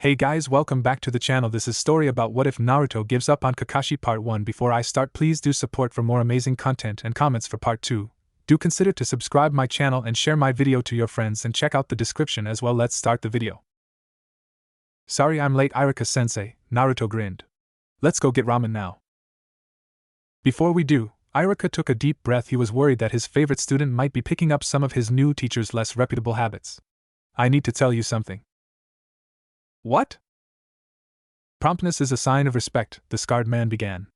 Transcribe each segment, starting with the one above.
Hey guys, welcome back to the channel. This is story about what if Naruto gives up on Kakashi part 1. Before I start, please do support for more amazing content and comments for part 2. Do consider to subscribe my channel and share my video to your friends and check out the description as well. Let's start the video. Sorry I'm late, Iruka-sensei, Naruto grinned. Let's go get ramen now. Before we do, Iruka took a deep breath. He was worried that his favorite student might be picking up some of his new teacher's less reputable habits. I need to tell you something. What? Promptness is a sign of respect, the scarred man began.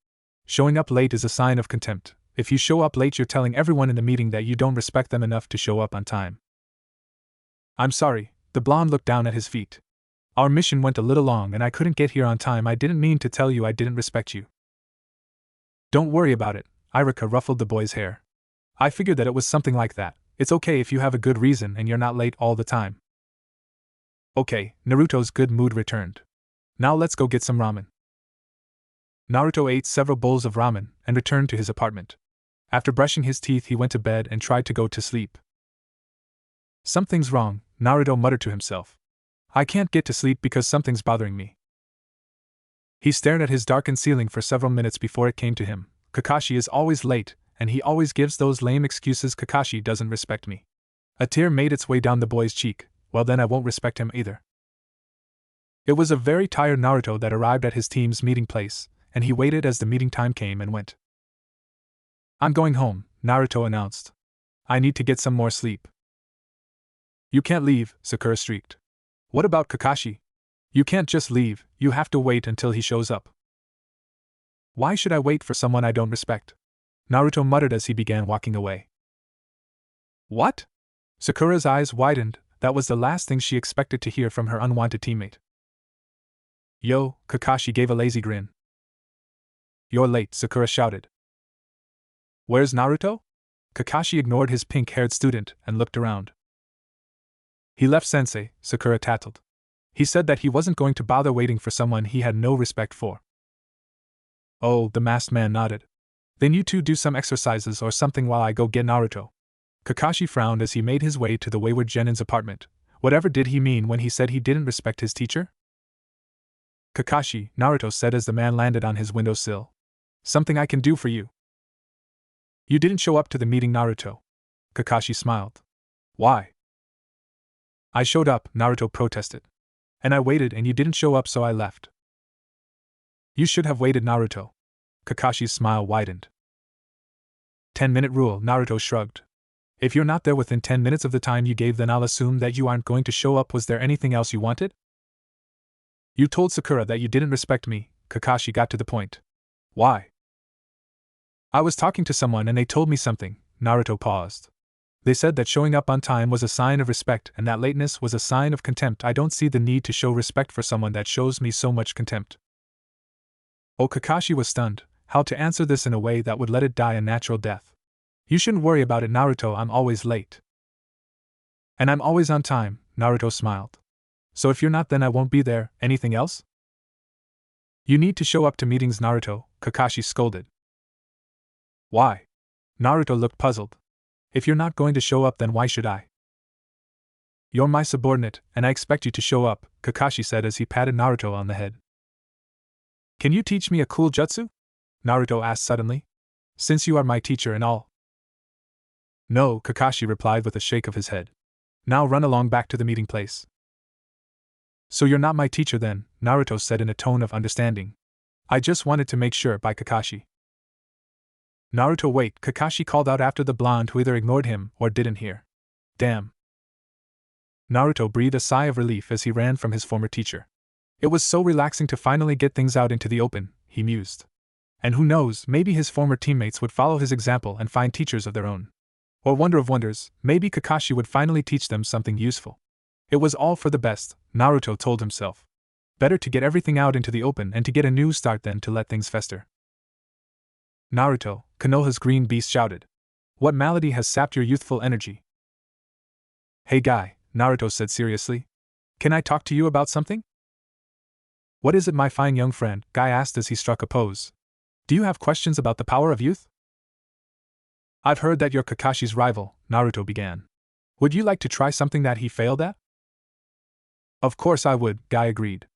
Showing up late is a sign of contempt. If you show up late, you're telling everyone in the meeting that you don't respect them enough to show up on time. I'm sorry, the blonde looked down at his feet. Our mission went a little long and I couldn't get here on time. I didn't mean to tell you I didn't respect you. Don't worry about it, Iruka ruffled the boy's hair. I figured that it was something like that. It's okay if you have a good reason and you're not late all the time. Okay, Naruto's good mood returned. Now let's go get some ramen. Naruto ate several bowls of ramen and returned to his apartment. After brushing his teeth, he went to bed and tried to go to sleep. Something's wrong, Naruto muttered to himself. I can't get to sleep because something's bothering me. He stared at his darkened ceiling for several minutes before it came to him. Kakashi is always late, and he always gives those lame excuses. Kakashi doesn't respect me. A tear made its way down the boy's cheek. Well, then I won't respect him either. It was a very tired Naruto that arrived at his team's meeting place, and he waited as the meeting time came and went. I'm going home, Naruto announced. I need to get some more sleep. You can't leave, Sakura shrieked. What about Kakashi? You can't just leave, you have to wait until he shows up. Why should I wait for someone I don't respect? Naruto muttered as he began walking away. What? Sakura's eyes widened. That was the last thing she expected to hear from her unwanted teammate. Yo, Kakashi gave a lazy grin. You're late, Sakura shouted. Where's Naruto? Kakashi ignored his pink-haired student and looked around. He left sensei, Sakura tattled. He said that he wasn't going to bother waiting for someone he had no respect for. Oh, the masked man nodded. Then you two do some exercises or something while I go get Naruto. Kakashi frowned as he made his way to the wayward Genin's apartment. Whatever did he mean when he said he didn't respect his teacher? Kakashi, Naruto said as the man landed on his windowsill. Something I can do for you. You didn't show up to the meeting, Naruto. Kakashi smiled. Why? I showed up, Naruto protested. And I waited and you didn't show up, so I left. You should have waited, Naruto. Kakashi's smile widened. 10-minute rule, Naruto shrugged. If you're not there within 10 minutes of the time you gave, then I'll assume that you aren't going to show up. Was there anything else you wanted? You told Sakura that you didn't respect me, Kakashi got to the point. Why? I was talking to someone and they told me something, Naruto paused. They said that showing up on time was a sign of respect and that lateness was a sign of contempt. I don't see the need to show respect for someone that shows me so much contempt. Oh, Kakashi was stunned, how to answer this in a way that would let it die a natural death. You shouldn't worry about it, Naruto, I'm always late. And I'm always on time, Naruto smiled. So if you're not, then I won't be there. Anything else? You need to show up to meetings, Naruto, Kakashi scolded. Why? Naruto looked puzzled. If you're not going to show up, then why should I? You're my subordinate, and I expect you to show up, Kakashi said as he patted Naruto on the head. Can you teach me a cool jutsu? Naruto asked suddenly. Since you are my teacher and all. No, Kakashi replied with a shake of his head. Now run along back to the meeting place. So you're not my teacher then, Naruto said in a tone of understanding. I just wanted to make sure. By Kakashi. Naruto, wait, Kakashi called out after the blonde, who either ignored him or didn't hear. Damn. Naruto breathed a sigh of relief as he ran from his former teacher. It was so relaxing to finally get things out into the open, he mused. And who knows, maybe his former teammates would follow his example and find teachers of their own. Or wonder of wonders, maybe Kakashi would finally teach them something useful. It was all for the best, Naruto told himself. Better to get everything out into the open and to get a new start than to let things fester. Naruto, Konoha's green beast shouted. What malady has sapped your youthful energy? Hey guy, Naruto said seriously. Can I talk to you about something? What is it, my fine young friend? Guy asked as he struck a pose. Do you have questions about the power of youth? I've heard that you're Kakashi's rival, Naruto began. Would you like to try something that he failed at? Of course I would, Guy agreed.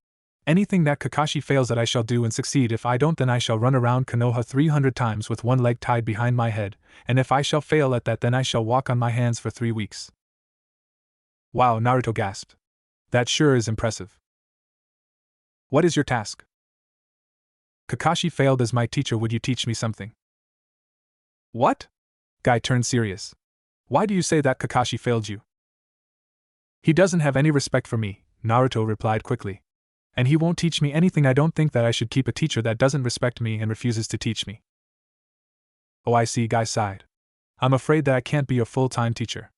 Anything that Kakashi fails at I shall do and succeed. If I don't, then I shall run around Konoha 300 times with one leg tied behind my head, and if I shall fail at that, then I shall walk on my hands for 3 weeks. Wow, Naruto gasped. That sure is impressive. What is your task? Kakashi failed as my teacher. Would you teach me something? What? Guy turned serious. Why do you say that Kakashi failed you? He doesn't have any respect for me, Naruto replied quickly. And he won't teach me anything. I don't think that I should keep a teacher that doesn't respect me and refuses to teach me. Oh, I see, Guy sighed. I'm afraid that I can't be your full-time teacher.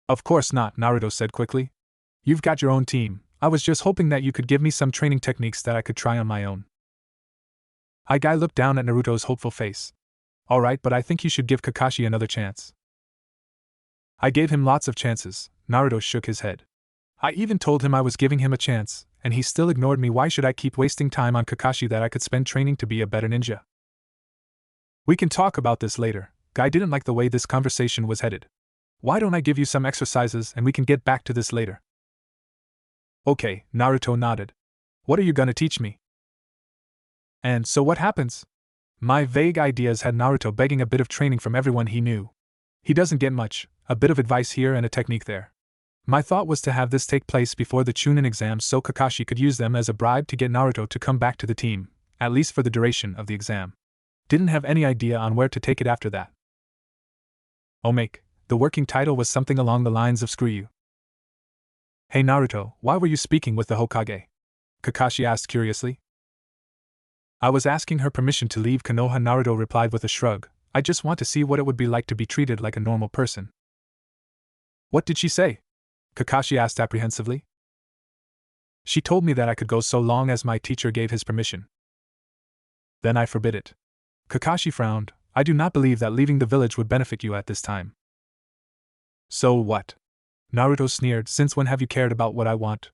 Of course not, Naruto said quickly. You've got your own team. I was just hoping that you could give me some training techniques that I could try on my own. Guy looked down at Naruto's hopeful face. Alright, but I think you should give Kakashi another chance. I gave him lots of chances, Naruto shook his head. I even told him I was giving him a chance, and he still ignored me. Why should I keep wasting time on Kakashi that I could spend training to be a better ninja? We can talk about this later. Guy didn't like the way this conversation was headed. Why don't I give you some exercises and we can get back to this later? Okay, Naruto nodded. What are you gonna teach me? And so what happens? My vague ideas had Naruto begging a bit of training from everyone he knew. He doesn't get much, a bit of advice here and a technique there. My thought was to have this take place before the Chunin exams so Kakashi could use them as a bribe to get Naruto to come back to the team, at least for the duration of the exam. Didn't have any idea on where to take it after that. The working title was something along the lines of "Screw you." Hey Naruto, why were you speaking with the Hokage? Kakashi asked curiously. I was asking her permission to leave Konoha, Naruto replied with a shrug. I just want to see what it would be like to be treated like a normal person. What did she say? Kakashi asked apprehensively. She told me that I could go so long as my teacher gave his permission. Then I forbid it. Kakashi frowned. I do not believe that leaving the village would benefit you at this time. So what? Naruto sneered. Since when have you cared about what I want?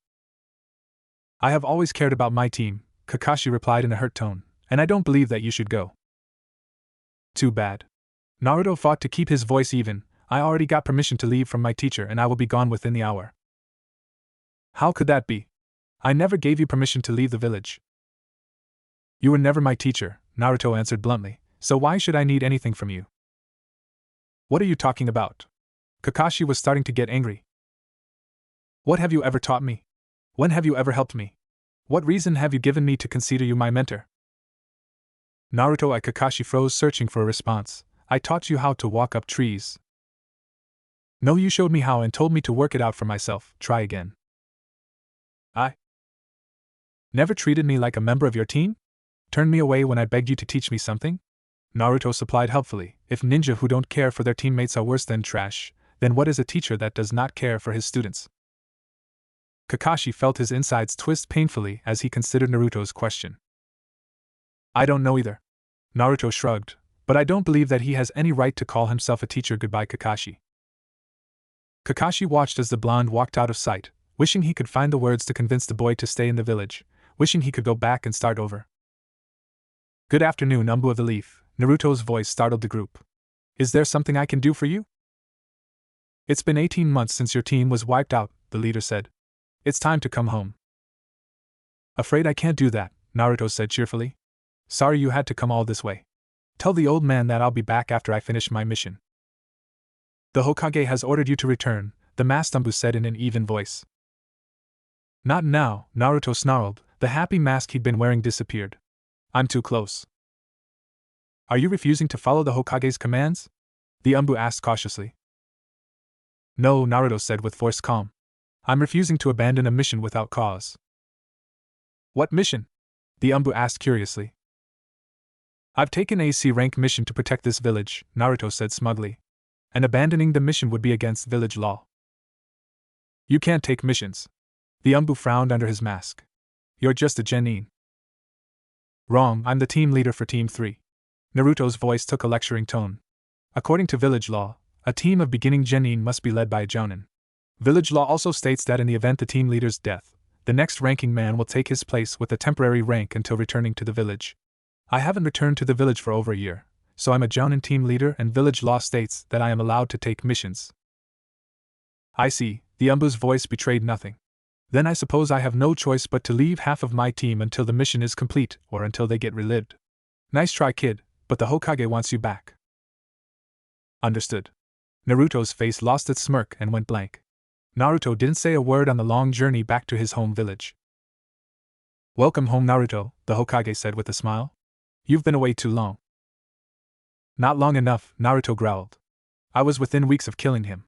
I have always cared about my team, Kakashi replied in a hurt tone, and I don't believe that you should go. Too bad. Naruto fought to keep his voice even. I already got permission to leave from my teacher and I will be gone within the hour. How could that be? I never gave you permission to leave the village. You were never my teacher, Naruto answered bluntly, so why should I need anything from you? What are you talking about? Kakashi was starting to get angry. What have you ever taught me? When have you ever helped me? What reason have you given me to consider you my mentor? Naruto, Kakashi froze, searching for a response. I taught you how to walk up trees. No, you showed me how and told me to work it out for myself. Try again. I never treated me like a member of your team? Turned me away when I begged you to teach me something? Naruto supplied helpfully. If ninja who don't care for their teammates are worse than trash, then what is a teacher that does not care for his students? Kakashi felt his insides twist painfully as he considered Naruto's question. I don't know either. Naruto shrugged, but I don't believe that he has any right to call himself a teacher. Goodbye, Kakashi. Kakashi watched as the blonde walked out of sight, wishing he could find the words to convince the boy to stay in the village, wishing he could go back and start over. Good afternoon, Umbu of the Leaf. Naruto's voice startled the group. Is there something I can do for you? It's been 18 months since your team was wiped out, the leader said. It's time to come home. Afraid I can't do that, Naruto said cheerfully. Sorry you had to come all this way. Tell the old man that I'll be back after I finish my mission. The Hokage has ordered you to return, the masked Umbu said in an even voice. Not now, Naruto snarled. The happy mask he'd been wearing disappeared. I'm too close. Are you refusing to follow the Hokage's commands? The Umbu asked cautiously. No, Naruto said with forced calm. I'm refusing to abandon a mission without cause. What mission? The Umbu asked curiously. I've taken a C-rank mission to protect this village, Naruto said smugly. And abandoning the mission would be against village law. You can't take missions. The Umbu frowned under his mask. You're just a genin. Wrong, I'm the team leader for Team 3. Naruto's voice took a lecturing tone. According to village law, a team of beginning genin must be led by a jounin. Village law also states that in the event the team leader's death, the next ranking man will take his place with a temporary rank until returning to the village. I haven't returned to the village for over a year, so I'm a jounin team leader and village law states that I am allowed to take missions. I see, the Umbu's voice betrayed nothing. Then I suppose I have no choice but to leave half of my team until the mission is complete, or until they get relived. Nice try, kid, but the Hokage wants you back. Understood. Naruto's face lost its smirk and went blank. Naruto didn't say a word on the long journey back to his home village. Welcome home, Naruto, the Hokage said with a smile. You've been away too long. Not long enough, Naruto growled. I was within weeks of killing him.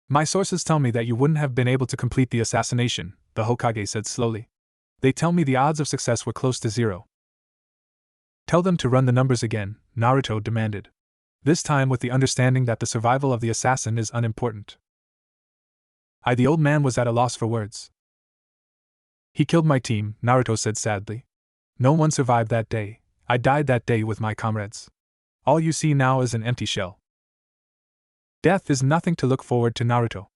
My sources tell me that you wouldn't have been able to complete the assassination, the Hokage said slowly. They tell me the odds of success were close to 0. Tell them to run the numbers again, Naruto demanded. This time with the understanding that the survival of the assassin is unimportant. The old man was at a loss for words. He killed my team, Naruto said sadly. No one survived that day. I died that day with my comrades. All you see now is an empty shell. Death is nothing to look forward to, Naruto.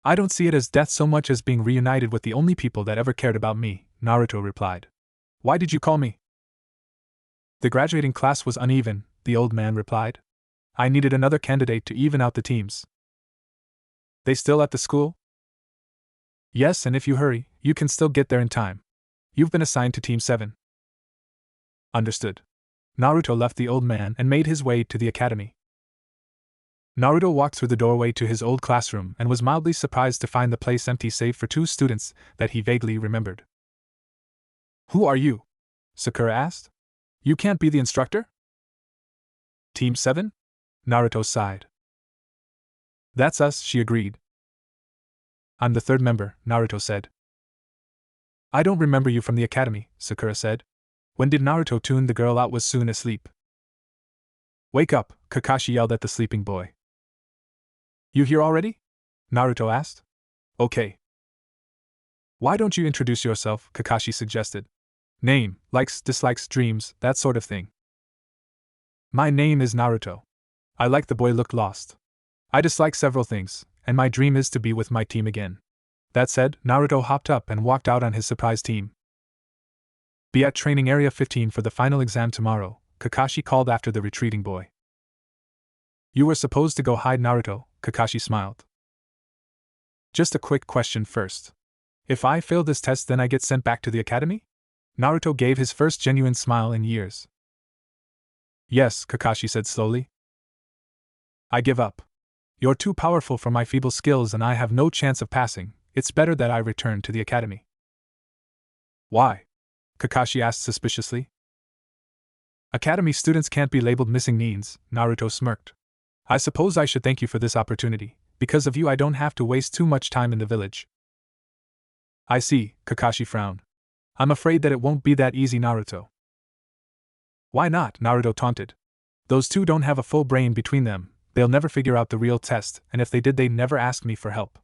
I don't see it as death so much as being reunited with the only people that ever cared about me, Naruto replied. Why did you call me? The graduating class was uneven, the old man replied. I needed another candidate to even out the teams. They still at the school? Yes, and if you hurry, you can still get there in time. You've been assigned to Team 7. Understood. Naruto left the old man and made his way to the academy. Naruto walked through the doorway to his old classroom and was mildly surprised to find the place empty save for 2 students that he vaguely remembered. Who are you? Sakura asked. You can't be the instructor? Team 7? Naruto sighed. That's us, she agreed. I'm the 3rd member, Naruto said. I don't remember you from the academy, Sakura said. When did Naruto tune the girl out? Was soon asleep. Wake up, Kakashi yelled at the sleeping boy. You here already? Naruto asked. Okay. Why don't you introduce yourself? Kakashi suggested. Name, likes, dislikes, dreams, that sort of thing. My name is Naruto. The boy looked lost. I dislike several things, and my dream is to be with my team again. That said, Naruto hopped up and walked out on his surprise team. Be at training area 15 for the final exam tomorrow, Kakashi called after the retreating boy. You were supposed to go hide, Naruto, Kakashi smiled. Just a quick question first. If I fail this test, then I get sent back to the academy? Naruto gave his first genuine smile in years. Yes, Kakashi said slowly. I give up. You're too powerful for my feeble skills and I have no chance of passing. It's better that I return to the academy. Why? Kakashi asked suspiciously. Academy students can't be labeled missing needs, Naruto smirked. I suppose I should thank you for this opportunity. Because of you I don't have to waste too much time in the village. I see, Kakashi frowned. I'm afraid that it won't be that easy, Naruto. Why not? Naruto taunted. Those two don't have a full brain between them, they'll never figure out the real test, and if they did they'd never ask me for help.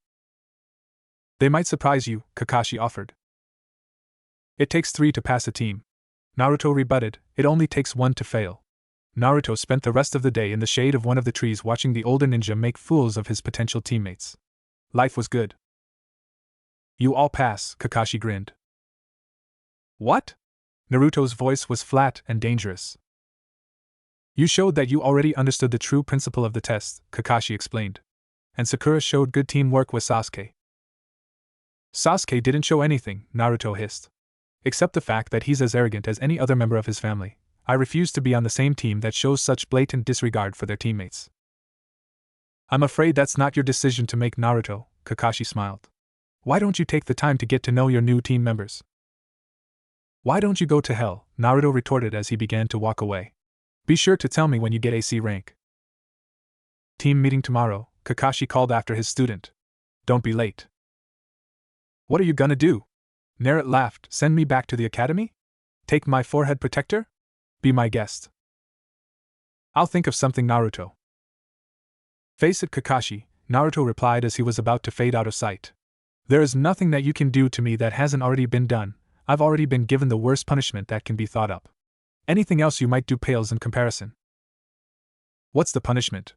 They might surprise you, Kakashi offered. It takes 3 to pass a team. Naruto rebutted, it only takes 1 to fail. Naruto spent the rest of the day in the shade of one of the trees watching the older ninja make fools of his potential teammates. Life was good. You all pass, Kakashi grinned. What? Naruto's voice was flat and dangerous. You showed that you already understood the true principle of the test, Kakashi explained. And Sakura showed good teamwork with Sasuke. Sasuke didn't show anything, Naruto hissed. Except the fact that he's as arrogant as any other member of his family. I refuse to be on the same team that shows such blatant disregard for their teammates. I'm afraid that's not your decision to make, Naruto, Kakashi smiled. Why don't you take the time to get to know your new team members? Why don't you go to hell? Naruto retorted as he began to walk away. Be sure to tell me when you get AC rank. Team meeting tomorrow, Kakashi called after his student. Don't be late. What are you gonna do? Naruto laughed. Send me back to the academy? Take my forehead protector? Be my guest. I'll think of something, Naruto. Face it, Kakashi, Naruto replied as he was about to fade out of sight. There is nothing that you can do to me that hasn't already been done. I've already been given the worst punishment that can be thought up. Anything else you might do pales in comparison. What's the punishment?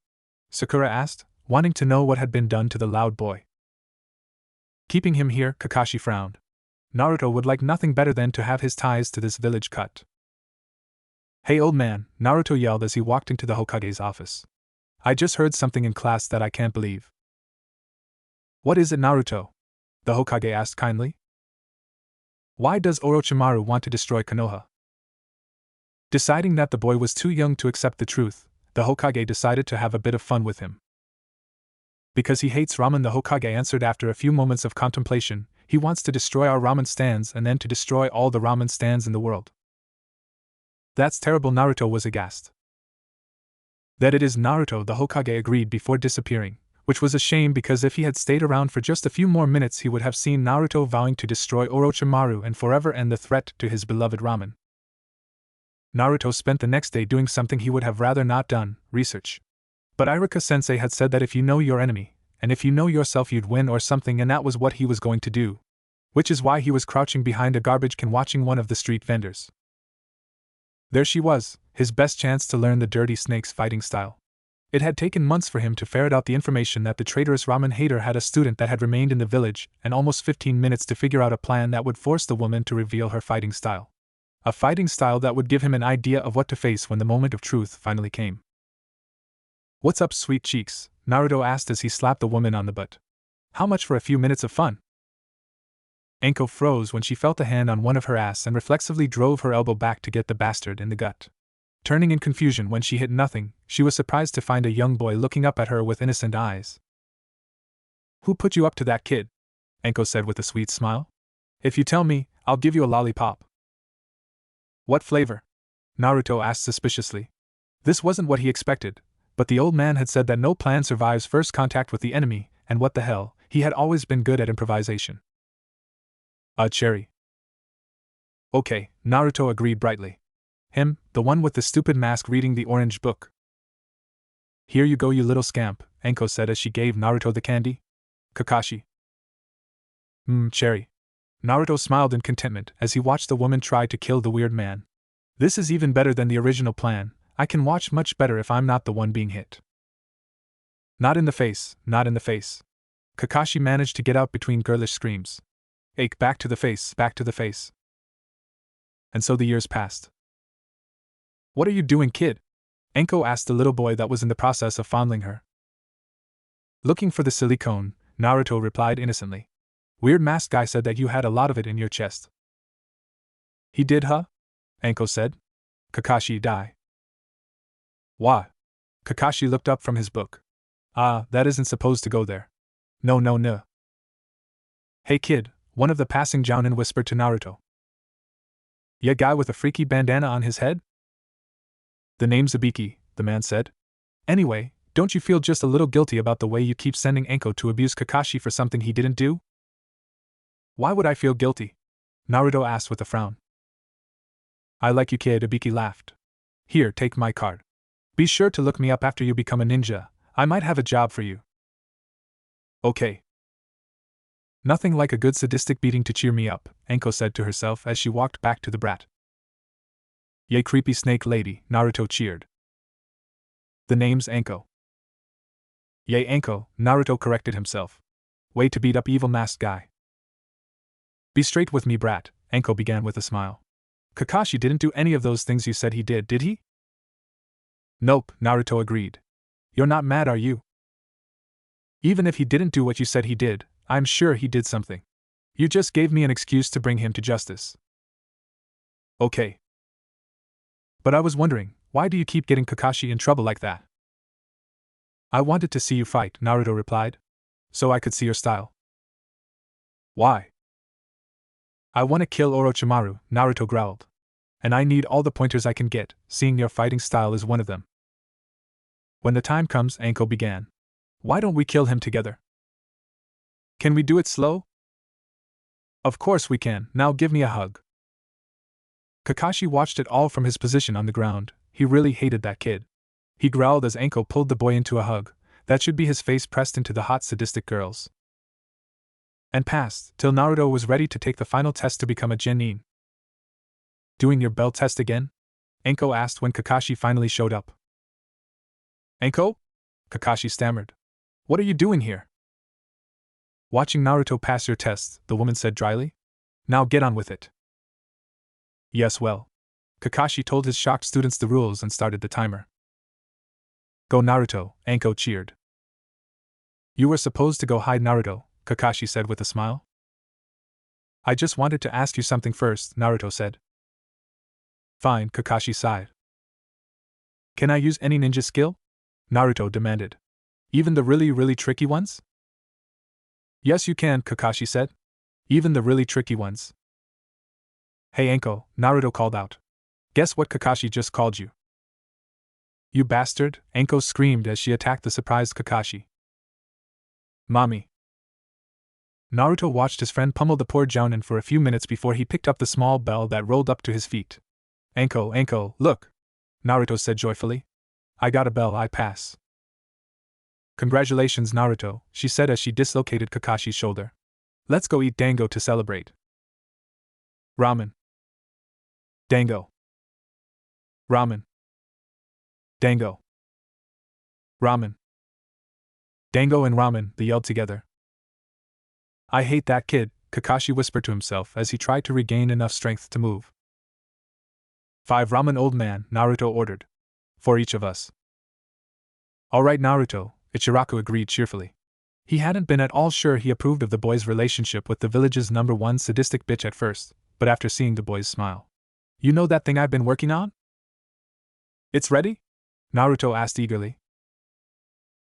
Sakura asked, wanting to know what had been done to the loud boy. Keeping him here, Kakashi frowned. Naruto would like nothing better than to have his ties to this village cut. Hey old man, Naruto yelled as he walked into the Hokage's office. I just heard something in class that I can't believe. What is it, Naruto? the Hokage asked kindly. Why does Orochimaru want to destroy Konoha? Deciding that the boy was too young to accept the truth, the Hokage decided to have a bit of fun with him. Because he hates ramen, the Hokage answered after a few moments of contemplation. He wants to destroy our ramen stands and then to destroy all the ramen stands in the world. That's terrible. Naruto was aghast. That it is Naruto, the Hokage agreed before disappearing, which was a shame because if he had stayed around for just a few more minutes he would have seen Naruto vowing to destroy Orochimaru and forever end the threat to his beloved ramen. Naruto spent the next day doing something he would have rather not done, research. But Iruka-sensei had said that if you know your enemy, and if you know yourself you'd win or something, and that was what he was going to do. Which is why he was crouching behind a garbage can watching one of the street vendors. There she was, his best chance to learn the dirty snake's fighting style. It had taken months for him to ferret out the information that the traitorous ramen hater had a student that had remained in the village, and almost 15 minutes to figure out a plan that would force the woman to reveal her fighting style. A fighting style that would give him an idea of what to face when the moment of truth finally came. What's up, sweet cheeks? Naruto asked as he slapped the woman on the butt. How much for a few minutes of fun? Anko froze when she felt a hand on one of her ass and reflexively drove her elbow back to get the bastard in the gut. Turning in confusion when she hit nothing, she was surprised to find a young boy looking up at her with innocent eyes. Who put you up to that, kid? Anko said with a sweet smile. If you tell me, I'll give you a lollipop. What flavor? Naruto asked suspiciously. This wasn't what he expected, but the old man had said that no plan survives first contact with the enemy, and what the hell, he had always been good at improvisation. A cherry. Okay, Naruto agreed brightly. Him, the one with the stupid mask reading the orange book. Here you go, you little scamp, Anko said as she gave Naruto the candy. Kakashi. Cherry. Naruto smiled in contentment as he watched the woman try to kill the weird man. This is even better than the original plan. I can watch much better if I'm not the one being hit. Not in the face, not in the face. Kakashi managed to get out between girlish screams. Ache, back to the face, back to the face. And so the years passed. What are you doing, kid? Anko asked the little boy that was in the process of fondling her. Looking for the silicone, Naruto replied innocently. Weird masked guy said that you had a lot of it in your chest. He did, huh? Anko said. Kakashi die. Why? Kakashi looked up from his book. That isn't supposed to go there. No. Hey kid, one of the passing jounin whispered to Naruto. Ya guy with a freaky bandana on his head? The name's Ibiki, the man said. Anyway, don't you feel just a little guilty about the way you keep sending Anko to abuse Kakashi for something he didn't do? Why would I feel guilty? Naruto asked with a frown. I like you, kid, Ibiki laughed. Here, take my card. Be sure to look me up after you become a ninja. I might have a job for you. Okay. Nothing like a good sadistic beating to cheer me up, Anko said to herself as she walked back to the brat. Yay, creepy snake lady, Naruto cheered. The name's Anko. Yay, Anko, Naruto corrected himself. Way to beat up evil masked guy. Be straight with me, brat, Anko began with a smile. Kakashi didn't do any of those things you said he did he? Nope, Naruto agreed. You're not mad, are you? Even if he didn't do what you said he did, I'm sure he did something. You just gave me an excuse to bring him to justice. Okay. But I was wondering, why do you keep getting Kakashi in trouble like that? I wanted to see you fight, Naruto replied. So I could see your style. Why? I want to kill Orochimaru, Naruto growled. And I need all the pointers I can get, seeing your fighting style is one of them. When the time comes, Anko began. Why don't we kill him together? Can we do it slow? Of course we can, now give me a hug. Kakashi watched it all from his position on the ground. He really hated that kid. He growled as Anko pulled the boy into a hug. That should be his face pressed into the hot sadistic girls. And passed, till Naruto was ready to take the final test to become a genin. Doing your bell test again? Anko asked when Kakashi finally showed up. Anko? Kakashi stammered. What are you doing here? Watching Naruto pass your test, the woman said dryly. Now get on with it. Yes, well. Kakashi told his shocked students the rules and started the timer. Go Naruto, Anko cheered. You were supposed to go hide Naruto, Kakashi said with a smile. I just wanted to ask you something first, Naruto said. Fine, Kakashi sighed. Can I use any ninja skill? Naruto demanded. Even the really tricky ones? Yes, you can, Kakashi said. Even the really tricky ones. Hey Anko, Naruto called out. Guess what Kakashi just called you? You bastard, Anko screamed as she attacked the surprised Kakashi. Mommy. Naruto watched his friend pummel the poor Jounin for a few minutes before he picked up the small bell that rolled up to his feet. Anko, look! Naruto said joyfully. I got a bell, I pass. Congratulations, Naruto, she said as she dislocated Kakashi's shoulder. Let's go eat dango to celebrate. Ramen. Dango. Ramen. Dango. Ramen. Dango and ramen, they yelled together. I hate that kid, Kakashi whispered to himself as he tried to regain enough strength to move. 5 ramen, old man, Naruto ordered. For each of us. All right, Naruto, Ichiraku agreed cheerfully. He hadn't been at all sure he approved of the boy's relationship with the village's #1 sadistic bitch at first, but after seeing the boy's smile. You know that thing I've been working on? It's ready? Naruto asked eagerly.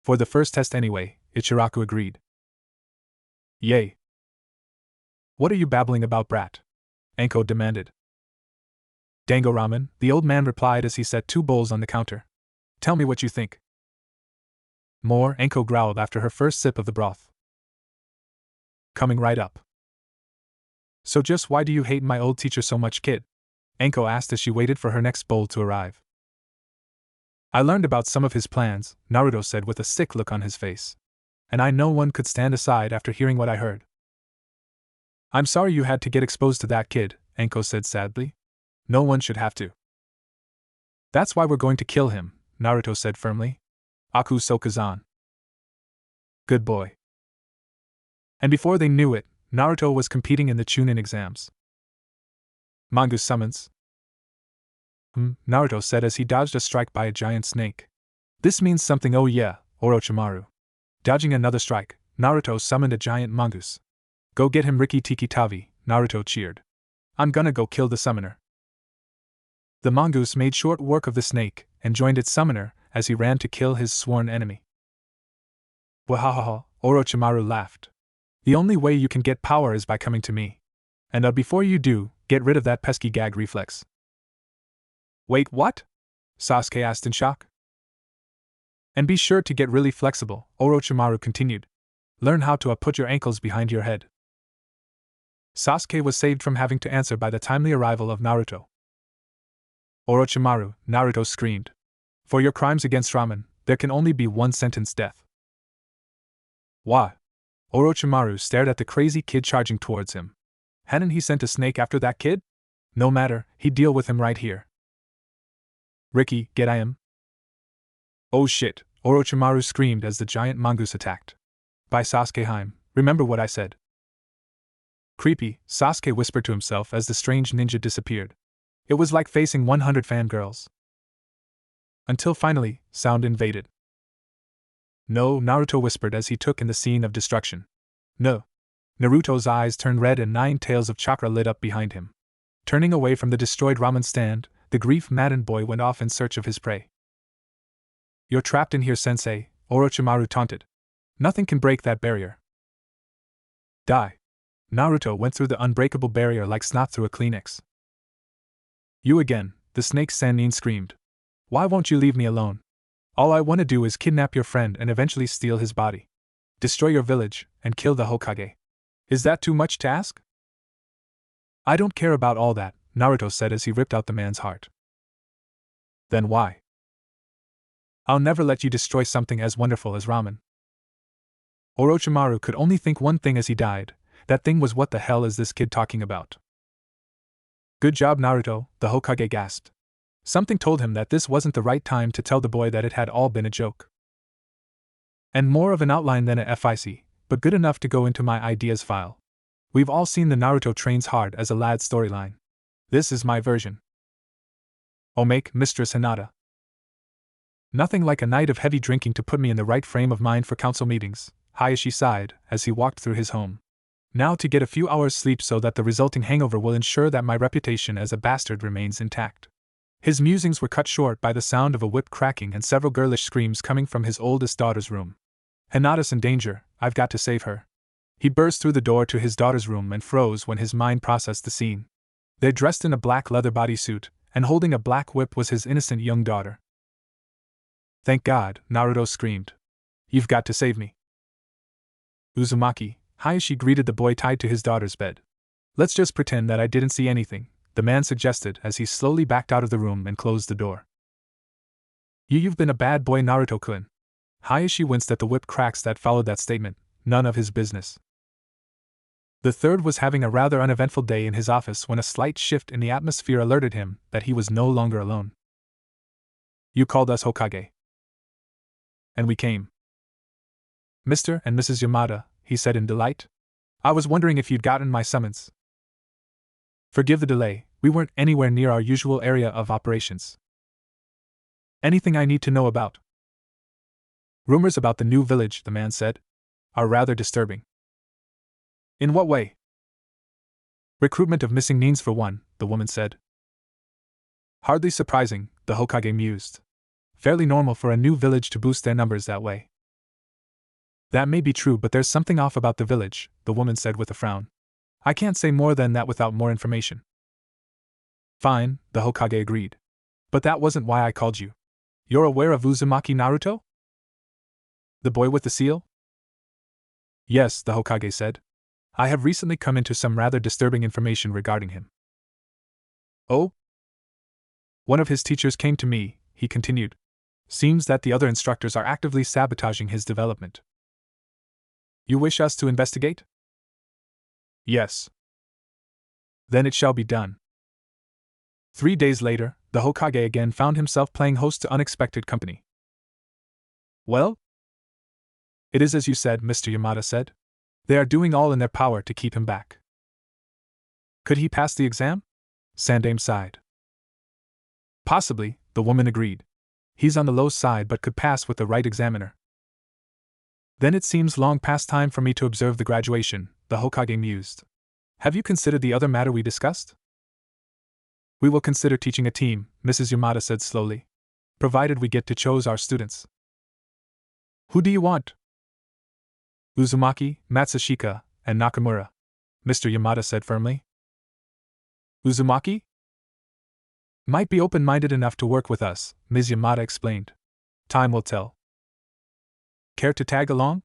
For the first test anyway, Ichiraku agreed. Yay. What are you babbling about, brat? Anko demanded. Dango ramen, the old man replied as he set 2 bowls on the counter. Tell me what you think. More, Anko growled after her first sip of the broth. Coming right up. So just why do you hate my old teacher so much, kid? Anko asked as she waited for her next bowl to arrive. I learned about some of his plans, Naruto said with a sick look on his face. And I know one could stand aside after hearing what I heard. I'm sorry you had to get exposed to that kid, Anko said sadly. No one should have to. That's why we're going to kill him, Naruto said firmly. Aku Sokazan. Good boy. And before they knew it, Naruto was competing in the Chunin exams. Mongoose summons. Naruto said as he dodged a strike by a giant snake. This means something, oh yeah, Orochimaru. Dodging another strike, Naruto summoned a giant mongoose. Go get him, Riki Tiki Tavi, Naruto cheered. I'm gonna go kill the summoner. The mongoose made short work of the snake and joined its summoner as he ran to kill his sworn enemy. Wahahaha, Orochimaru laughed. The only way you can get power is by coming to me. And before you do, get rid of that pesky gag reflex. Wait, what? Sasuke asked in shock. And be sure to get really flexible, Orochimaru continued. Learn how to put your ankles behind your head. Sasuke was saved from having to answer by the timely arrival of Naruto. Orochimaru, Naruto screamed. For your crimes against ramen, there can only be one sentence: death. Why? Orochimaru stared at the crazy kid charging towards him. Hadn't he sent a snake after that kid? No matter, he'd deal with him right here. Riki, get him. Oh shit, Orochimaru screamed as the giant mongoose attacked. By Sasuke Heim, remember what I said. Creepy, Sasuke whispered to himself as the strange ninja disappeared. It was like facing 100 fangirls. Until finally, sound invaded. No, Naruto whispered as he took in the scene of destruction. No. Naruto's eyes turned red and 9 tails of chakra lit up behind him. Turning away from the destroyed ramen stand, the grief-maddened boy went off in search of his prey. You're trapped in here, sensei, Orochimaru taunted. Nothing can break that barrier. Die. Naruto went through the unbreakable barrier like snot through a Kleenex. You again, the snake Sannin screamed. Why won't you leave me alone? All I want to do is kidnap your friend and eventually steal his body. Destroy your village, and kill the Hokage. Is that too much to ask? I don't care about all that, Naruto said as he ripped out the man's heart. Then why? I'll never let you destroy something as wonderful as ramen. Orochimaru could only think one thing as he died. That thing was, what the hell is this kid talking about? Good job, Naruto, the Hokage gasped. Something told him that this wasn't the right time to tell the boy that it had all been a joke. And more of an outline than a FIC, but good enough to go into my ideas file. We've all seen the Naruto trains hard as a lad storyline. This is my version. Omake, Mistress Hinata. Nothing like a night of heavy drinking to put me in the right frame of mind for council meetings, Hayashi sighed as he walked through his home. Now to get a few hours sleep so that the resulting hangover will ensure that my reputation as a bastard remains intact. His musings were cut short by the sound of a whip cracking and several girlish screams coming from his oldest daughter's room. Hinata's in danger, I've got to save her. He burst through the door to his daughter's room and froze when his mind processed the scene. They dressed in a black leather bodysuit, and holding a black whip was his innocent young daughter. Thank God, Naruto screamed. You've got to save me. Uzumaki, Hayashi greeted the boy tied to his daughter's bed. Let's just pretend that I didn't see anything, the man suggested as he slowly backed out of the room and closed the door. You've been a bad boy, Naruto-kun. Hayashi winced at the whip cracks that followed that statement, none of his business. The third was having a rather uneventful day in his office when a slight shift in the atmosphere alerted him that he was no longer alone. You called us, Hokage. And we came. Mr. and Mrs. Yamada, he said in delight. I was wondering if you'd gotten my summons. Forgive the delay, we weren't anywhere near our usual area of operations. Anything I need to know about? Rumors about the new village, the man said, are rather disturbing. In what way? Recruitment of missing neens for one, the woman said. Hardly surprising, the Hokage mused. Fairly normal for a new village to boost their numbers that way. That may be true, but there's something off about the village, the woman said with a frown. I can't say more than that without more information. Fine, the Hokage agreed. But that wasn't why I called you. You're aware of Uzumaki Naruto? The boy with the seal? Yes, the Hokage said. I have recently come into some rather disturbing information regarding him. Oh? One of his teachers came to me, he continued. Seems that the other instructors are actively sabotaging his development. You wish us to investigate? Yes. Then it shall be done. 3 days later, the Hokage again found himself playing host to unexpected company. Well? It is as you said, Mr. Yamada said. They are doing all in their power to keep him back. Could he pass the exam? Sandame sighed. Possibly, the woman agreed. He's on the low side but could pass with the right examiner. Then it seems long past time for me to observe the graduation, the Hokage mused. Have you considered the other matter we discussed? We will consider teaching a team, Mrs. Yamada said slowly. Provided we get to choose our students. Who do you want? Uzumaki, Matsushika, and Nakamura, Mr. Yamada said firmly. Uzumaki? Might be open-minded enough to work with us, Ms. Yamada explained. Time will tell. Care to tag along?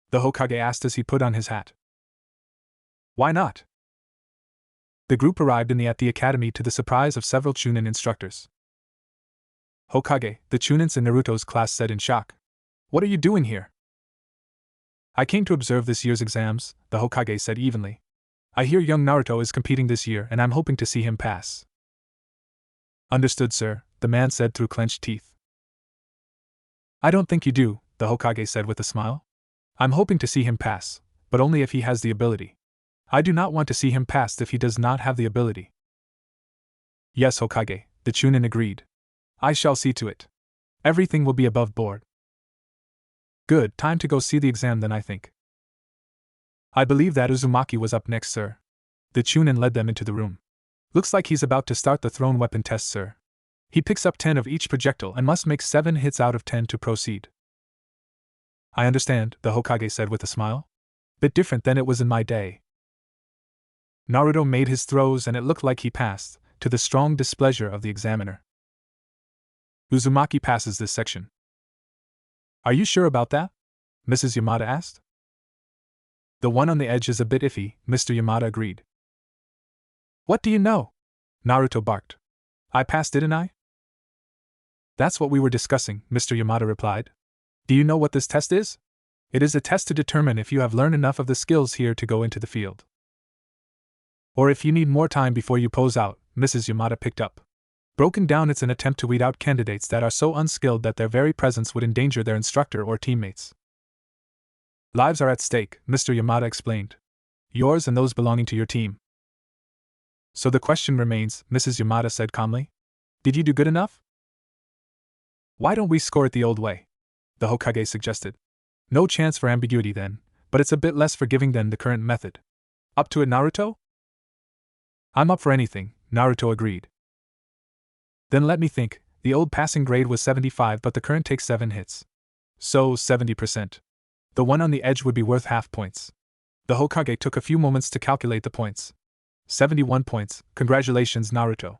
The Hokage asked as he put on his hat. Why not? The group arrived at the academy to the surprise of several Chunin instructors. Hokage, the Chunins in Naruto's class said in shock. What are you doing here? I came to observe this year's exams, the Hokage said evenly. I hear young Naruto is competing this year and I'm hoping to see him pass. Understood, sir, the man said through clenched teeth. I don't think you do, the Hokage said with a smile. I'm hoping to see him pass, but only if he has the ability. I do not want to see him passed if he does not have the ability. Yes, Hokage, the Chunin agreed. I shall see to it. Everything will be above board. Good, time to go see the exam then, I think. I believe that Uzumaki was up next, sir. The Chunin led them into the room. Looks like he's about to start the thrown weapon test, sir. He picks up 10 of each projectile and must make 7 hits out of 10 to proceed. I understand, the Hokage said with a smile. Bit different than it was in my day. Naruto made his throws and it looked like he passed, to the strong displeasure of the examiner. Uzumaki passes this section. Are you sure about that? Mrs. Yamada asked. The one on the edge is a bit iffy, Mr. Yamada agreed. What do you know? Naruto barked. I passed, didn't I? That's what we were discussing, Mr. Yamada replied. Do you know what this test is? It is a test to determine if you have learned enough of the skills here to go into the field. Or if you need more time before you pose out, Mrs. Yamada picked up. Broken down, it's an attempt to weed out candidates that are so unskilled that their very presence would endanger their instructor or teammates. Lives are at stake, Mr. Yamada explained. Yours and those belonging to your team. So the question remains, Mrs. Yamada said calmly. Did you do good enough? Why don't we score it the old way? The Hokage suggested. No chance for ambiguity then, but it's a bit less forgiving than the current method. Up to it, Naruto? I'm up for anything, Naruto agreed. Then let me think. The old passing grade was 75, but the current takes 7 hits. So, 70%. The one on the edge would be worth half points. The Hokage took a few moments to calculate the points. 71 points. Congratulations, Naruto.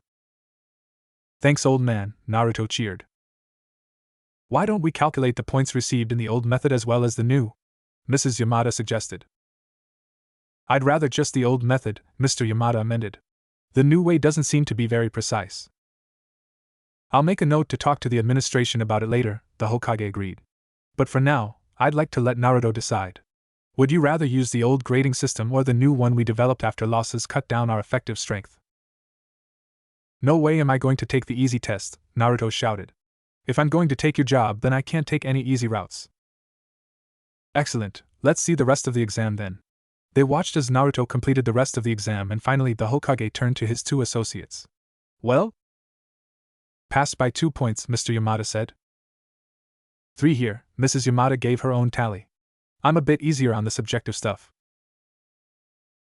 Thanks, old man, Naruto cheered. Why don't we calculate the points received in the old method as well as the new? Mrs. Yamada suggested. I'd rather just the old method, Mr. Yamada amended. The new way doesn't seem to be very precise. I'll make a note to talk to the administration about it later, the Hokage agreed. But for now, I'd like to let Naruto decide. Would you rather use the old grading system or the new one we developed after losses cut down our effective strength? No way am I going to take the easy test, Naruto shouted. If I'm going to take your job, then I can't take any easy routes. Excellent, let's see the rest of the exam then. They watched as Naruto completed the rest of the exam, and finally the Hokage turned to his 2 associates. Well? Passed by 2 points, Mr. Yamada said. 3 here, Mrs. Yamada gave her own tally. I'm a bit easier on the subjective stuff.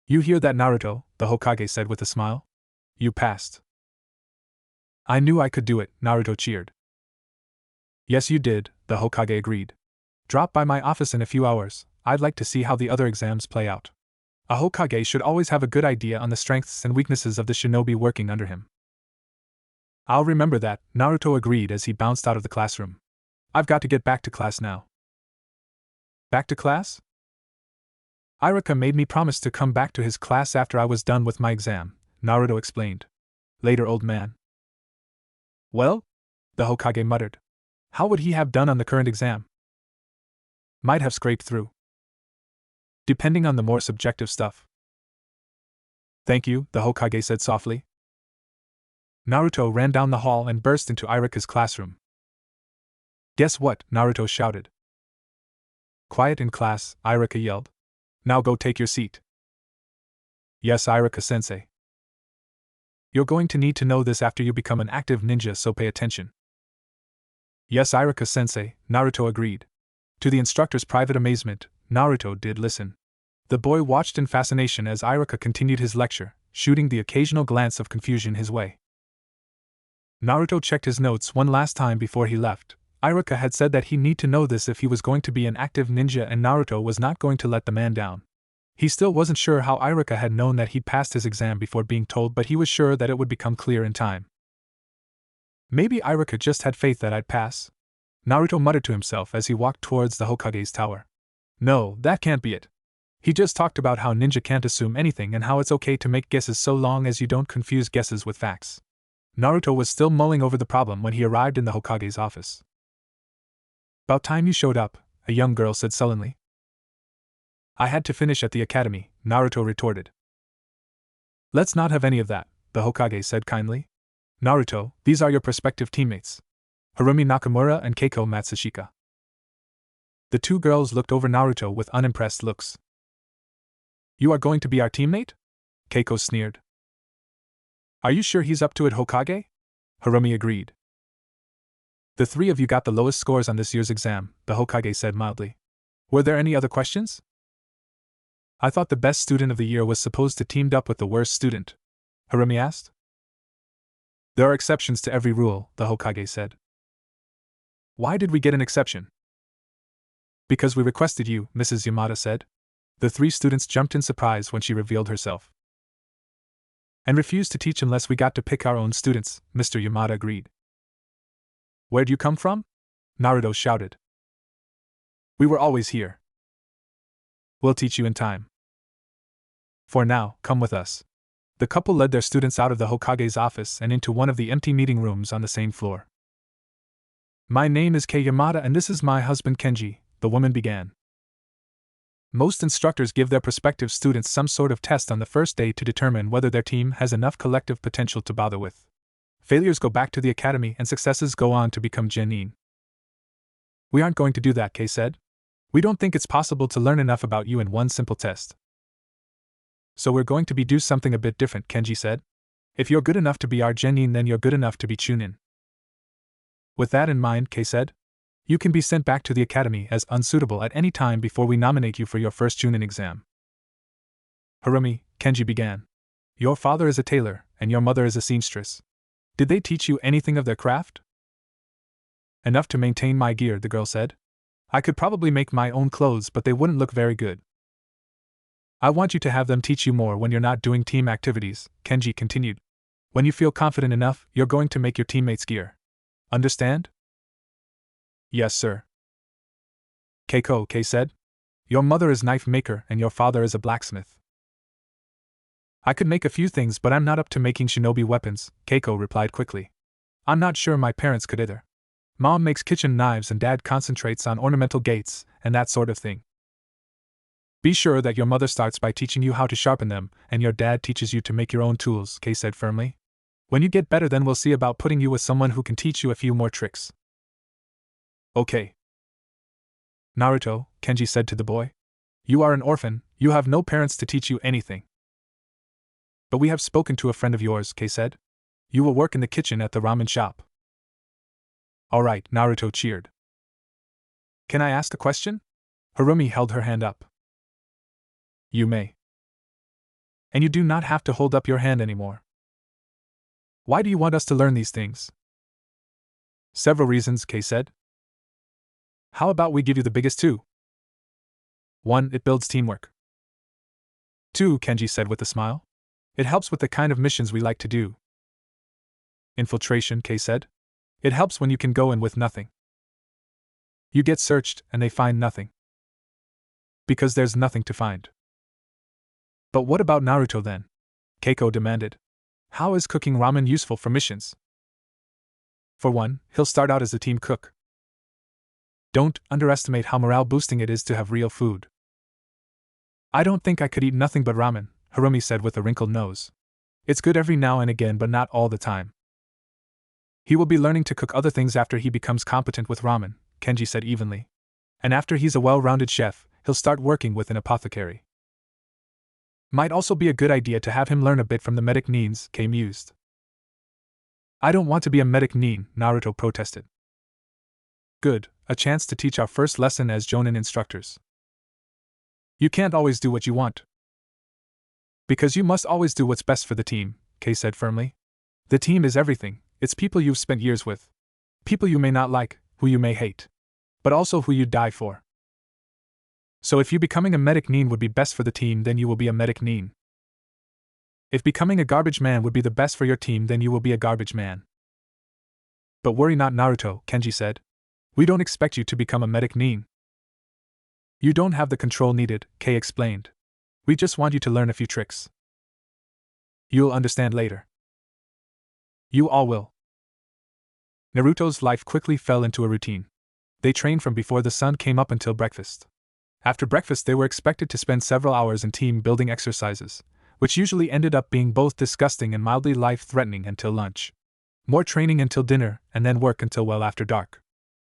You hear that, Naruto? The Hokage said with a smile. You passed. I knew I could do it, Naruto cheered. Yes, you did, the Hokage agreed. Drop by my office in a few hours. I'd like to see how the other exams play out. A Hokage should always have a good idea on the strengths and weaknesses of the shinobi working under him. I'll remember that, Naruto agreed as he bounced out of the classroom. I've got to get back to class now. Back to class? Iruka made me promise to come back to his class after I was done with my exam, Naruto explained. Later, old man. Well? The Hokage muttered. How would he have done on the current exam? Might have scraped through. Depending on the more subjective stuff. Thank you, the Hokage said softly. Naruto ran down the hall and burst into Iruka's classroom. Guess what? Naruto shouted. Quiet in class, Iruka yelled. Now go take your seat. Yes, Iruka-sensei. You're going to need to know this after you become an active ninja, so pay attention. Yes, Iruka-sensei, Naruto agreed. To the instructor's private amazement, Naruto did listen. The boy watched in fascination as Iruka continued his lecture, shooting the occasional glance of confusion his way. Naruto checked his notes one last time before he left. Iruka had said that he need to know this if he was going to be an active ninja, and Naruto was not going to let the man down. He still wasn't sure how Iruka had known that he'd passed his exam before being told, but he was sure that it would become clear in time. Maybe Iruka just had faith that I'd pass. Naruto muttered to himself as he walked towards the Hokage's tower. No, that can't be it. He just talked about how ninja can't assume anything and how it's okay to make guesses so long as you don't confuse guesses with facts. Naruto was still mulling over the problem when he arrived in the Hokage's office. About time you showed up, a young girl said sullenly. I had to finish at the academy, Naruto retorted. Let's not have any of that, the Hokage said kindly. Naruto, these are your prospective teammates. Harumi Nakamura and Keiko Matsushika. The 2 girls looked over Naruto with unimpressed looks. You are going to be our teammate? Keiko sneered. Are you sure he's up to it, Hokage? Harumi agreed. The 3 of you got the lowest scores on this year's exam, the Hokage said mildly. Were there any other questions? I thought the best student of the year was supposed to teamed up with the worst student, Harumi asked. There are exceptions to every rule, the Hokage said. Why did we get an exception? Because we requested you, Mrs. Yamada said. The 3 students jumped in surprise when she revealed herself. And refused to teach unless we got to pick our own students, Mr. Yamada agreed. Where'd you come from? Naruto shouted. We were always here. We'll teach you in time. For now, come with us. The couple led their students out of the Hokage's office and into one of the empty meeting rooms on the same floor. My name is Kei Yamada and this is my husband Kenji, the woman began. Most instructors give their prospective students some sort of test on the first day to determine whether their team has enough collective potential to bother with. Failures go back to the academy and successes go on to become genin. We aren't going to do that, Kei said. We don't think it's possible to learn enough about you in one simple test. So we're going to do something a bit different, Kenji said. If you're good enough to be our genin, then you're good enough to be Chunin. With that in mind, Kei said, you can be sent back to the academy as unsuitable at any time before we nominate you for your first Chunin exam. Harumi, Kenji began. Your father is a tailor, and your mother is a seamstress. Did they teach you anything of their craft? Enough to maintain my gear, the girl said. I could probably make my own clothes, but they wouldn't look very good. I want you to have them teach you more when you're not doing team activities, Kenji continued. When you feel confident enough, you're going to make your teammates gear. Understand? Yes, sir. Keiko, Kei said. Your mother is knife maker and your father is a blacksmith. I could make a few things, but I'm not up to making shinobi weapons, Keiko replied quickly. I'm not sure my parents could either. Mom makes kitchen knives and Dad concentrates on ornamental gates and that sort of thing. Be sure that your mother starts by teaching you how to sharpen them, and your dad teaches you to make your own tools, Kei said firmly. When you get better, then we'll see about putting you with someone who can teach you a few more tricks. Okay. Naruto, Kenji said to the boy. You are an orphan, you have no parents to teach you anything. But we have spoken to a friend of yours, Kei said. You will work in the kitchen at the ramen shop. All right, Naruto cheered. Can I ask a question? Harumi held her hand up. You may. And you do not have to hold up your hand anymore. Why do you want us to learn these things? Several reasons, Kei said. How about we give you the biggest two? 1. It builds teamwork. 2. Kenji said with a smile. It helps with the kind of missions we like to do. Infiltration, Kei said. It helps when you can go in with nothing. You get searched and they find nothing. Because there's nothing to find. But what about Naruto then? Keiko demanded. How is cooking ramen useful for missions? For one, he'll start out as a team cook. Don't underestimate how morale-boosting it is to have real food. I don't think I could eat nothing but ramen, Harumi said with a wrinkled nose. It's good every now and again, but not all the time. He will be learning to cook other things after he becomes competent with ramen, Kenji said evenly. And after he's a well-rounded chef, he'll start working with an apothecary. Might also be a good idea to have him learn a bit from the medic Nins, Kei mused. I don't want to be a medic Nin, Naruto protested. Good, a chance to teach our first lesson as Jonin instructors. You can't always do what you want. Because you must always do what's best for the team, Kei said firmly. The team is everything, it's people you've spent years with. People you may not like, who you may hate. But also who you'd die for. So if you becoming a medic Nin would be best for the team, then you will be a medic Nin. If becoming a garbage man would be the best for your team, then you will be a garbage man. But worry not, Naruto, Kenji said. We don't expect you to become a medic Nin. You don't have the control needed, Kei explained. We just want you to learn a few tricks. You'll understand later. You all will. Naruto's life quickly fell into a routine. They trained from before the sun came up until breakfast. After breakfast, they were expected to spend several hours in team-building exercises, which usually ended up being both disgusting and mildly life-threatening until lunch. More training until dinner, and then work until well after dark.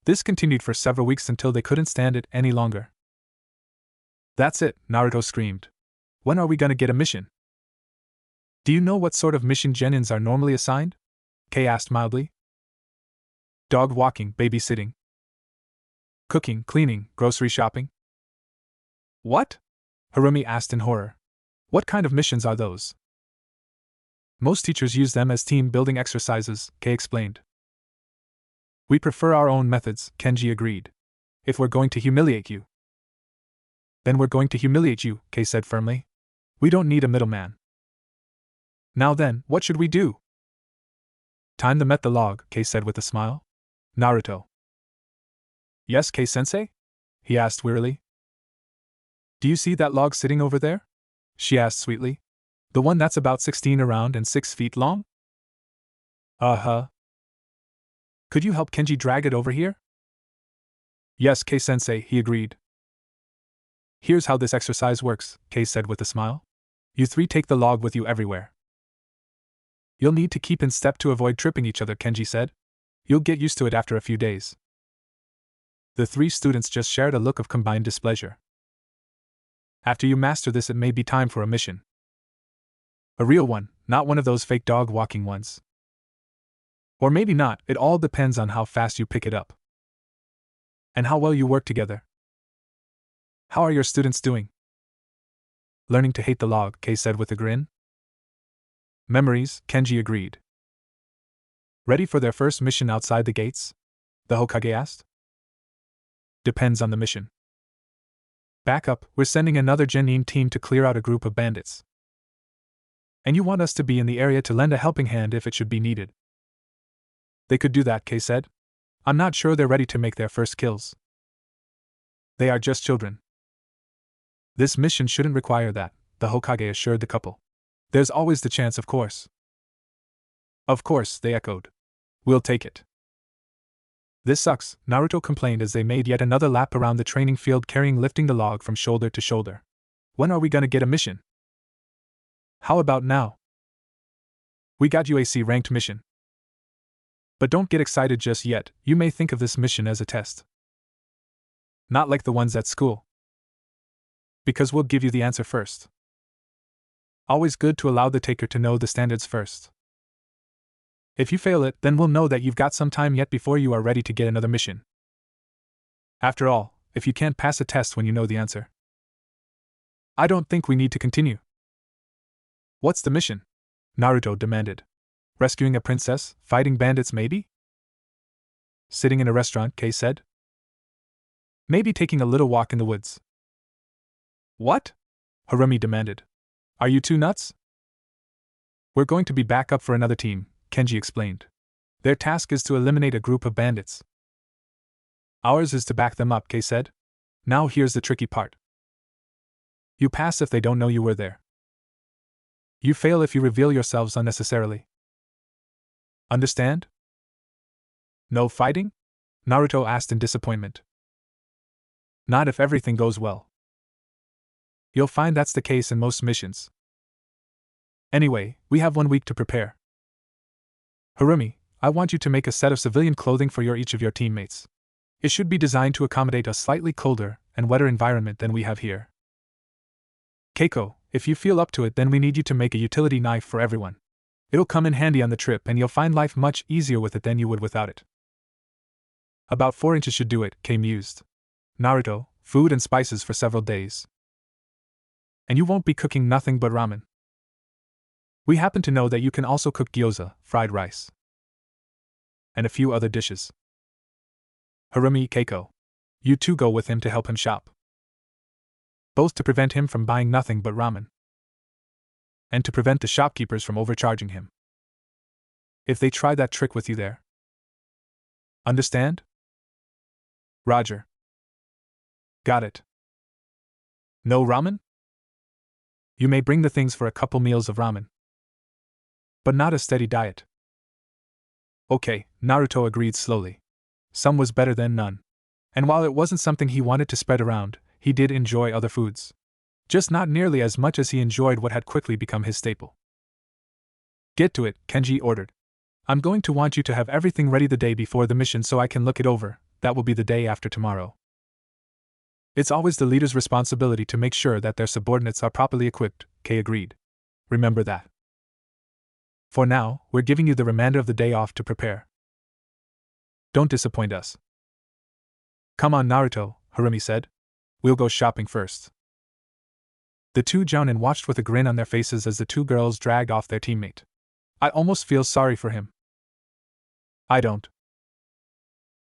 This continued for several weeks until they couldn't stand it any longer. That's it, Naruto screamed. When are we gonna get a mission? Do you know what sort of mission genins are normally assigned? Kei asked mildly. Dog walking, babysitting. Cooking, cleaning, grocery shopping. What? Harumi asked in horror. What kind of missions are those? Most teachers use them as team-building exercises, Kei explained. We prefer our own methods, Kenji agreed. If we're going to humiliate you. Then we're going to humiliate you, Kei said firmly. We don't need a middleman. Now then, what should we do? Time to met the log, Kei said with a smile. Naruto. Yes, Kei-sensei? He asked wearily. Do you see that log sitting over there? She asked sweetly. The one that's about 16 around and 6 feet long? Uh-huh. Could you help Kenji drag it over here? Yes, Kei-sensei, he agreed. Here's how this exercise works, Kei said with a smile. You three take the log with you everywhere. You'll need to keep in step to avoid tripping each other, Kenji said. You'll get used to it after a few days. The three students just shared a look of combined displeasure. After you master this, it may be time for a mission. A real one, not one of those fake dog-walking ones. Or maybe not, it all depends on how fast you pick it up. And how well you work together. How are your students doing? Learning to hate the log, Kei said with a grin. Memories, Kenji agreed. Ready for their first mission outside the gates? The Hokage asked. Depends on the mission. Back up, we're sending another Genin team to clear out a group of bandits. And you want us to be in the area to lend a helping hand if it should be needed. They could do that, Kei said. I'm not sure they're ready to make their first kills. They are just children. This mission shouldn't require that, the Hokage assured the couple. There's always the chance, of course. Of course, they echoed. We'll take it. This sucks, Naruto complained as they made yet another lap around the training field lifting the log from shoulder to shoulder. When are we gonna get a mission? How about now? We got UAC ranked mission. But don't get excited just yet, you may think of this mission as a test. Not like the ones at school. Because we'll give you the answer first. Always good to allow the taker to know the standards first. If you fail it, then we'll know that you've got some time yet before you are ready to get another mission. After all, if you can't pass a test when you know the answer, I don't think we need to continue. What's the mission? Naruto demanded. Rescuing a princess, fighting bandits maybe? Sitting in a restaurant, Kei said. Maybe taking a little walk in the woods. What? Harumi demanded. Are you two nuts? We're going to be back up for another team, Kenji explained. Their task is to eliminate a group of bandits. Ours is to back them up, Kei said. Now here's the tricky part. You pass if they don't know you were there. You fail if you reveal yourselves unnecessarily. Understand? No fighting? Naruto asked in disappointment. Not if everything goes well. You'll find that's the case in most missions. Anyway, we have 1 week to prepare. Harumi, I want you to make a set of civilian clothing for each of your teammates. It should be designed to accommodate a slightly colder and wetter environment than we have here. Keiko, if you feel up to it, then we need you to make a utility knife for everyone. It'll come in handy on the trip and you'll find life much easier with it than you would without it. About 4 inches should do it, Kei mused. Naruto, food and spices for several days. And you won't be cooking nothing but ramen. We happen to know that you can also cook gyoza, fried rice, and a few other dishes. Harumi, Keiko, you two go with him to help him shop. Both to prevent him from buying nothing but ramen, and to prevent the shopkeepers from overcharging him if they try that trick with you there. Understand? Roger. Got it. No ramen? You may bring the things for a couple meals of ramen, but not a steady diet. Okay, Naruto agreed slowly. Some was better than none. And while it wasn't something he wanted to spread around, he did enjoy other foods. Just not nearly as much as he enjoyed what had quickly become his staple. Get to it, Kenji ordered. I'm going to want you to have everything ready the day before the mission so I can look it over. That will be the day after tomorrow. It's always the leader's responsibility to make sure that their subordinates are properly equipped, Kei agreed. Remember that. For now, we're giving you the remainder of the day off to prepare. Don't disappoint us. Come on, Naruto, Harumi said. We'll go shopping first. The two Jounin watched with a grin on their faces as the two girls dragged off their teammate. I almost feel sorry for him. I don't.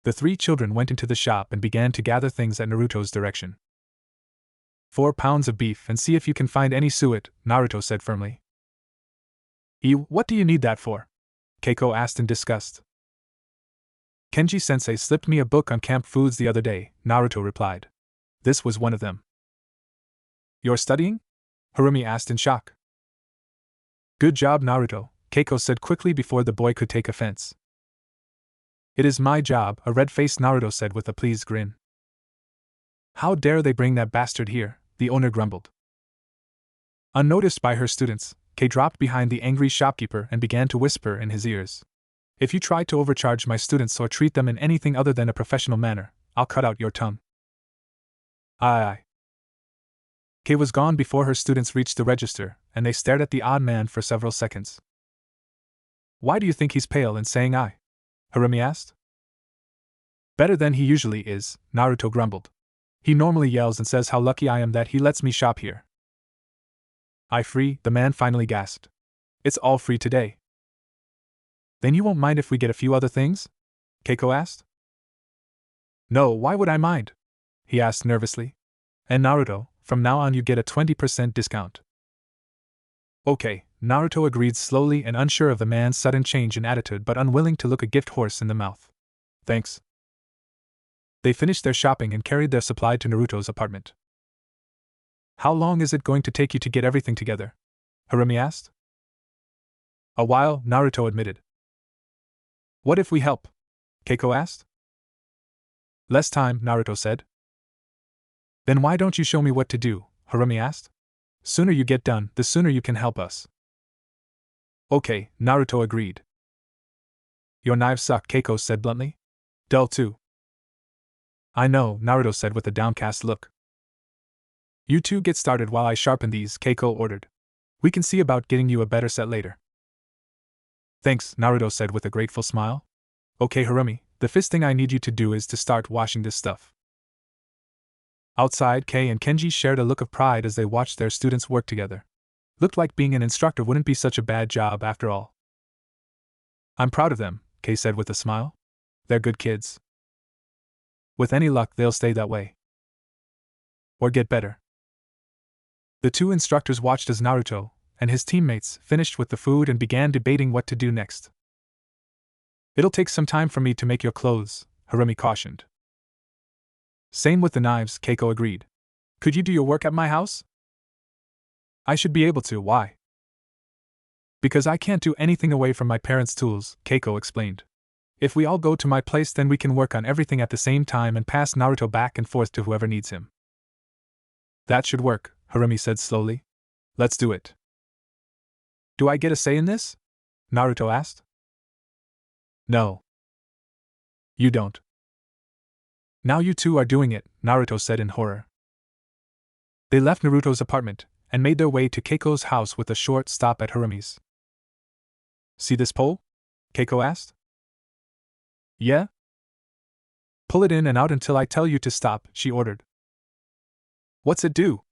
The three children went into the shop and began to gather things at Naruto's direction. 4 pounds of beef and see if you can find any suet, Naruto said firmly. What do you need that for? Keiko asked in disgust. Kenji-sensei slipped me a book on camp foods the other day, Naruto replied. This was one of them. You're studying? Harumi asked in shock. Good job, Naruto, Keiko said quickly before the boy could take offense. It is my job, a red-faced Naruto said with a pleased grin. How dare they bring that bastard here, the owner grumbled. Unnoticed by her students, Kei dropped behind the angry shopkeeper and began to whisper in his ears. If you try to overcharge my students or treat them in anything other than a professional manner, I'll cut out your tongue. Aye. Kei was gone before her students reached the register, and they stared at the odd man for several seconds. Why do you think he's pale and saying aye? Harumi asked. Better than he usually is, Naruto grumbled. He normally yells and says how lucky I am that he lets me shop here. Free, the man finally gasped. It's all free today. Then you won't mind if we get a few other things? Keiko asked. No, why would I mind? He asked nervously. And Naruto, from now on you get a 20% discount. Okay, Naruto agreed slowly and unsure of the man's sudden change in attitude but unwilling to look a gift horse in the mouth. Thanks. They finished their shopping and carried their supply to Naruto's apartment. How long is it going to take you to get everything together? Harumi asked. A while, Naruto admitted. What if we help? Keiko asked. Less time, Naruto said. Then why don't you show me what to do? Harumi asked. Sooner you get done, the sooner you can help us. Okay, Naruto agreed. Your knives suck, Keiko said bluntly. Dull too. I know, Naruto said with a downcast look. You two get started while I sharpen these, Keiko ordered. We can see about getting you a better set later. Thanks, Naruto said with a grateful smile. Okay, Harumi, the first thing I need you to do is to start washing this stuff. Outside, Kei and Kenji shared a look of pride as they watched their students work together. Looked like being an instructor wouldn't be such a bad job after all. I'm proud of them, Kei said with a smile. They're good kids. With any luck, they'll stay that way. Or get better. The two instructors watched as Naruto and his teammates finished with the food and began debating what to do next. It'll take some time for me to make your clothes, Harumi cautioned. Same with the knives, Keiko agreed. Could you do your work at my house? I should be able to, why? Because I can't do anything away from my parents' tools, Keiko explained. If we all go to my place, then we can work on everything at the same time and pass Naruto back and forth to whoever needs him. That should work, Harumi said slowly. Let's do it. Do I get a say in this? Naruto asked. No. You don't. Now you two are doing it, Naruto said in horror. They left Naruto's apartment and made their way to Keiko's house with a short stop at Harumi's. See this pole? Keiko asked. Yeah? Pull it in and out until I tell you to stop, she ordered. What's it do?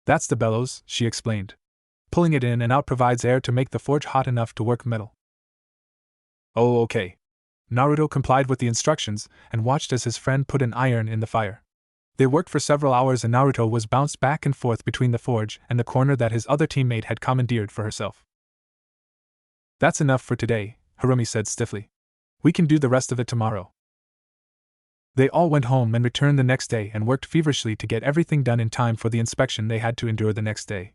That's the bellows, she explained. Pulling it in and out provides air to make the forge hot enough to work metal. Oh, okay. Naruto complied with the instructions and watched as his friend put an iron in the fire. They worked for several hours and Naruto was bounced back and forth between the forge and the corner that his other teammate had commandeered for herself. That's enough for today, Harumi said stiffly. We can do the rest of it tomorrow. They all went home and returned the next day and worked feverishly to get everything done in time for the inspection they had to endure the next day.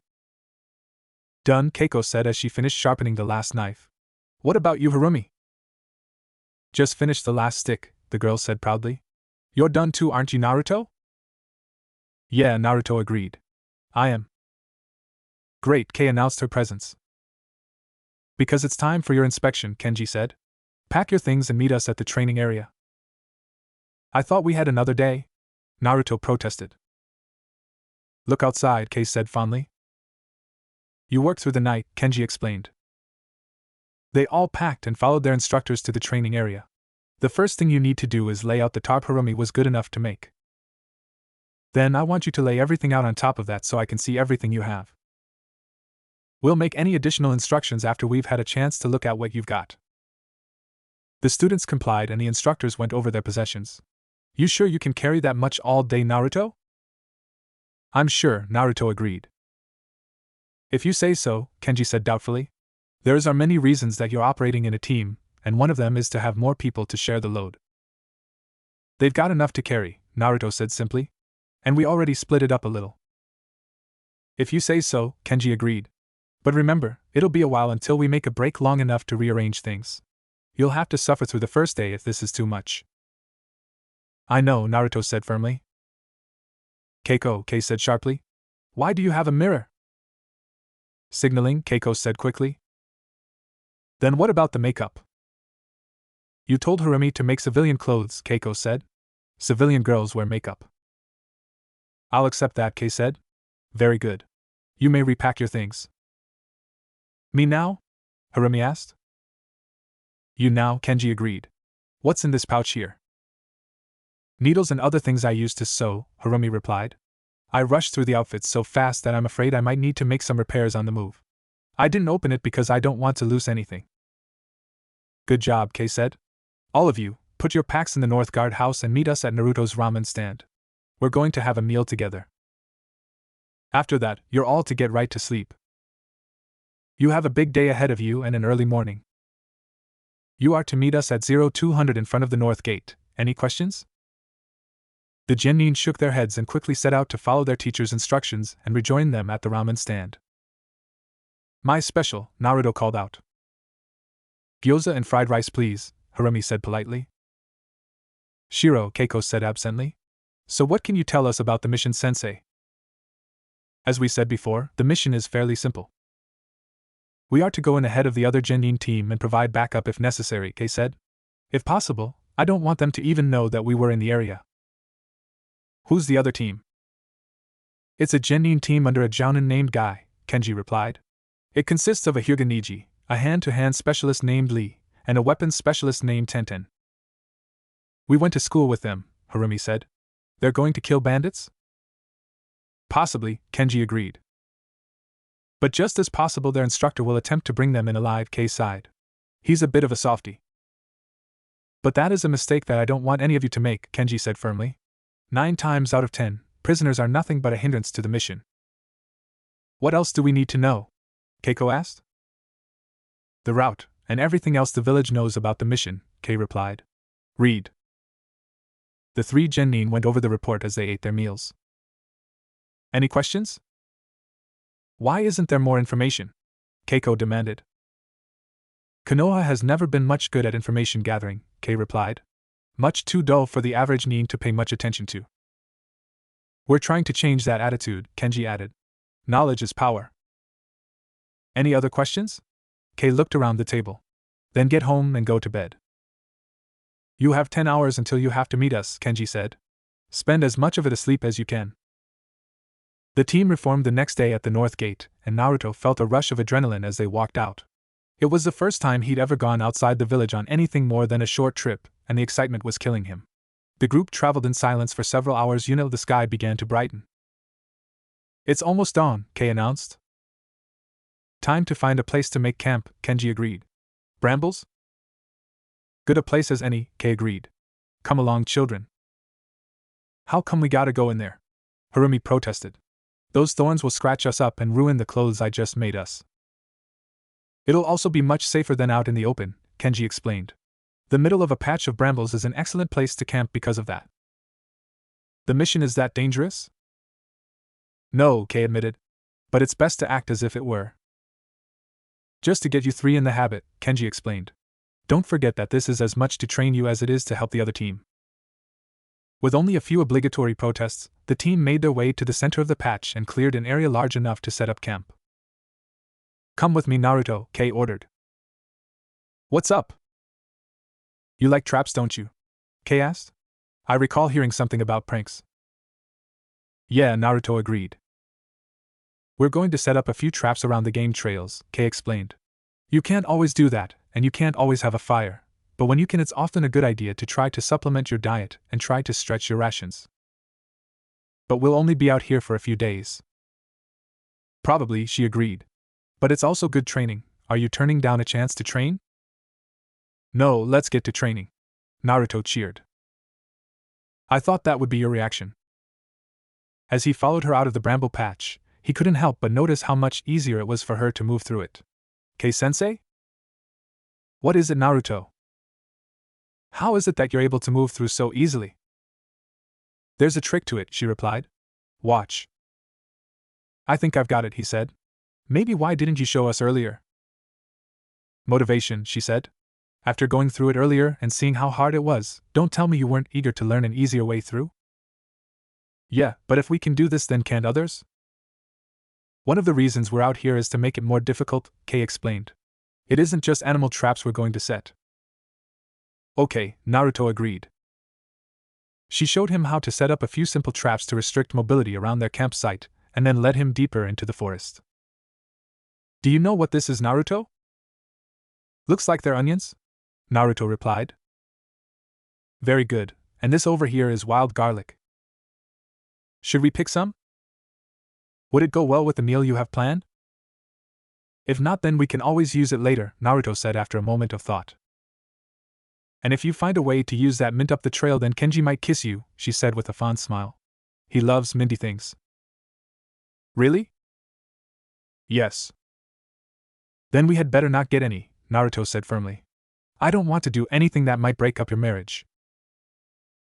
Done, Keiko said as she finished sharpening the last knife. What about you, Harumi? Just finished the last stick, the girl said proudly. You're done too, aren't you, Naruto? Yeah, Naruto agreed. I am. Great, Kei announced her presence. Because it's time for your inspection, Kenji said. Pack your things and meet us at the training area. I thought we had another day, Naruto protested. Look outside, Kei said fondly. You work through the night, Kenji explained. They all packed and followed their instructors to the training area. The first thing you need to do is lay out the tarp Harumi was good enough to make. Then I want you to lay everything out on top of that so I can see everything you have. We'll make any additional instructions after we've had a chance to look at what you've got. The students complied and the instructors went over their possessions. You sure you can carry that much all day, Naruto? I'm sure, Naruto agreed. If you say so, Kenji said doubtfully. There are many reasons that you're operating in a team, and one of them is to have more people to share the load. They've got enough to carry, Naruto said simply. And we already split it up a little. If you say so, Kenji agreed. But remember, it'll be a while until we make a break long enough to rearrange things. You'll have to suffer through the first day if this is too much. I know, Naruto said firmly. Keiko, Kei said sharply. Why do you have a mirror? Signaling, Keiko said quickly. Then what about the makeup? You told Harumi to make civilian clothes, Keiko said. Civilian girls wear makeup. I'll accept that, Kei said. Very good. You may repack your things. Me now? Harumi asked. You now, Kenji agreed. What's in this pouch here? Needles and other things I use to sew, Harumi replied. I rushed through the outfits so fast that I'm afraid I might need to make some repairs on the move. I didn't open it because I don't want to lose anything. Good job, Kei said. All of you, put your packs in the North Guard house and meet us at Naruto's ramen stand. We're going to have a meal together. After that, you're all to get right to sleep. You have a big day ahead of you and an early morning. You are to meet us at 0200 in front of the North Gate. Any questions? The genin shook their heads and quickly set out to follow their teacher's instructions and rejoin them at the ramen stand. My special, Naruto called out. Gyoza and fried rice please, Harumi said politely. Shiro, Keiko said absently. So what can you tell us about the mission, sensei? As we said before, the mission is fairly simple. We are to go in ahead of the other genin team and provide backup if necessary, Kei said. If possible, I don't want them to even know that we were in the area. Who's the other team? It's a genin team under a jounin named Guy, Kenji replied. It consists of a Hyuga-Niji, a hand-to-hand specialist named Lee, and a weapons specialist named Tenten. We went to school with them, Harumi said. They're going to kill bandits? Possibly, Kenji agreed. But just as possible their instructor will attempt to bring them in alive, Kei sighed. He's a bit of a softie. But that is a mistake that I don't want any of you to make, Kenji said firmly. 9 times out of 10, prisoners are nothing but a hindrance to the mission. What else do we need to know? Keiko asked. The route, and everything else the village knows about the mission, Kei replied. Read. The 3 genin went over the report as they ate their meals. Any questions? Why isn't there more information? Keiko demanded. Konoha has never been much good at information gathering, Kei replied. Much too dull for the average nin to pay much attention to. We're trying to change that attitude, Kenji added. Knowledge is power. Any other questions? Kei looked around the table. Then get home and go to bed. You have 10 hours until you have to meet us, Kenji said. Spend as much of it asleep as you can. The team reformed the next day at the North Gate, and Naruto felt a rush of adrenaline as they walked out. It was the first time he'd ever gone outside the village on anything more than a short trip, and the excitement was killing him. The group traveled in silence for several hours until the sky began to brighten. It's almost dawn, Kei announced. Time to find a place to make camp, Kenji agreed. Brambles? Good a place as any, Kei agreed. Come along, children. How come we gotta go in there? Harumi protested. Those thorns will scratch us up and ruin the clothes I just made us. It'll also be much safer than out in the open, Kenji explained. The middle of a patch of brambles is an excellent place to camp because of that. The mission is that dangerous? No, Kei admitted. But it's best to act as if it were. Just to get you 3 in the habit, Kenji explained. Don't forget that this is as much to train you as it is to help the other team. With only a few obligatory protests, the team made their way to the center of the patch and cleared an area large enough to set up camp. Come with me, Naruto, Kei ordered. What's up? You like traps, don't you? Kei asked. I recall hearing something about pranks. Yeah, Naruto agreed. We're going to set up a few traps around the game trails, Kei explained. You can't always do that, and you can't always have a fire, but when you can, it's often a good idea to try to supplement your diet and try to stretch your rations. But we'll only be out here for a few days. Probably, she agreed. But it's also good training. Are you turning down a chance to train? No, let's get to training. Naruto cheered. I thought that would be your reaction. As he followed her out of the bramble patch, he couldn't help but notice how much easier it was for her to move through it. Kei-sensei? What is it, Naruto? How is it that you're able to move through so easily? There's a trick to it, she replied. Watch. I think I've got it, he said. Maybe why didn't you show us earlier? Motivation, she said. After going through it earlier and seeing how hard it was, don't tell me you weren't eager to learn an easier way through? Yeah, but if we can do this, then can't others? One of the reasons we're out here is to make it more difficult, Kei explained. It isn't just animal traps we're going to set. Okay, Naruto agreed. She showed him how to set up a few simple traps to restrict mobility around their campsite, and then led him deeper into the forest. Do you know what this is, Naruto? Looks like they're onions, Naruto replied. Very good, and this over here is wild garlic. Should we pick some? Would it go well with the meal you have planned? If not, then we can always use it later, Naruto said after a moment of thought. And if you find a way to use that mint up the trail, then Kenji might kiss you, she said with a fond smile. He loves minty things. Really? Yes. Then we had better not get any, Naruto said firmly. I don't want to do anything that might break up your marriage.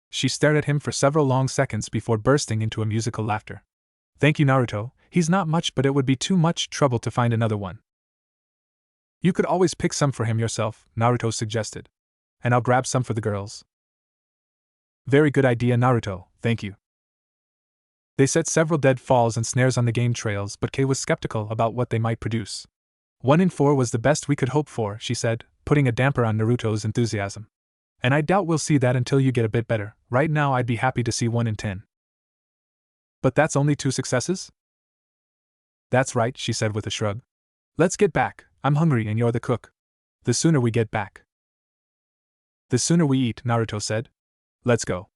She stared at him for several long seconds before bursting into a musical laughter. Thank you, Naruto, he's not much, but it would be too much trouble to find another one. You could always pick some for him yourself, Naruto suggested. And I'll grab some for the girls. Very good idea, Naruto, thank you. They set several deadfalls and snares on the game trails, but Kei was skeptical about what they might produce. 1 in 4 was the best we could hope for, she said, putting a damper on Naruto's enthusiasm. And I doubt we'll see that until you get a bit better. Right now I'd be happy to see 1 in 10. But that's only 2 successes? That's right, she said with a shrug. Let's get back, I'm hungry and you're the cook. The sooner we get back. The sooner we eat, Naruto said. Let's go.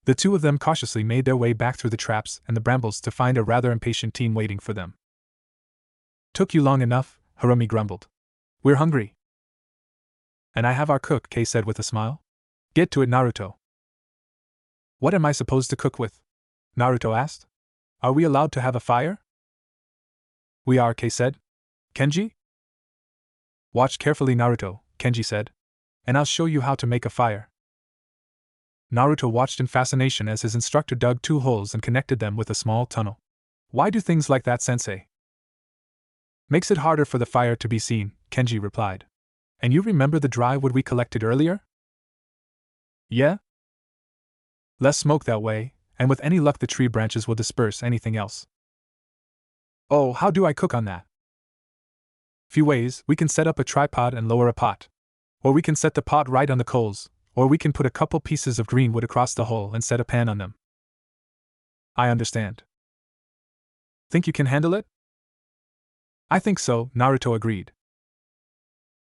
The two of them cautiously made their way back through the traps and the brambles to find a rather impatient team waiting for them. Took you long enough, Harumi grumbled. We're hungry. And I have our cook, Kei said with a smile. Get to it, Naruto. What am I supposed to cook with? Naruto asked. Are we allowed to have a fire? We are, Kei said. Kenji? Watch carefully, Naruto, Kenji said. And I'll show you how to make a fire. Naruto watched in fascination as his instructor dug 2 holes and connected them with a small tunnel. Why do things like that, sensei? Makes it harder for the fire to be seen, Kenji replied. And you remember the dry wood we collected earlier? Yeah? Less smoke that way, and with any luck the tree branches will disperse anything else. Oh, how do I cook on that? Few ways. We can set up a tripod and lower a pot. Or we can set the pot right on the coals, or we can put a couple pieces of green wood across the hole and set a pan on them. I understand. Think you can handle it? I think so, Naruto agreed.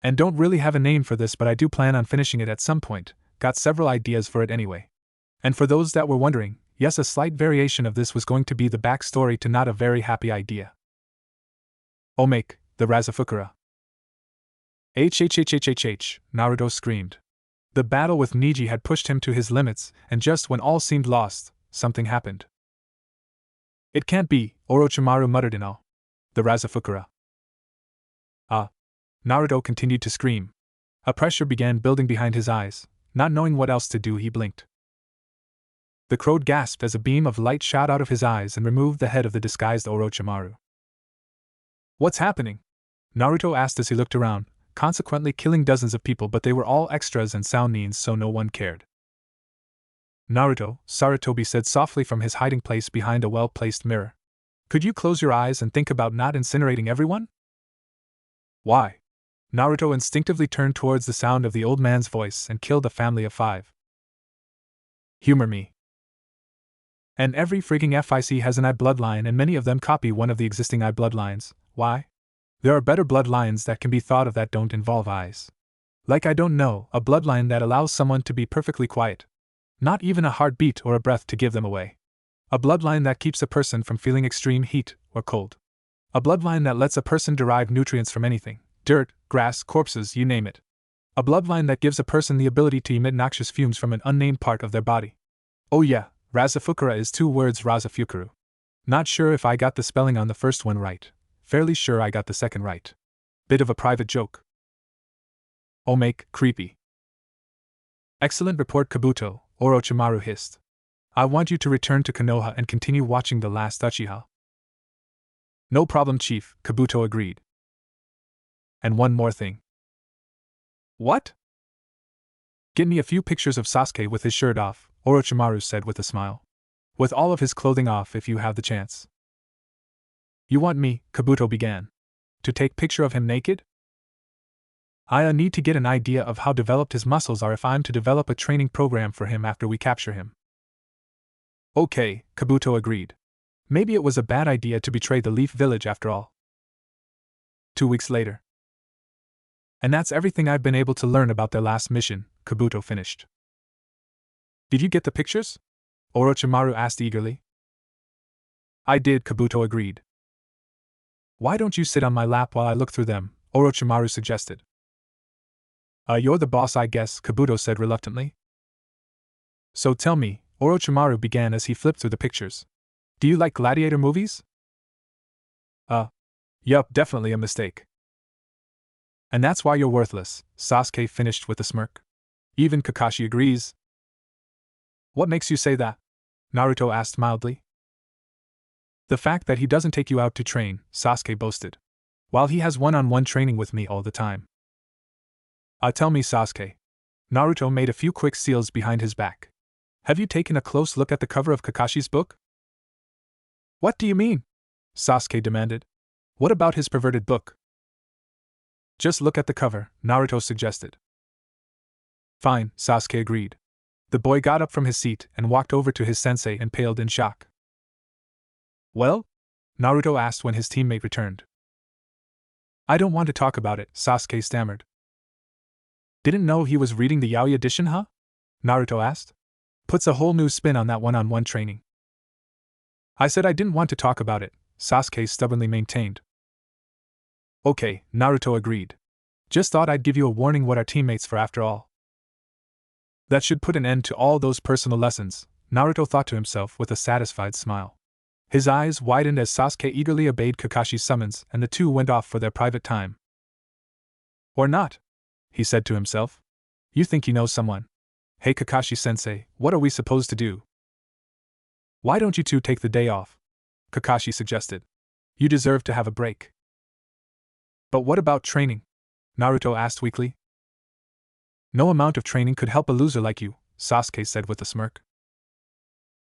And don't really have a name for this, but I do plan on finishing it at some point, got several ideas for it anyway. And for those that were wondering, yes, a slight variation of this was going to be the backstory to Not a Very Happy Idea. Omake, the Razafukura. HHHHHH, Naruto screamed. The battle with Neji had pushed him to his limits, and just when all seemed lost, something happened. It can't be, Orochimaru muttered in awe. The Razafukura. Naruto continued to scream. A pressure began building behind his eyes. Not knowing what else to do, he blinked. The Crowd gasped as a beam of light shot out of his eyes and removed the head of the disguised Orochimaru. What's happening? Naruto asked as he looked around, consequently killing dozens of people, but they were all extras and Soundines, so no one cared. Naruto, Sarutobi said softly from his hiding place behind a well-placed mirror. Could you close your eyes and think about not incinerating everyone? Why? Naruto instinctively turned towards the sound of the old man's voice and killed a family of 5. Humor me. And every frigging FIC has an I bloodline, and many of them copy one of the existing I bloodlines. Why? There are better bloodlines that can be thought of that don't involve eyes. Like, I don't know, a bloodline that allows someone to be perfectly quiet. Not even a heartbeat or a breath to give them away. A bloodline that keeps a person from feeling extreme heat or cold. A bloodline that lets a person derive nutrients from anything. Dirt, grass, corpses, you name it. A bloodline that gives a person the ability to emit noxious fumes from an unnamed part of their body. Oh yeah, Razafukura is 2 words, Razafukuru. Not sure if I got the spelling on the first one right. Fairly sure I got the second right. Bit of a private joke. Omake, creepy. Excellent report, Kabuto, Orochimaru hissed. I want you to return to Konoha and continue watching The Last Uchiha. No problem, Chief, Kabuto agreed. And one more thing. What? Get me a few pictures of Sasuke with his shirt off, Orochimaru said with a smile. With all of his clothing off if you have the chance. You want me, Kabuto began, to take picture of him naked? I need to get an idea of how developed his muscles are if I'm to develop a training program for him after we capture him. Okay, Kabuto agreed. Maybe it was a bad idea to betray the Leaf Village after all. 2 weeks later. And that's everything I've been able to learn about their last mission, Kabuto finished. Did you get the pictures? Orochimaru asked eagerly. I did, Kabuto agreed. Why don't you sit on my lap while I look through them? Orochimaru suggested. You're the boss, I guess, Kabuto said reluctantly. So tell me, Orochimaru began as he flipped through the pictures. Do you like gladiator movies? Yup, definitely a mistake. And that's why you're worthless, Sasuke finished with a smirk. Even Kakashi agrees. What makes you say that? Naruto asked mildly. The fact that he doesn't take you out to train, Sasuke boasted. While he has one-on-one training with me all the time. Tell me, Sasuke. Naruto made a few quick seals behind his back. Have you taken a close look at the cover of Kakashi's book? What do you mean? Sasuke demanded. What about his perverted book? Just look at the cover, Naruto suggested. Fine, Sasuke agreed. The boy got up from his seat and walked over to his sensei and paled in shock. Well? Naruto asked when his teammate returned. I don't want to talk about it, Sasuke stammered. Didn't know he was reading the yaoi edition, huh? Naruto asked. Puts a whole new spin on that one-on-one training. I said I didn't want to talk about it, Sasuke stubbornly maintained. Okay, Naruto agreed. Just thought I'd give you a warning, what our teammates for after all. That should put an end to all those personal lessons, Naruto thought to himself with a satisfied smile. His eyes widened as Sasuke eagerly obeyed Kakashi's summons and the two went off for their private time. Or not, he said to himself. You think you know someone. Hey Kakashi-sensei, what are we supposed to do? Why don't you two take the day off? Kakashi suggested. You deserve to have a break. But what about training? Naruto asked weakly. No amount of training could help a loser like you, Sasuke said with a smirk.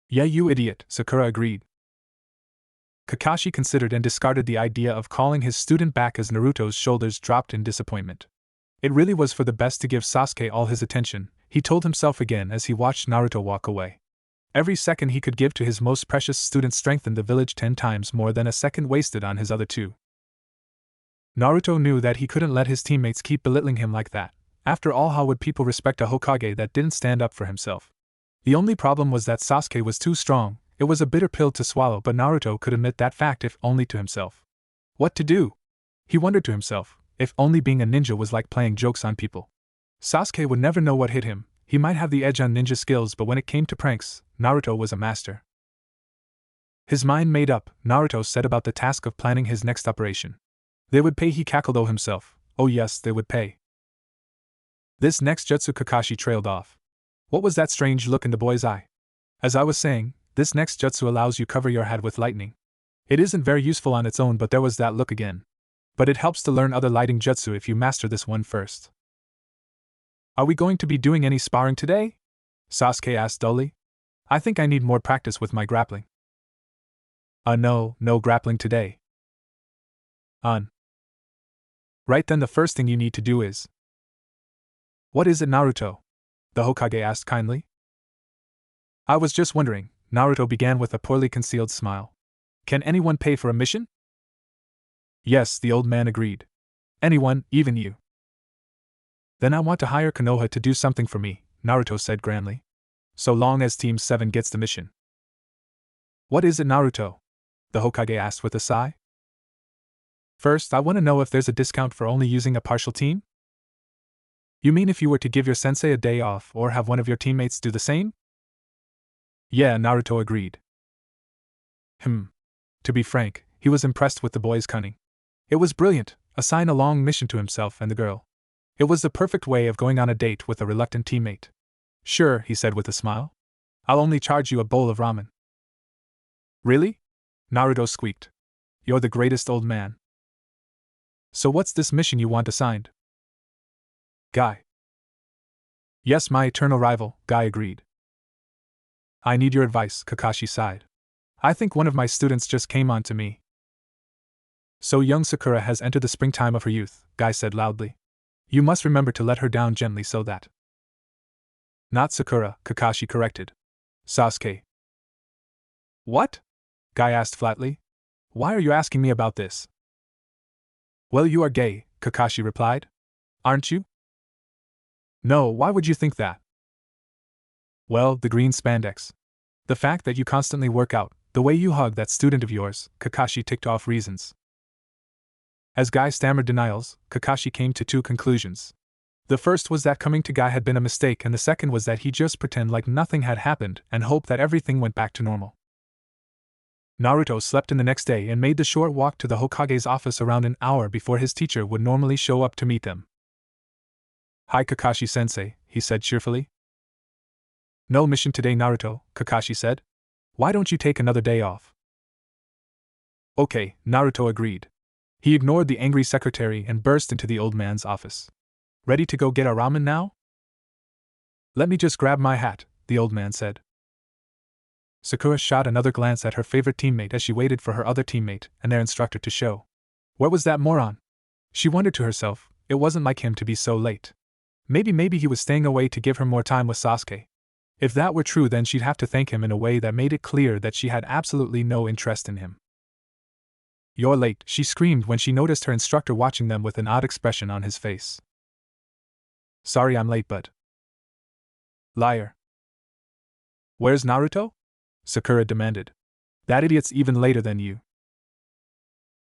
Yeah, you idiot, Sakura agreed. Kakashi considered and discarded the idea of calling his student back as Naruto's shoulders dropped in disappointment. It really was for the best to give Sasuke all his attention, he told himself again as he watched Naruto walk away. Every second he could give to his most precious student strengthened the village 10 times more than a second wasted on his other two. Naruto knew that he couldn't let his teammates keep belittling him like that. After all, how would people respect a Hokage that didn't stand up for himself? The only problem was that Sasuke was too strong. It was a bitter pill to swallow, but Naruto could admit that fact if only to himself. What to do? He wondered to himself, if only being a ninja was like playing jokes on people. Sasuke would never know what hit him. He might have the edge on ninja skills, but when it came to pranks, Naruto was a master. His mind made up, Naruto set about the task of planning his next operation. They would pay, he cackled to himself. Oh yes, they would pay. This next jutsu, Kakashi trailed off. What was that strange look in the boy's eye? As I was saying, this next jutsu allows you cover your head with lightning. It isn't very useful on its own, but there was that look again. But it helps to learn other lighting jutsu if you master this one first. Are we going to be doing any sparring today? Sasuke asked dully. I think I need more practice with my grappling. No grappling today. Right then, the first thing you need to do is. What is it, Naruto? The Hokage asked kindly. I was just wondering, Naruto began with a poorly concealed smile. Can anyone pay for a mission? Yes, the old man agreed. Anyone, even you. Then I want to hire Konoha to do something for me, Naruto said grandly. So long as Team 7 gets the mission. What is it, Naruto? The Hokage asked with a sigh. First, I want to know if there's a discount for only using a partial team? You mean if you were to give your sensei a day off or have one of your teammates do the same? Yeah, Naruto agreed. To be frank, he was impressed with the boy's cunning. It was brilliant, assign a long mission to himself and the girl. It was the perfect way of going on a date with a reluctant teammate. Sure, he said with a smile. I'll only charge you a bowl of ramen. Really? Naruto squeaked. You're the greatest, old man. So what's this mission you want assigned? Guy. Yes, my eternal rival, Guy agreed. I need your advice, Kakashi sighed. I think one of my students just came on to me. So young Sakura has entered the springtime of her youth, Guy said loudly. You must remember to let her down gently so that. Not Sakura, Kakashi corrected. Sasuke. What? Guy asked flatly. Why are you asking me about this? Well, you are gay, Kakashi replied. Aren't you? No, why would you think that? Well, the green spandex. The fact that you constantly work out, the way you hug that student of yours, Kakashi ticked off reasons. As Guy stammered denials, Kakashi came to two conclusions. The first was that coming to Guy had been a mistake, and the second was that he just pretend like nothing had happened and hope that everything went back to normal. Naruto slept in the next day and made the short walk to the Hokage's office around an hour before his teacher would normally show up to meet them. "Hi Kakashi-sensei," he said cheerfully. "No mission today, Naruto," Kakashi said. "Why don't you take another day off?" "Okay," Naruto agreed. He ignored the angry secretary and burst into the old man's office. "Ready to go get our ramen now?" "Let me just grab my hat," the old man said. Sakura shot another glance at her favorite teammate as she waited for her other teammate and their instructor to show. Where was that moron? She wondered to herself, it wasn't like him to be so late. Maybe he was staying away to give her more time with Sasuke. If that were true, then she'd have to thank him in a way that made it clear that she had absolutely no interest in him. "You're late," she screamed when she noticed her instructor watching them with an odd expression on his face. "Sorry I'm late, but..." "Liar." "Where's Naruto?" Sakura demanded. "That idiot's even later than you."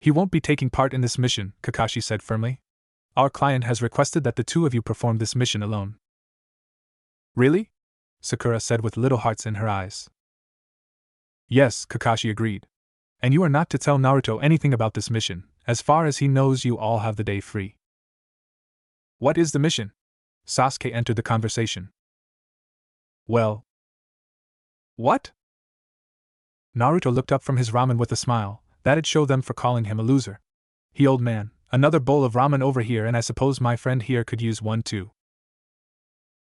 "He won't be taking part in this mission," Kakashi said firmly. "Our client has requested that the two of you perform this mission alone." "Really?" Sakura said with little hearts in her eyes. "Yes," Kakashi agreed. "And you are not to tell Naruto anything about this mission. As far as he knows, you all have the day free." "What is the mission?" Sasuke entered the conversation. "Well..." "What?" Naruto looked up from his ramen with a smile. That'd show them for calling him a loser. "He, old man, another bowl of ramen over here, and I suppose my friend here could use one too."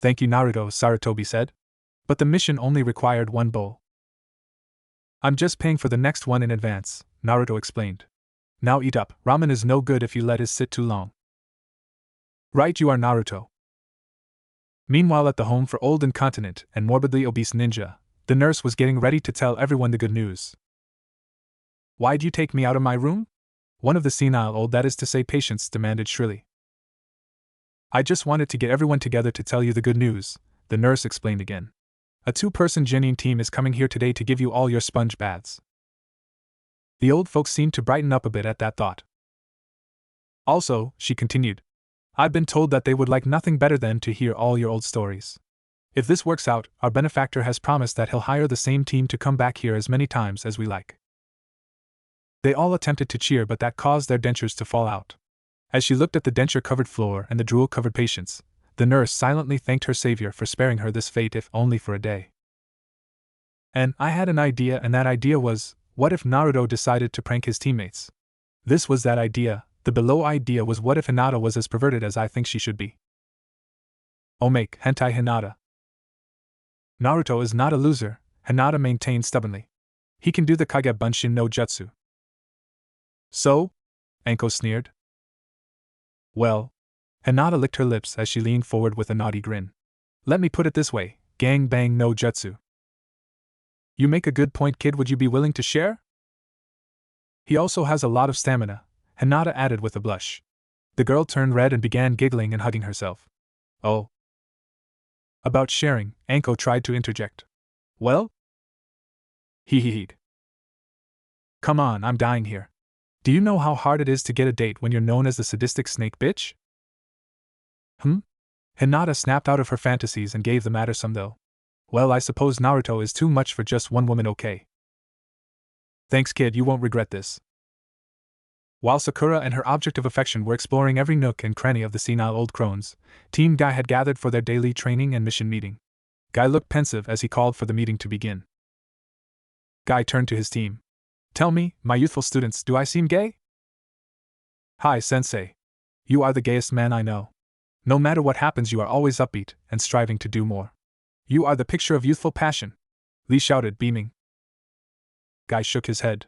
"Thank you, Naruto," Sarutobi said. "But the mission only required one bowl." "I'm just paying for the next one in advance," Naruto explained. "Now eat up, ramen is no good if you let it sit too long." "Right you are, Naruto." Meanwhile, at the home for old incontinent and morbidly obese ninja, the nurse was getting ready to tell everyone the good news. "Why'd you take me out of my room?" one of the senile old, that is to say patients, demanded shrilly. "I just wanted to get everyone together to tell you the good news," the nurse explained again. "A 2-person Chunin team is coming here today to give you all your sponge baths." The old folks seemed to brighten up a bit at that thought. "Also," she continued, "I've been told that they would like nothing better than to hear all your old stories. If this works out, our benefactor has promised that he'll hire the same team to come back here as many times as we like." They all attempted to cheer, but that caused their dentures to fall out. As she looked at the denture-covered floor and the drool-covered patients, the nurse silently thanked her savior for sparing her this fate, if only for a day. "And I had an idea, and that idea was, what if Naruto decided to prank his teammates? This was that idea. The below idea was, what if Hinata was as perverted as I think she should be? Oh, make hentai Hinata." "Naruto is not a loser," Hinata maintained stubbornly. "He can do the Kage Bunshin no Jutsu." "So?" Anko sneered. "Well..." Hinata licked her lips as she leaned forward with a naughty grin. "Let me put it this way, gang bang no Jutsu." "You make a good point, kid. Would you be willing to share?" "He also has a lot of stamina," Hinata added with a blush. The girl turned red and began giggling and hugging herself. "Oh." "About sharing," Anko tried to interject. "Well?" Hee. "Come on, I'm dying here. Do you know how hard it is to get a date when you're known as the sadistic snake bitch?" Hinata snapped out of her fantasies and gave the matter some though. "Well, I suppose Naruto is too much for just one woman, okay? Thanks, kid, you won't regret this." While Sakura and her object of affection were exploring every nook and cranny of the senile old crones, Team Guy had gathered for their daily training and mission meeting. Guy looked pensive as he called for the meeting to begin. Guy turned to his team. "Tell me, my youthful students, do I seem gay?" "Hi, sensei. You are the gayest man I know. No matter what happens, you are always upbeat and striving to do more. You are the picture of youthful passion," Lee shouted, beaming. Guy shook his head.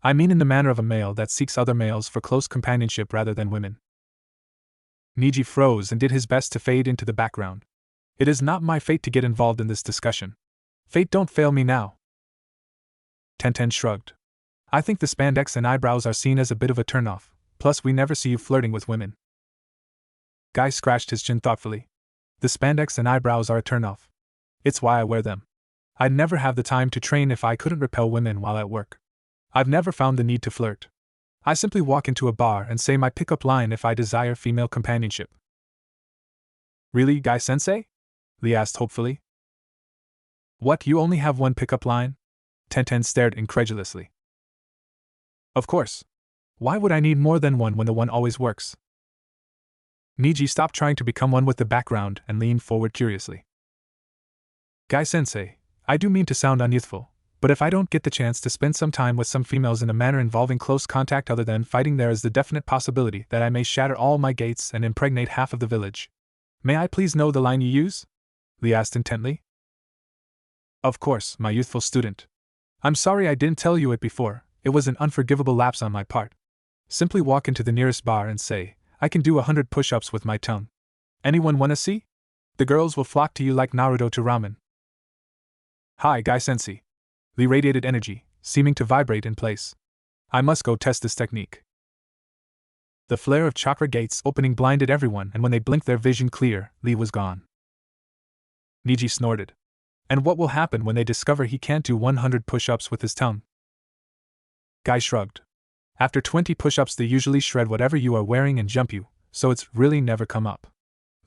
"I mean in the manner of a male that seeks other males for close companionship rather than women." Niji froze and did his best to fade into the background. "It is not my fate to get involved in this discussion. Fate don't fail me now." Tenten shrugged. "I think the spandex and eyebrows are seen as a bit of a turnoff, plus we never see you flirting with women." Guy scratched his chin thoughtfully. "The spandex and eyebrows are a turnoff. It's why I wear them. I'd never have the time to train if I couldn't repel women while at work. I've never found the need to flirt. I simply walk into a bar and say my pickup line if I desire female companionship. Really, Guy-sensei? Lee asked hopefully. What, you only have one pickup line? Tenten stared incredulously. Of course. Why would I need more than one when the one always works? Niji stopped trying to become one with the background and leaned forward curiously. Guy-sensei, I do mean to sound unyouthful, but if I don't get the chance to spend some time with some females in a manner involving close contact other than fighting, there is the definite possibility that I may shatter all my gates and impregnate half of the village. May I please know the line you use? Lee asked intently. Of course, my youthful student. I'm sorry I didn't tell you it before, it was an unforgivable lapse on my part. Simply walk into the nearest bar and say, I can do 100 push-ups with my tongue. Anyone wanna see? The girls will flock to you like Naruto to ramen. Hi, Guy-sensei. Lee radiated energy, seeming to vibrate in place. I must go test this technique. The flare of chakra gates opening blinded everyone, and when they blinked their vision clear, Lee was gone. Niji snorted. And what will happen when they discover he can't do 100 push-ups with his tongue? Guy shrugged. After 20 push-ups they usually shred whatever you are wearing and jump you, so it's really never come up.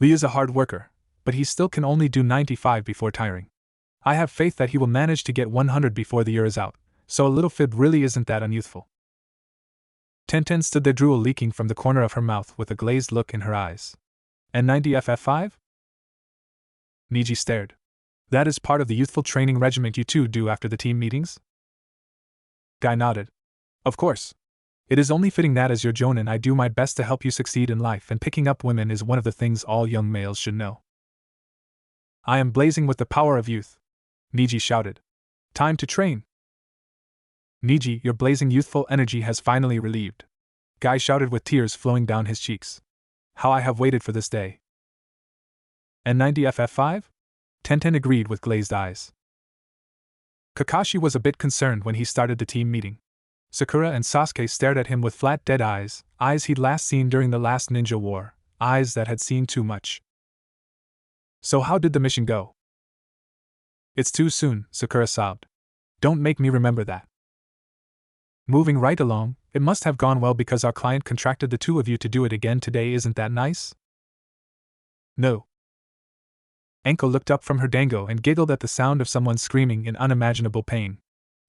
Lee is a hard worker, but he still can only do 95 before tiring. I have faith that he will manage to get 100 before the year is out, so a little fib really isn't that unyouthful. Tenten stood there, drool leaking from the corner of her mouth with a glazed look in her eyes. N90FF5? Niji stared. That is part of the youthful training regiment you two do after the team meetings? Guy nodded. Of course. It is only fitting that as your Jonin I do my best to help you succeed in life, and picking up women is one of the things all young males should know. I am blazing with the power of youth, Niji shouted. Time to train. Niji, your blazing youthful energy has finally relieved. Guy shouted with tears flowing down his cheeks. How I have waited for this day. N90FF5? Tenten agreed with glazed eyes. Kakashi was a bit concerned when he started the team meeting. Sakura and Sasuke stared at him with flat, dead eyes, eyes he'd last seen during the last ninja war, eyes that had seen too much. So how did the mission go? It's too soon, Sakura sobbed. Don't make me remember that. Moving right along, it must have gone well because our client contracted the two of you to do it again today, isn't that nice? No. Enko looked up from her dango and giggled at the sound of someone screaming in unimaginable pain.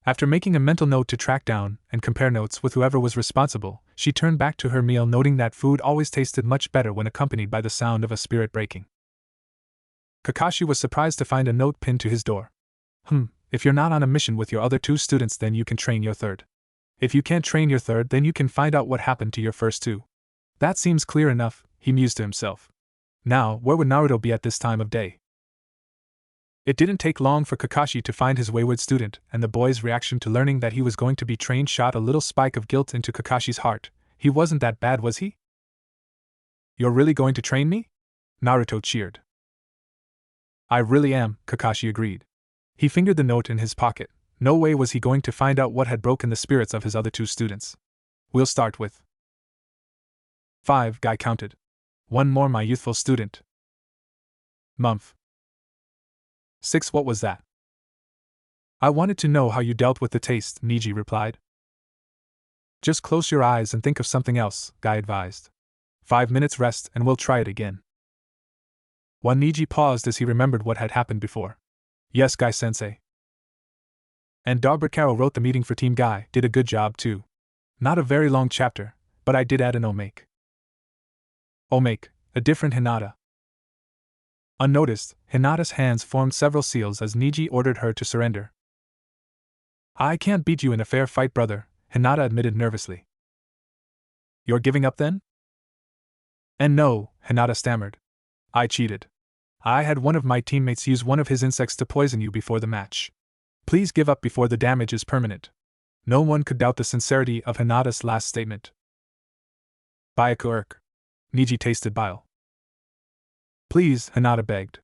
After making a mental note to track down and compare notes with whoever was responsible, she turned back to her meal, noting that food always tasted much better when accompanied by the sound of a spirit breaking. Kakashi was surprised to find a note pinned to his door. If you're not on a mission with your other two students, then you can train your third. If you can't train your third, then you can find out what happened to your first two. That seems clear enough, he mused to himself. Now, where would Naruto be at this time of day? It didn't take long for Kakashi to find his wayward student, and the boy's reaction to learning that he was going to be trained shot a little spike of guilt into Kakashi's heart. He wasn't that bad, was he? You're really going to train me? Naruto cheered. I really am, Kakashi agreed. He fingered the note in his pocket. No way was he going to find out what had broken the spirits of his other two students. We'll start with 5, Guy counted. One more, my youthful student. Mumph. 6, what was that? I wanted to know how you dealt with the taste, Niji replied. Just close your eyes and think of something else, Guy advised. 5 minutes rest and we'll try it again. One. Niji paused as he remembered what had happened before. Yes, Guy-sensei. And Dogbert Caro wrote the meeting for Team Guy, did a good job too. Not a very long chapter, but I did add an omake. Omake, a different Hinata. Unnoticed, Hinata's hands formed several seals as Niji ordered her to surrender. I can't beat you in a fair fight, brother, Hinata admitted nervously. You're giving up then? And no, Hinata stammered. I cheated. I had one of my teammates use one of his insects to poison you before the match. Please give up before the damage is permanent. No one could doubt the sincerity of Hinata's last statement. Byaku-erk. Niji tasted bile. Please, Hinata begged.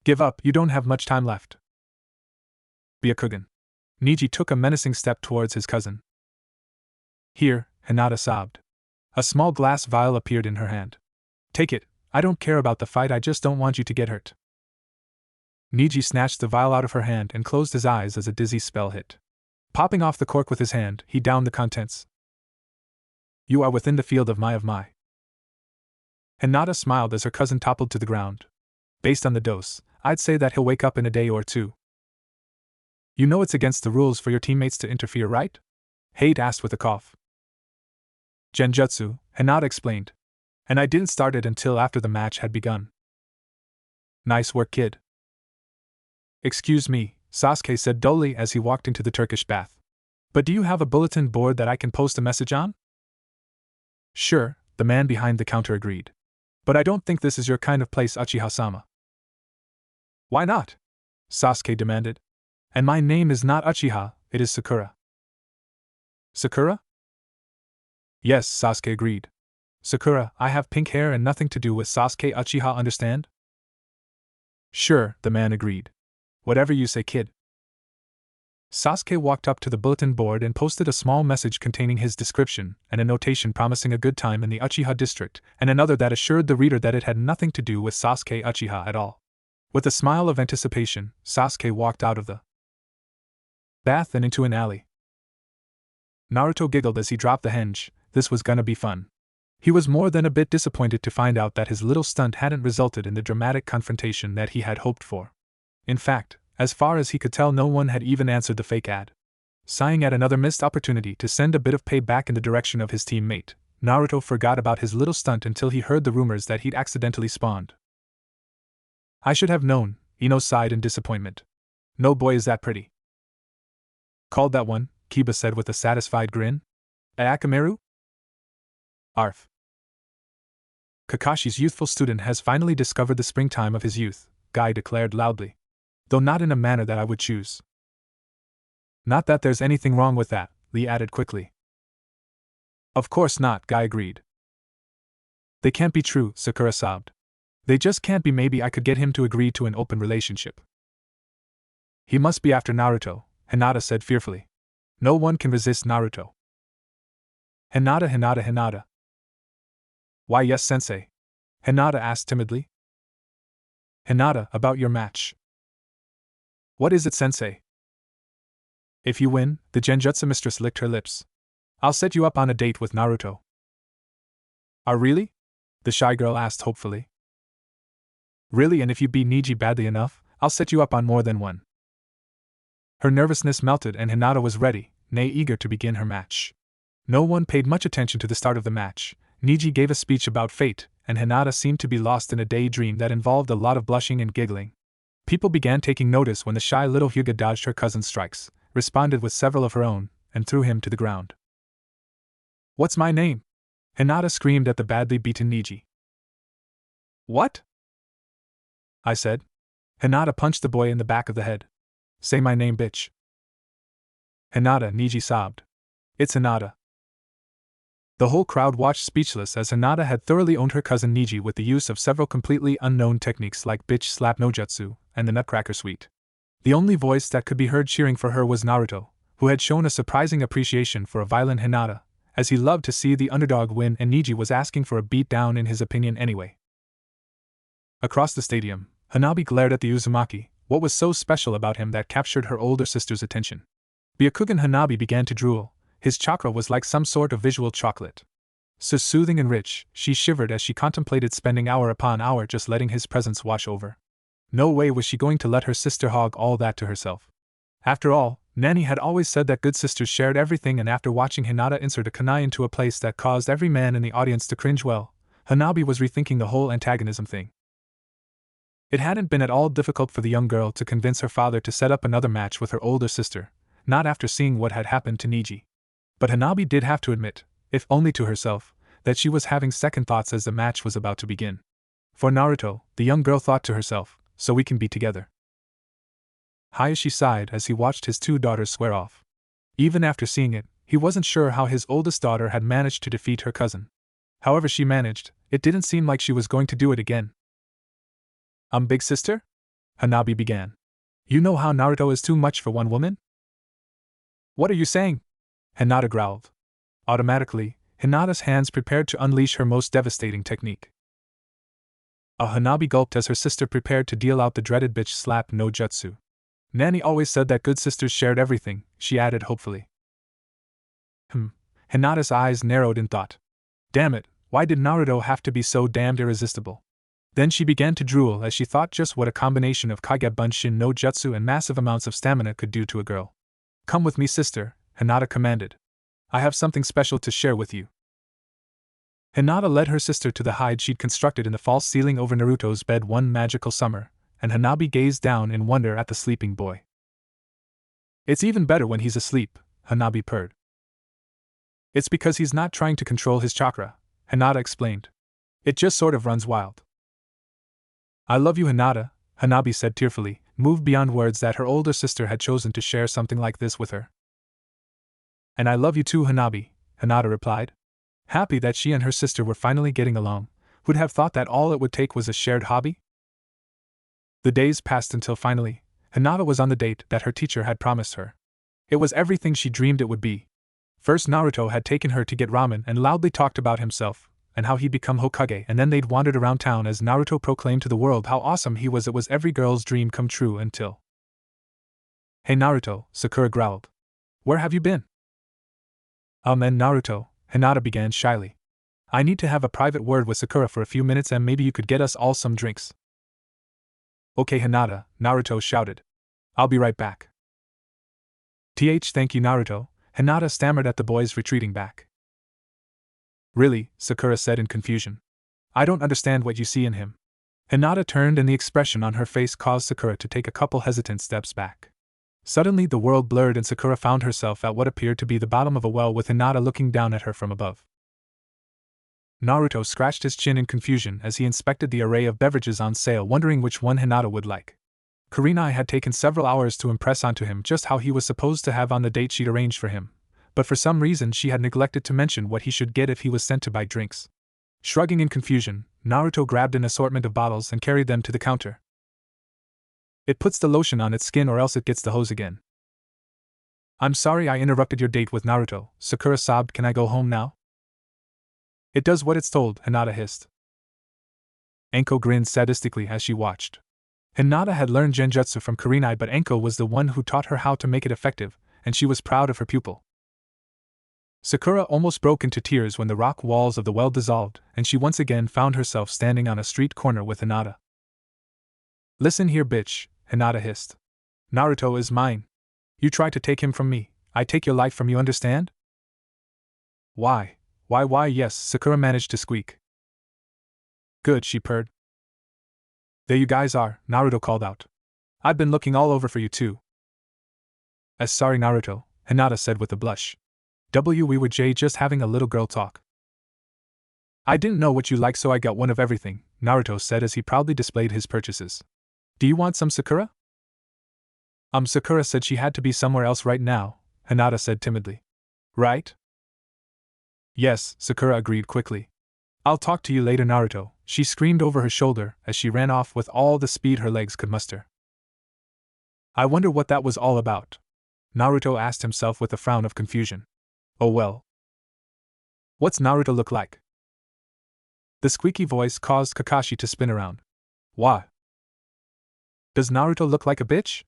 Give up, you don't have much time left. Byakugan. Niji took a menacing step towards his cousin. Here, Hinata sobbed. A small glass vial appeared in her hand. Take it, I don't care about the fight, I just don't want you to get hurt. Niji snatched the vial out of her hand and closed his eyes as a dizzy spell hit. Popping off the cork with his hand, he downed the contents. You are within the field of my. Hinata smiled as her cousin toppled to the ground. Based on the dose, I'd say that he'll wake up in a day or two. You know it's against the rules for your teammates to interfere, right? Hate asked with a cough. Genjutsu, Hinata explained. And I didn't start it until after the match had begun. Nice work, kid. Excuse me, Sasuke said dully as he walked into the Turkish bath. But do you have a bulletin board that I can post a message on? Sure, the man behind the counter agreed. But I don't think this is your kind of place, Uchiha-sama. Why not? Sasuke demanded. And my name is not Uchiha, it is Sakura. Sakura? Yes, Sasuke agreed. Sakura, I have pink hair and nothing to do with Sasuke Uchiha, understand? Sure, the man agreed. Whatever you say, kid. Sasuke walked up to the bulletin board and posted a small message containing his description and a notation promising a good time in the Uchiha district, and another that assured the reader that it had nothing to do with Sasuke Uchiha at all. With a smile of anticipation, Sasuke walked out of the bath and into an alley. Naruto giggled as he dropped the henge. This was gonna be fun. He was more than a bit disappointed to find out that his little stunt hadn't resulted in the dramatic confrontation that he had hoped for. In fact, as far as he could tell, no one had even answered the fake ad. Sighing at another missed opportunity to send a bit of pay back in the direction of his teammate, Naruto forgot about his little stunt until he heard the rumors that he'd accidentally spawned. I should have known, Ino sighed in disappointment. No boy is that pretty. Called that one, Kiba said with a satisfied grin. Akameru? Arf. Kakashi's youthful student has finally discovered the springtime of his youth, Guy declared loudly. Though not in a manner that I would choose. Not that there's anything wrong with that, Lee added quickly. Of course not, Guy agreed. They can't be true, Sakura sobbed. They just can't be. Maybe I could get him to agree to an open relationship. He must be after Naruto, Hinata said fearfully. No one can resist Naruto. Hinata. Why yes, sensei? Hinata asked timidly. Hinata, about your match. What is it, sensei? If you win, the Genjutsu mistress licked her lips. I'll set you up on a date with Naruto. Really? The shy girl asked hopefully. Really, and if you beat Neji badly enough, I'll set you up on more than one. Her nervousness melted and Hinata was ready, nay eager to begin her match. No one paid much attention to the start of the match. Neji gave a speech about fate, and Hinata seemed to be lost in a daydream that involved a lot of blushing and giggling. People began taking notice when the shy little Hyuga dodged her cousin's strikes, responded with several of her own, and threw him to the ground. What's my name? Hinata screamed at the badly beaten Neji. What? I said. Hinata punched the boy in the back of the head. Say my name, bitch. Hinata, Neji sobbed. It's Hinata. The whole crowd watched speechless as Hinata had thoroughly owned her cousin Neji with the use of several completely unknown techniques like bitch slap no jutsu and the nutcracker suite. The only voice that could be heard cheering for her was Naruto, who had shown a surprising appreciation for a violent Hinata, as he loved to see the underdog win, and Neji was asking for a beatdown in his opinion anyway. Across the stadium, Hanabi glared at the Uzumaki. What was so special about him that captured her older sister's attention? Byakugan Hanabi began to drool. His chakra was like some sort of visual chocolate. So soothing and rich, she shivered as she contemplated spending hour upon hour just letting his presence wash over. No way was she going to let her sister hog all that to herself. After all, Nanny had always said that good sisters shared everything, and after watching Hinata insert a kunai into a place that caused every man in the audience to cringe, well, Hanabi was rethinking the whole antagonism thing. It hadn't been at all difficult for the young girl to convince her father to set up another match with her older sister, not after seeing what had happened to Neji. But Hanabi did have to admit, if only to herself, that she was having second thoughts as the match was about to begin. For Naruto, the young girl thought to herself, so we can be together. Hayashi sighed as he watched his two daughters square off. Even after seeing it, he wasn't sure how his oldest daughter had managed to defeat her cousin. However she managed, it didn't seem like she was going to do it again. Big sister? Hanabi began. You know how Naruto is too much for one woman? What are you saying? Hinata growled. Automatically, Hinata's hands prepared to unleash her most devastating technique. Hanabi gulped as her sister prepared to deal out the dreaded bitch slap no jutsu. Nanny always said that good sisters shared everything, she added hopefully. Hinata's eyes narrowed in thought. Damn it, why did Naruto have to be so damned irresistible? Then she began to drool as she thought just what a combination of Kage Bunshin no Jutsu and massive amounts of stamina could do to a girl. Come with me, sister, Hinata commanded. I have something special to share with you. Hinata led her sister to the hide she'd constructed in the false ceiling over Naruto's bed one magical summer, and Hanabi gazed down in wonder at the sleeping boy. It's even better when he's asleep, Hanabi purred. It's because he's not trying to control his chakra, Hinata explained. It just sort of runs wild. I love you, Hinata, Hanabi said tearfully, moved beyond words that her older sister had chosen to share something like this with her. And I love you too, Hanabi, Hinata replied. Happy that she and her sister were finally getting along, who'd have thought that all it would take was a shared hobby? The days passed until finally, Hinata was on the date that her teacher had promised her. It was everything she dreamed it would be. First Naruto had taken her to get ramen and loudly talked about himself, and how he'd become Hokage, and then they'd wandered around town as Naruto proclaimed to the world how awesome he was. It was every girl's dream come true until… Hey Naruto, Sakura growled. Where have you been? And Naruto, Hinata began shyly. I need to have a private word with Sakura for a few minutes and maybe you could get us all some drinks. Okay Hinata, Naruto shouted. I'll be right back. Thank you Naruto, Hinata stammered at the boys retreating back. Really, Sakura said in confusion. I don't understand what you see in him. Hinata turned and the expression on her face caused Sakura to take a couple hesitant steps back. Suddenly the world blurred and Sakura found herself at what appeared to be the bottom of a well with Hinata looking down at her from above. Naruto scratched his chin in confusion as he inspected the array of beverages on sale, wondering which one Hinata would like. Kurenai had taken several hours to impress onto him just how he was supposed to have on the date she'd arranged for him, but for some reason she had neglected to mention what he should get if he was sent to buy drinks. Shrugging in confusion, Naruto grabbed an assortment of bottles and carried them to the counter. It puts the lotion on its skin or else it gets the hose again. I'm sorry I interrupted your date with Naruto, Sakura sobbed. Can I go home now? It does what it's told, Hinata hissed. Anko grinned sadistically as she watched. Hinata had learned genjutsu from Kurenai, but Anko was the one who taught her how to make it effective, and she was proud of her pupil. Sakura almost broke into tears when the rock walls of the well dissolved, and she once again found herself standing on a street corner with Hinata. Listen here, bitch, Hinata hissed. Naruto is mine. You try to take him from me, I take your life from you, understand? Why, yes, Sakura managed to squeak. Good, she purred. There you guys are, Naruto called out. I've been looking all over for you too. Sorry Naruto, Hinata said with a blush. We were just having a little girl talk. I didn't know what you like so I got one of everything, Naruto said as he proudly displayed his purchases. Do you want some, Sakura? Sakura said she had to be somewhere else right now, Hinata said timidly. Right? Yes, Sakura agreed quickly. I'll talk to you later, Naruto, she screamed over her shoulder as she ran off with all the speed her legs could muster. I wonder what that was all about, Naruto asked himself with a frown of confusion. Oh well. What's Naruto look like? The squeaky voice caused Kakashi to spin around. Why? Does Naruto look like a bitch?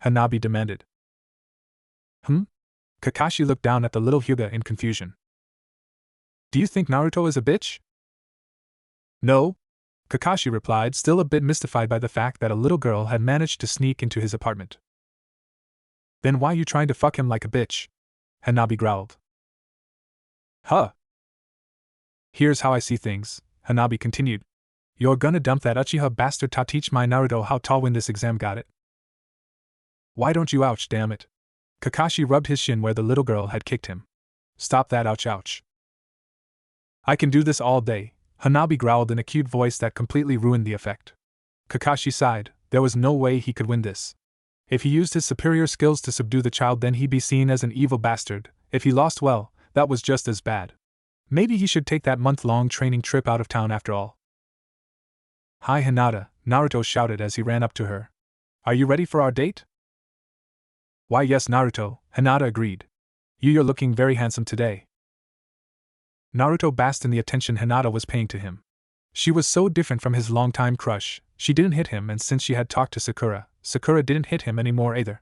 Hanabi demanded. Kakashi looked down at the little Hyuga in confusion. Do you think Naruto is a bitch? No, Kakashi replied, still a bit mystified by the fact that a little girl had managed to sneak into his apartment. Then why you trying to fuck him like a bitch? Hanabi growled. Huh. Here's how I see things, Hanabi continued. You're gonna dump that Uchiha bastard to teach my Naruto how to win this exam, got it? Why don't you ouch, damn it? Kakashi rubbed his shin where the little girl had kicked him. Stop that, ouch ouch. I can do this all day, Hanabi growled in a cute voice that completely ruined the effect. Kakashi sighed, there was no way he could win this. If he used his superior skills to subdue the child, then he'd be seen as an evil bastard. If he lost, well, that was just as bad. Maybe he should take that month-long training trip out of town after all. Hi Hinata, Naruto shouted as he ran up to her. Are you ready for our date? Why yes Naruto, Hinata agreed. You're looking very handsome today. Naruto basked in the attention Hinata was paying to him. She was so different from his longtime crush, she didn't hit him, and since she had talked to Sakura, Sakura didn't hit him anymore either.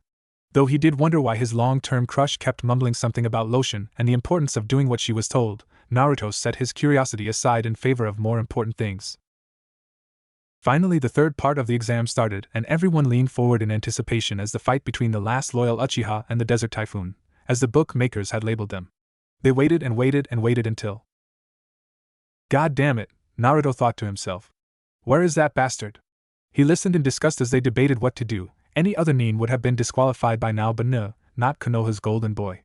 Though he did wonder why his long-term crush kept mumbling something about lotion and the importance of doing what she was told, Naruto set his curiosity aside in favor of more important things. Finally, the third part of the exam started, and everyone leaned forward in anticipation as the fight between the last loyal Uchiha and the Desert Typhoon, as the bookmakers had labeled them. They waited and waited and waited until... God damn it, Naruto thought to himself. Where is that bastard? He listened in disgust as they debated what to do. Any other nin would have been disqualified by now, but no, not Konoha's golden boy.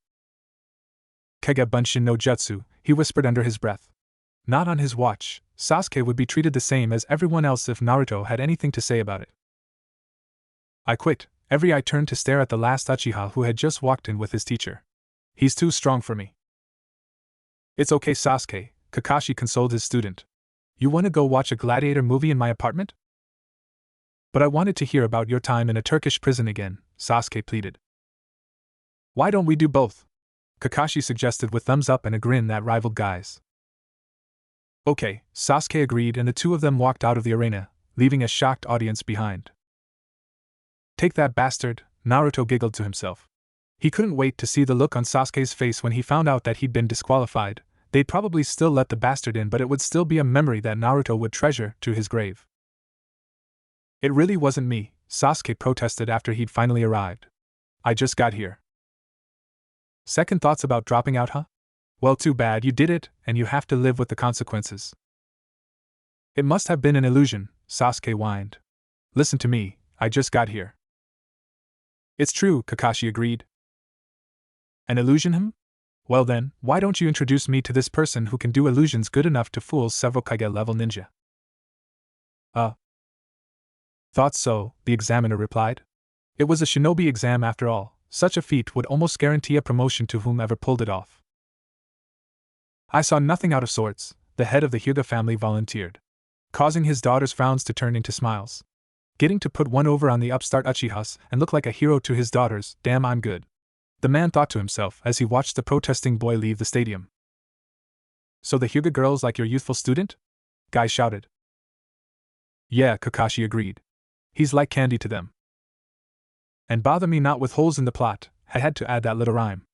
Kage Bunshin no Jutsu, he whispered under his breath. Not on his watch. Sasuke would be treated the same as everyone else if Naruto had anything to say about it. I quit. Every eye turned to stare at the last Uchiha who had just walked in with his teacher. He's too strong for me. It's okay, Sasuke, Kakashi consoled his student. You want to go watch a gladiator movie in my apartment? But I wanted to hear about your time in a Turkish prison again, Sasuke pleaded. Why don't we do both? Kakashi suggested with thumbs up and a grin that rivaled guys. Okay, Sasuke agreed, and the two of them walked out of the arena, leaving a shocked audience behind. Take that bastard, Naruto giggled to himself. He couldn't wait to see the look on Sasuke's face when he found out that he'd been disqualified. They'd probably still let the bastard in, but it would still be a memory that Naruto would treasure to his grave. It really wasn't me, Sasuke protested after he'd finally arrived. I just got here. Second thoughts about dropping out, huh? Well, too bad, you did it, and you have to live with the consequences. It must have been an illusion, Sasuke whined. Listen to me, I just got here. It's true, Kakashi agreed. An illusion, him? Well then, why don't you introduce me to this person who can do illusions good enough to fool several Kage-level ninja? Thought so, the examiner replied. It was a shinobi exam after all. Such a feat would almost guarantee a promotion to whomever pulled it off. I saw nothing out of sorts, the head of the Hyuga family volunteered, causing his daughter's frowns to turn into smiles. Getting to put one over on the upstart Uchihas and look like a hero to his daughters, damn, I'm good. The man thought to himself as he watched the protesting boy leave the stadium. So the Hyuga girls like your youthful student? Guy shouted. Yeah, Kakashi agreed. He's like candy to them. And bother me not with holes in the plot, I had to add that little rhyme.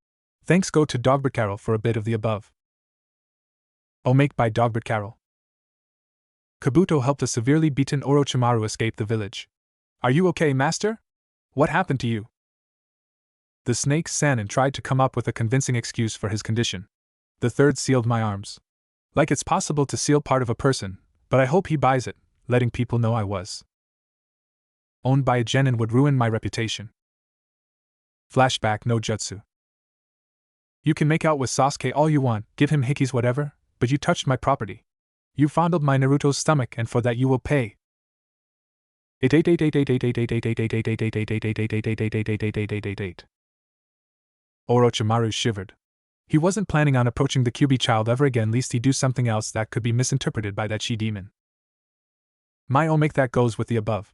Thanks go to Dogbert Carroll for a bit of the above. Oh, make by Dogbert Carroll. Kabuto helped a severely beaten Orochimaru escape the village. Are you okay, master? What happened to you? The snake Sannin tried to come up with a convincing excuse for his condition. The third sealed my arms. Like it's possible to seal part of a person, but I hope he buys it, letting people know I was owned by a genin would ruin my reputation. Flashback no jutsu. You can make out with Sasuke all you want, give him hickeys whatever, but you touched my property. You fondled my Naruto's stomach, and for that you will pay. Orochimaru shivered. He wasn't planning on approaching the Kyuubi child ever again, lest he do something else that could be misinterpreted by that she-demon. My make that goes with the above.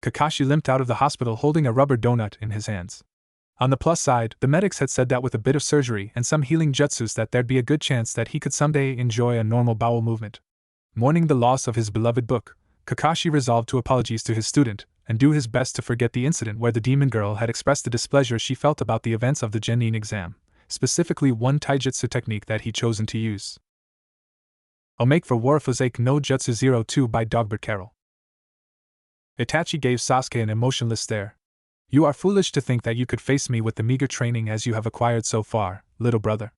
Kakashi limped out of the hospital holding a rubber donut in his hands. On the plus side, the medics had said that with a bit of surgery and some healing jutsus that there'd be a good chance that he could someday enjoy a normal bowel movement. Mourning the loss of his beloved book, Kakashi resolved to apologize to his student and do his best to forget the incident where the demon girl had expressed the displeasure she felt about the events of the genin exam, specifically one taijutsu technique that he'd chosen to use. Omake for Warfuzake no Jutsu 02 by Dogbert Carroll. Itachi gave Sasuke an emotionless stare. You are foolish to think that you could face me with the meager training as you have acquired so far, little brother.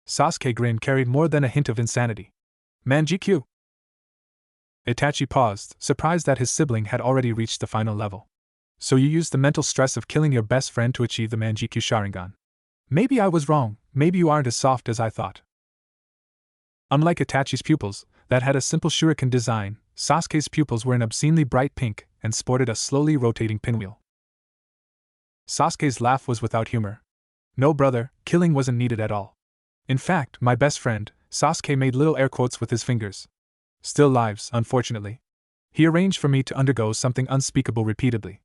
Sasuke's grin carried more than a hint of insanity. Manjikyu! Itachi paused, surprised that his sibling had already reached the final level. So you used the mental stress of killing your best friend to achieve the Manjikyu Sharingan. Maybe I was wrong, maybe you aren't as soft as I thought. Unlike Itachi's pupils, that had a simple shuriken design, Sasuke's pupils were an obscenely bright pink and sported a slowly rotating pinwheel. Sasuke's laugh was without humor. No, brother, killing wasn't needed at all. In fact, my best friend, Sasuke made little air quotes with his fingers. Still lives, unfortunately. He arranged for me to undergo something unspeakable repeatedly.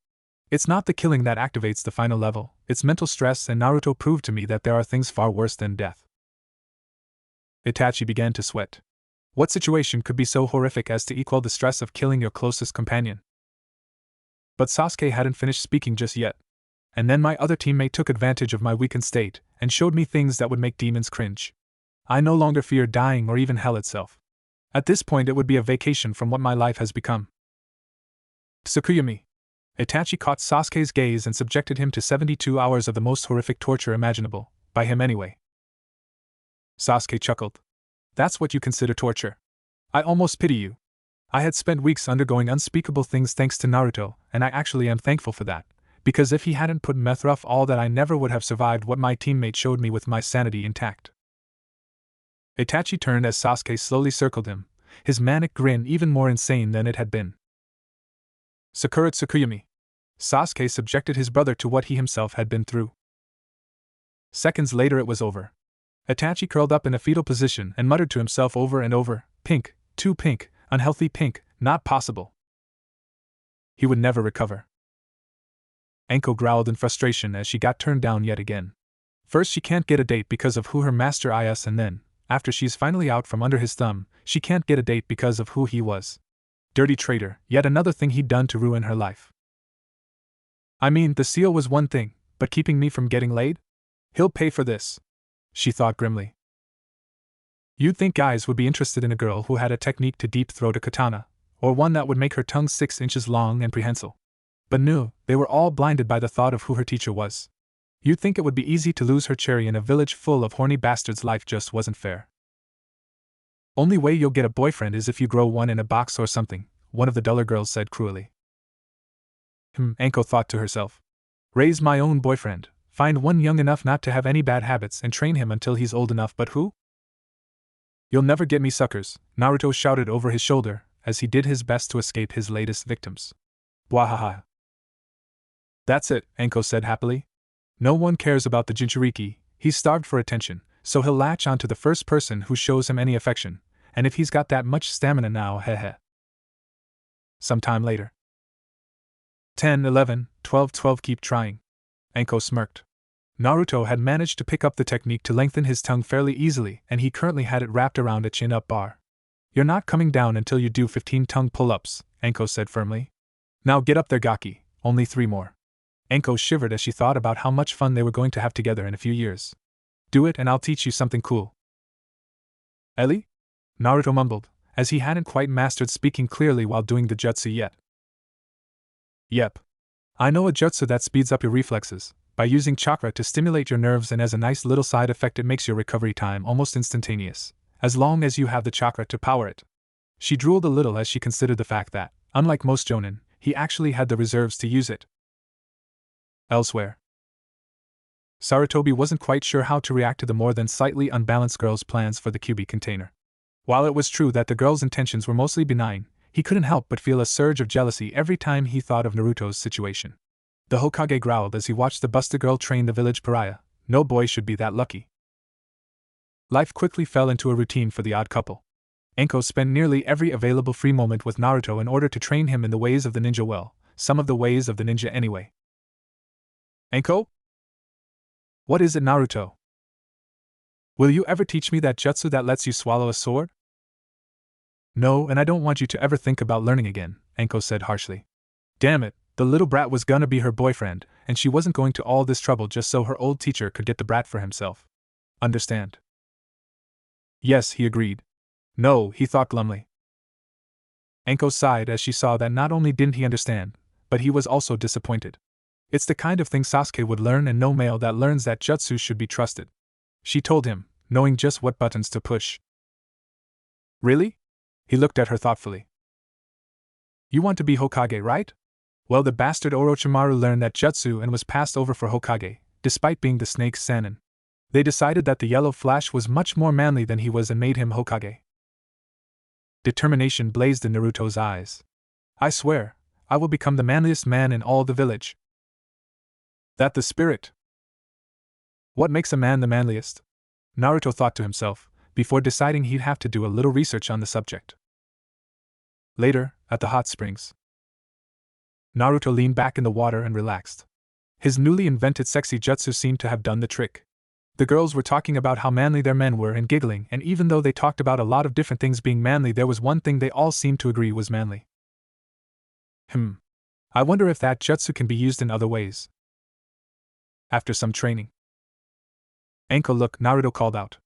It's not the killing that activates the final level, it's mental stress, and Naruto proved to me that there are things far worse than death. Itachi began to sweat. What situation could be so horrific as to equal the stress of killing your closest companion? But Sasuke hadn't finished speaking just yet. And then my other teammate took advantage of my weakened state and showed me things that would make demons cringe. I no longer fear dying or even hell itself. At this point, it would be a vacation from what my life has become. Tsukuyami. Itachi caught Sasuke's gaze and subjected him to 72 hours of the most horrific torture imaginable, by him anyway. Sasuke chuckled. That's what you consider torture? I almost pity you. I had spent weeks undergoing unspeakable things thanks to Naruto, and I actually am thankful for that, because if he hadn't put me through all that, I never would have survived what my teammate showed me with my sanity intact. Itachi turned as Sasuke slowly circled him, his manic grin even more insane than it had been. Sakura Tsukuyami. Sasuke subjected his brother to what he himself had been through. Seconds later it was over. Itachi curled up in a fetal position and muttered to himself over and over, "Pink, too pink, unhealthy pink, not possible." He would never recover. Anko growled in frustration as she got turned down yet again. First she can't get a date because of who her master is, and then, after she's finally out from under his thumb, she can't get a date because of who he was. Dirty traitor, yet another thing he'd done to ruin her life. I mean, the seal was one thing, but keeping me from getting laid? He'll pay for this, she thought grimly. You'd think guys would be interested in a girl who had a technique to deep-throat a katana, or one that would make her tongue 6 inches long and prehensile. But no, they were all blinded by the thought of who her teacher was. You'd think it would be easy to lose her cherry in a village full of horny bastards. Life just wasn't fair. Only way you'll get a boyfriend is if you grow one in a box or something, one of the duller girls said cruelly. Anko thought to herself. Raise my own boyfriend, find one young enough not to have any bad habits and train him until he's old enough, but who? You'll never get me, suckers, Naruto shouted over his shoulder as he did his best to escape his latest victims. Bwahaha. That's it, Anko said happily. No one cares about the Jinchuriki, he's starved for attention, so he'll latch on to the first person who shows him any affection, and if he's got that much stamina now, heh. Sometime later. 10, 11, 12, keep trying. Anko smirked. Naruto had managed to pick up the technique to lengthen his tongue fairly easily, and he currently had it wrapped around a chin-up bar. You're not coming down until you do 15 tongue pull-ups, Anko said firmly. Now get up there, Gaki, only 3 more. Anko shivered as she thought about how much fun they were going to have together in a few years. Do it and I'll teach you something cool. Ellie? Naruto mumbled, as he hadn't quite mastered speaking clearly while doing the jutsu yet. Yep. I know a jutsu that speeds up your reflexes, by using chakra to stimulate your nerves, and as a nice little side effect it makes your recovery time almost instantaneous, as long as you have the chakra to power it. She drooled a little as she considered the fact that, unlike most jonin, he actually had the reserves to use it. Elsewhere. Sarutobi wasn't quite sure how to react to the more than slightly unbalanced girl's plans for the QB container. While it was true that the girl's intentions were mostly benign, he couldn't help but feel a surge of jealousy every time he thought of Naruto's situation. The Hokage growled as he watched the busted girl train the village pariah. No boy should be that lucky. Life quickly fell into a routine for the odd couple. Anko spent nearly every available free moment with Naruto in order to train him in the ways of the ninja, well, some of the ways of the ninja anyway. Anko? What is it, Naruto? Will you ever teach me that jutsu that lets you swallow a sword? No, and I don't want you to ever think about learning again, Anko said harshly. Damn it, the little brat was gonna be her boyfriend, and she wasn't going to all this trouble just so her old teacher could get the brat for himself. Understand? Yes, he agreed. No, he thought glumly. Anko sighed as she saw that not only didn't he understand, but he was also disappointed. It's the kind of thing Sasuke would learn, and no male that learns that jutsu should be trusted. She told him, knowing just what buttons to push. Really? He looked at her thoughtfully. You want to be Hokage, right? Well, the bastard Orochimaru learned that jutsu and was passed over for Hokage, despite being the snake's Sannin. They decided that the yellow flash was much more manly than he was and made him Hokage. Determination blazed in Naruto's eyes. I swear, I will become the manliest man in all the village. That the spirit? What makes a man the manliest? Naruto thought to himself, before deciding he'd have to do a little research on the subject. Later, at the hot springs. Naruto leaned back in the water and relaxed. His newly invented sexy jutsu seemed to have done the trick. The girls were talking about how manly their men were and giggling, and even though they talked about a lot of different things being manly, there was one thing they all seemed to agree was manly. I wonder if that jutsu can be used in other ways. After some training. Anko, look, Naruto called out.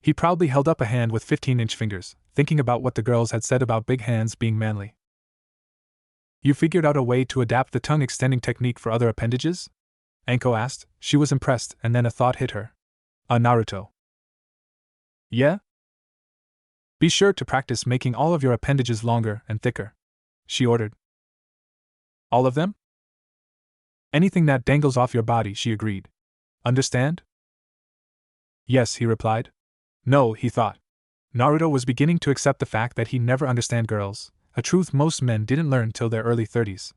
He proudly held up a hand with 15-inch fingers, thinking about what the girls had said about big hands being manly. You figured out a way to adapt the tongue extending technique for other appendages? Anko asked. She was impressed, and then a thought hit her. Naruto. Yeah? Be sure to practice making all of your appendages longer and thicker, she ordered. All of them? Anything that dangles off your body, she agreed. Understand? Yes, he replied. No, he thought. Naruto was beginning to accept the fact that he'd never understand girls, a truth most men didn't learn till their early 30s.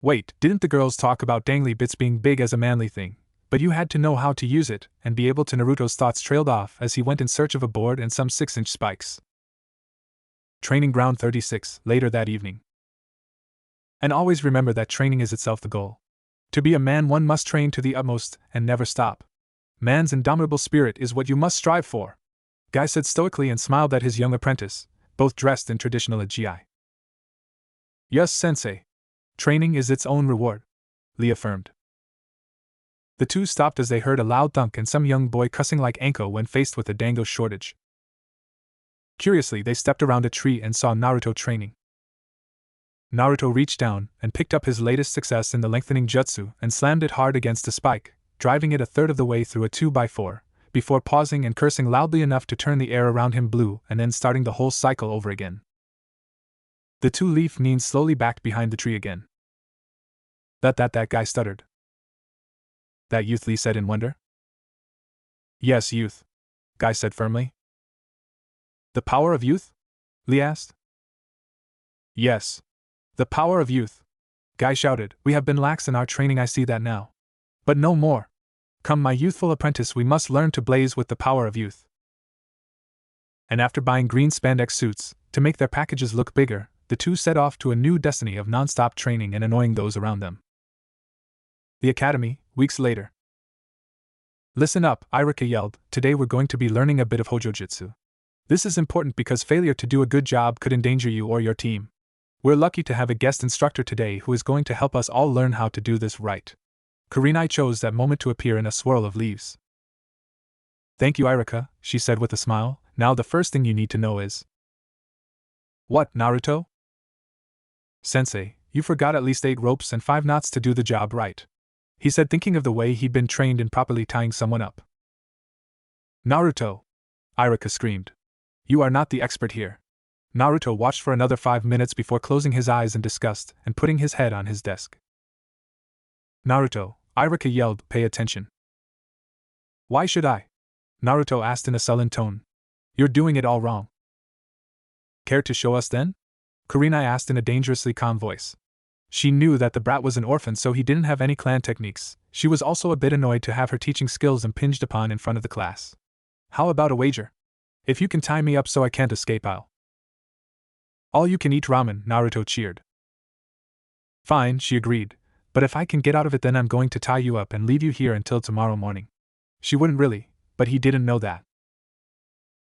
Wait, didn't the girls talk about dangly bits being big as a manly thing? But you had to know how to use it, and be able to. Naruto's thoughts trailed off as he went in search of a board and some 6-inch spikes. Training Ground 36, later that evening. And always remember that training is itself the goal. To be a man, one must train to the utmost and never stop. Man's indomitable spirit is what you must strive for, Guy said stoically and smiled at his young apprentice, both dressed in traditional AGI. Yes, sensei. Training is its own reward, Lee affirmed. The two stopped as they heard a loud thunk and some young boy cussing like Anko when faced with a dango shortage. Curiously, they stepped around a tree and saw Naruto training. Naruto reached down and picked up his latest success in the lengthening jutsu and slammed it hard against a spike, driving it a third of the way through a 2x4, before pausing and cursing loudly enough to turn the air around him blue and then starting the whole cycle over again. The two-leaf Nin slowly backed behind the tree again. That guy stuttered. That youth, Lee said in wonder. Yes, youth, Guy said firmly. The power of youth? Lee asked. Yes. The power of youth, Guy shouted. We have been lax in our training, I see that now. But no more. Come, my youthful apprentice, we must learn to blaze with the power of youth. And after buying green spandex suits, to make their packages look bigger, the two set off to a new destiny of non-stop training and annoying those around them. The academy, weeks later. Listen up, Iruka yelled. Today we're going to be learning a bit of Hojo jutsu. This is important because failure to do a good job could endanger you or your team. We're lucky to have a guest instructor today who is going to help us all learn how to do this right. Kurenai chose that moment to appear in a swirl of leaves. Thank you, Iruka, she said with a smile. Now the first thing you need to know is... What, Naruto? Sensei, you forgot at least 8 ropes and 5 knots to do the job right, he said, thinking of the way he'd been trained in properly tying someone up. Naruto! Iruka screamed. You are not the expert here. Naruto watched for another 5 minutes before closing his eyes in disgust and putting his head on his desk. Naruto, Iruka yelled, pay attention. Why should I? Naruto asked in a sullen tone. You're doing it all wrong. Care to show us then? Kurenai asked in a dangerously calm voice. She knew that the brat was an orphan, so he didn't have any clan techniques. She was also a bit annoyed to have her teaching skills impinged upon in front of the class. How about a wager? If you can tie me up so I can't escape, I'll... All you can eat ramen, Naruto cheered. Fine, she agreed, but if I can get out of it, then I'm going to tie you up and leave you here until tomorrow morning. She wouldn't really, but he didn't know that.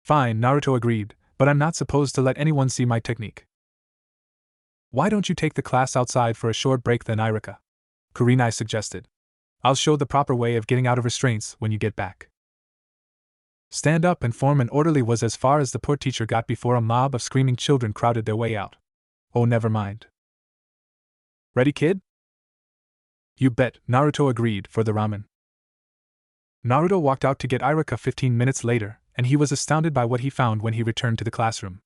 Fine, Naruto agreed, but I'm not supposed to let anyone see my technique. Why don't you take the class outside for a short break then, Iruka? Kurenai suggested. I'll show the proper way of getting out of restraints when you get back. Stand up and form an orderly was as far as the poor teacher got before a mob of screaming children crowded their way out. Oh, never mind. Ready, kid? You bet, Naruto agreed for the ramen. Naruto walked out to get Iruka 15 minutes later, and he was astounded by what he found when he returned to the classroom.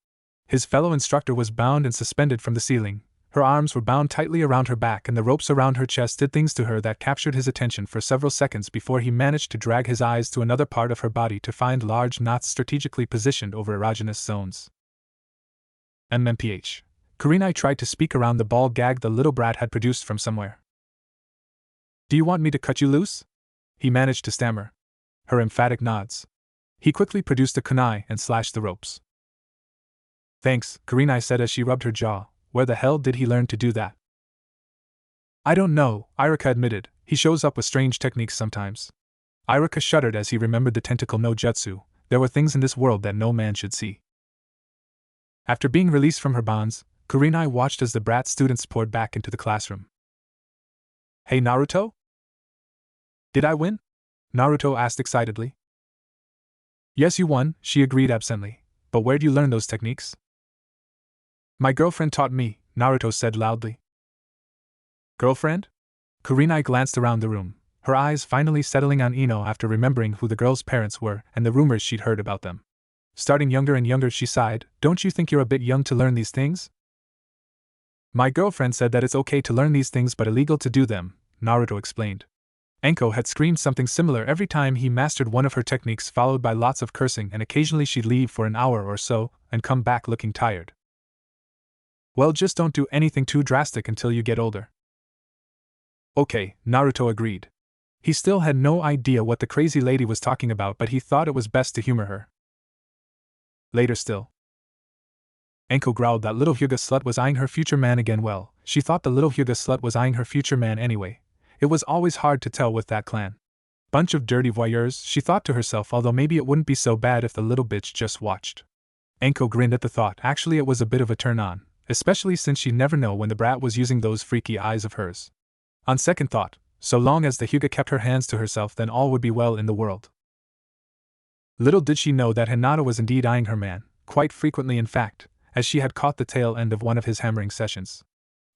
His fellow instructor was bound and suspended from the ceiling. Her arms were bound tightly around her back and the ropes around her chest did things to her that captured his attention for several seconds before he managed to drag his eyes to another part of her body to find large knots strategically positioned over erogenous zones. MMPH. Kurenai tried to speak around the ball gag the little brat had produced from somewhere. Do you want me to cut you loose? He managed to stammer. Her emphatic nods. He quickly produced a kunai and slashed the ropes. Thanks, Kurenai said as she rubbed her jaw. Where the hell did he learn to do that? I don't know, Iruka admitted. He shows up with strange techniques sometimes. Iruka shuddered as he remembered the tentacle no jutsu. There were things in this world that no man should see. After being released from her bonds, Kurenai watched as the brat students poured back into the classroom. Hey Naruto? Did I win? Naruto asked excitedly. Yes, you won, she agreed absently. But where'd you learn those techniques? My girlfriend taught me, Naruto said loudly. Girlfriend? Kurenai glanced around the room, her eyes finally settling on Ino after remembering who the girl's parents were and the rumors she'd heard about them. Starting younger and younger, she sighed, Don't you think you're a bit young to learn these things? My girlfriend said that it's okay to learn these things but illegal to do them, Naruto explained. Enko had screamed something similar every time he mastered one of her techniques, followed by lots of cursing, and occasionally she'd leave for an hour or so and come back looking tired. Well, just don't do anything too drastic until you get older. Okay, Naruto agreed. He still had no idea what the crazy lady was talking about, but he thought it was best to humor her. Later still. Enko growled that little Hyuga slut was eyeing her future man again. Well, she thought the little Hyuga slut was eyeing her future man anyway. It was always hard to tell with that clan. Bunch of dirty voyeurs, she thought to herself, although maybe it wouldn't be so bad if the little bitch just watched. Enko grinned at the thought. Actually, it was a bit of a turn on, especially since she'd never know when the brat was using those freaky eyes of hers. On second thought, so long as the Hyuga kept her hands to herself, then all would be well in the world. Little did she know that Hinata was indeed eyeing her man, quite frequently in fact, as she had caught the tail end of one of his hammering sessions.